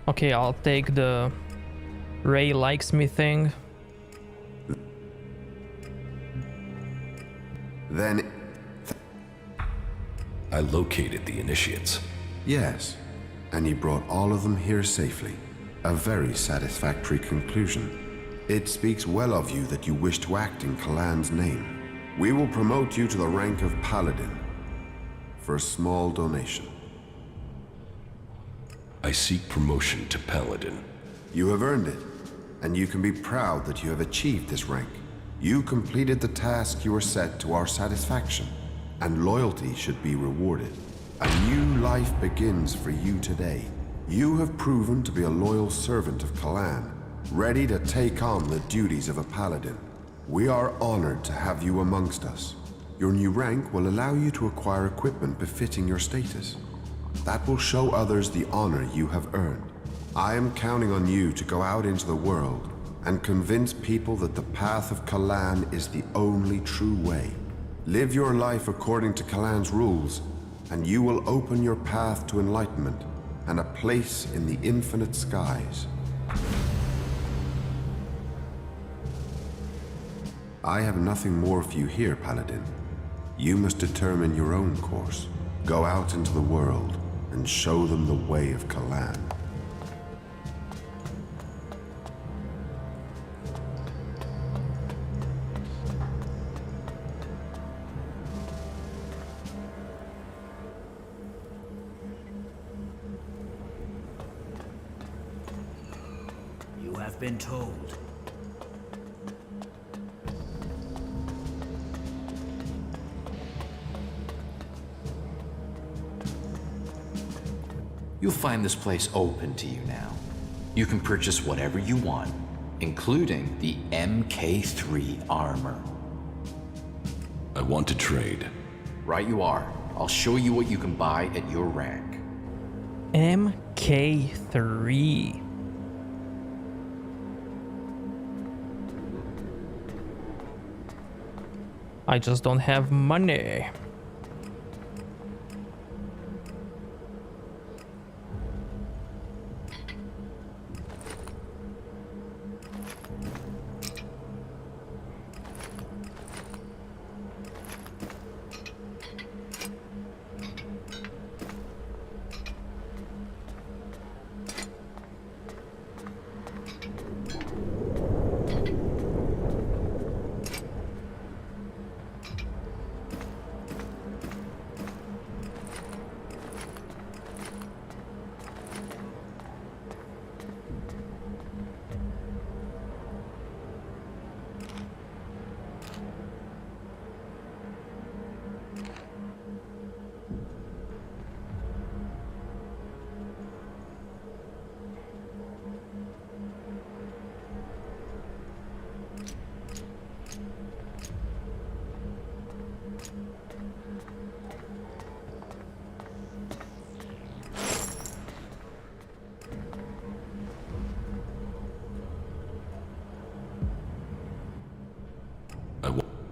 Okay, I'll take the Ray likes me thing. Then... I located the initiates. Yes, and you brought all of them here safely. A very satisfactory conclusion. It speaks well of you that you wish to act in Kalan's name. We will promote you to the rank of Paladin for a small donation. I seek promotion to Paladin. You have earned it, and you can be proud that you have achieved this rank. You completed the task you were set to our satisfaction, and loyalty should be rewarded. A new life begins for you today. You have proven to be a loyal servant of Kalan, ready to take on the duties of a paladin. We are honored to have you amongst us. Your new rank will allow you to acquire equipment befitting your status. That will show others the honor you have earned. I am counting on you to go out into the world and convince people that the path of Kalan is the only true way. Live your life according to Kalan's rules, and you will open your path to enlightenment and a place in the infinite skies. I have nothing more for you here, Paladin. You must determine your own course. Go out into the world and show them the way of Kalan. You have been told. You'll find this place open to you now. You can purchase whatever you want, including the MK3 armor. I want to trade. Right you are. I'll show you what you can buy at your rank. MK3. I just don't have money.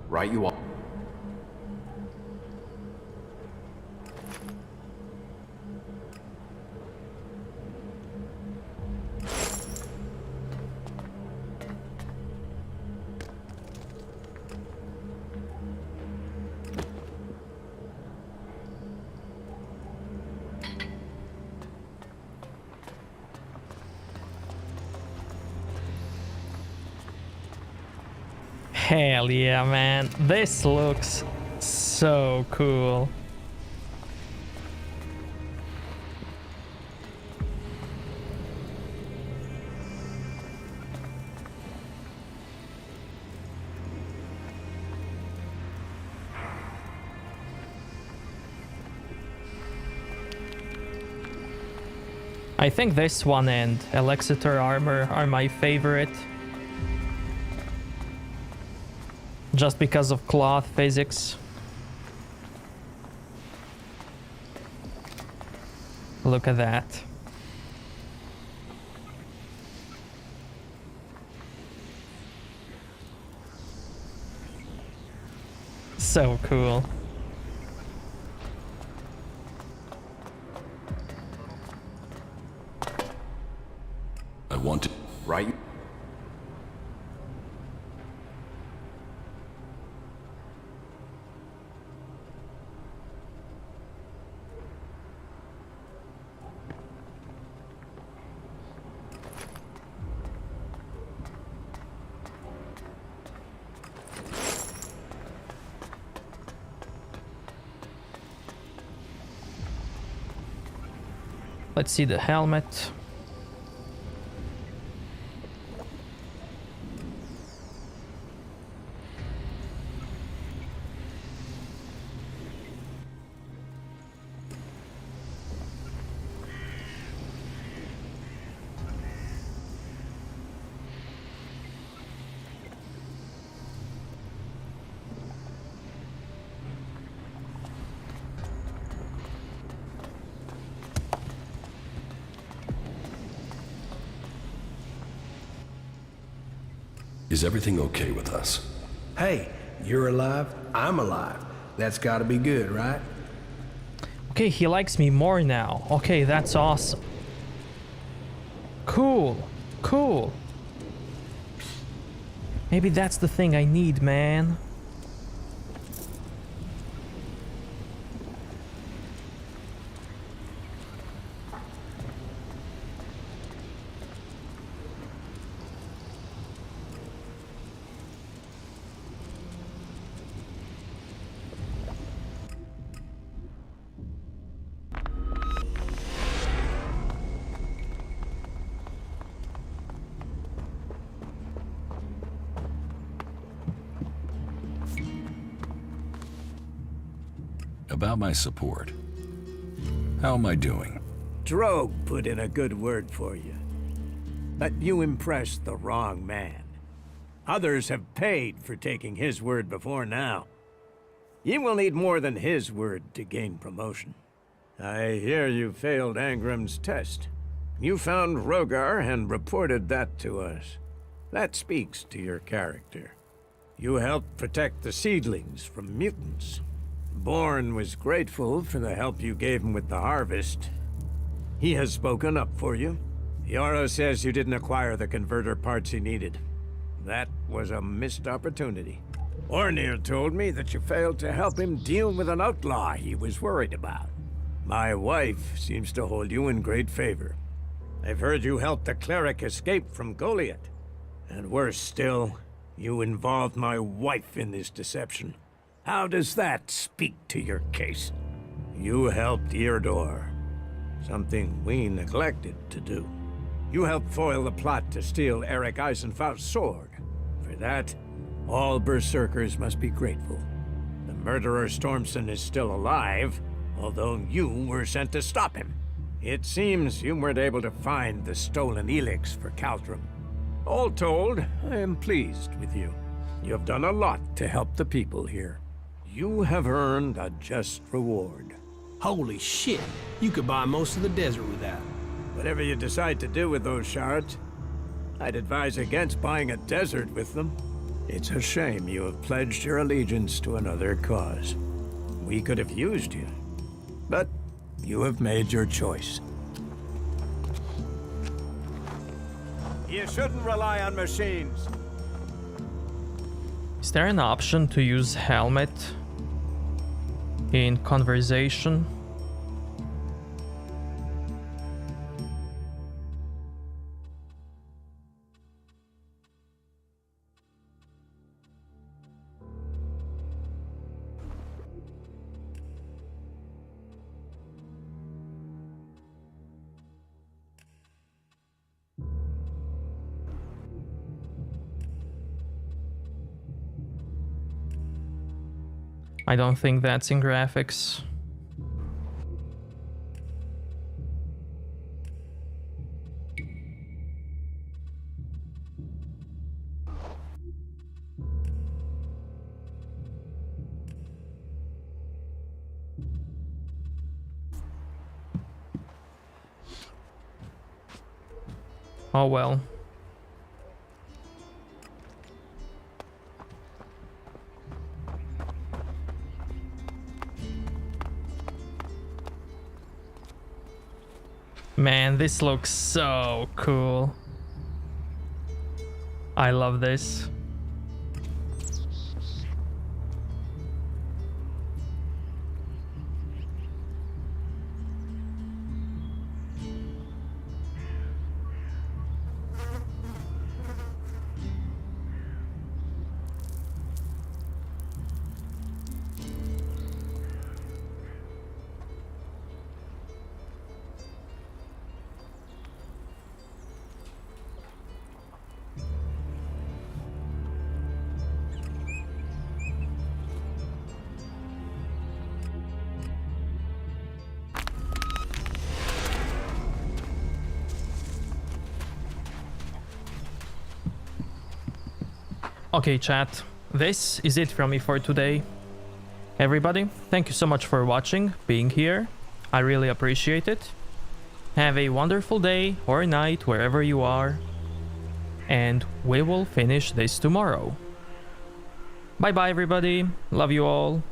Right you are. Hell yeah, man. This looks so cool. I think this one and Elexitor armor are my favorite. Just because of cloth physics. Look at that. So cool. I want to... Right? Let's see the helmet. Is everything okay with us? Hey, you're alive, I'm alive. That's gotta be good, right? Okay, he likes me more now. Okay, that's awesome. Cool. Cool. Maybe that's the thing I need, man. About my support. How am I doing? Drogue put in a good word for you. But you impressed the wrong man. Others have paid for taking his word before now. You will need more than his word to gain promotion. I hear you failed Angram's test. You found Rogar and reported that to us. That speaks to your character. You helped protect the seedlings from mutants. Born was grateful for the help you gave him with the harvest. He has spoken up for you. Yara says you didn't acquire the converter parts he needed. That was a missed opportunity. Ornir told me that you failed to help him deal with an outlaw he was worried about. My wife seems to hold you in great favor. I've heard you helped the cleric escape from Goliath. And worse still, you involved my wife in this deception. How does that speak to your case? You helped Eardor, something we neglected to do. You helped foil the plot to steal Eric Eisenfaust's sword. For that, all Berserkers must be grateful. The murderer Stormson is still alive, although you were sent to stop him. It seems you weren't able to find the stolen Elex for Kaldrum. All told, I am pleased with you. You have done a lot to help the people here. You have earned a just reward. Holy shit, you could buy most of the desert with that. Whatever you decide to do with those shards, I'd advise against buying a desert with them. It's a shame you have pledged your allegiance to another cause. We could have used you, but you have made your choice. You shouldn't rely on machines. Is there an option to use helmet in conversation? I don't think that's in graphics. Oh well. Man, this looks so cool. I love this. Okay, chat, this is it from me for today. Everybody, thank you so much for watching, being here. I really appreciate it. Have a wonderful day or night wherever you are. and we will finish this tomorrow. Bye bye everybody, love you all.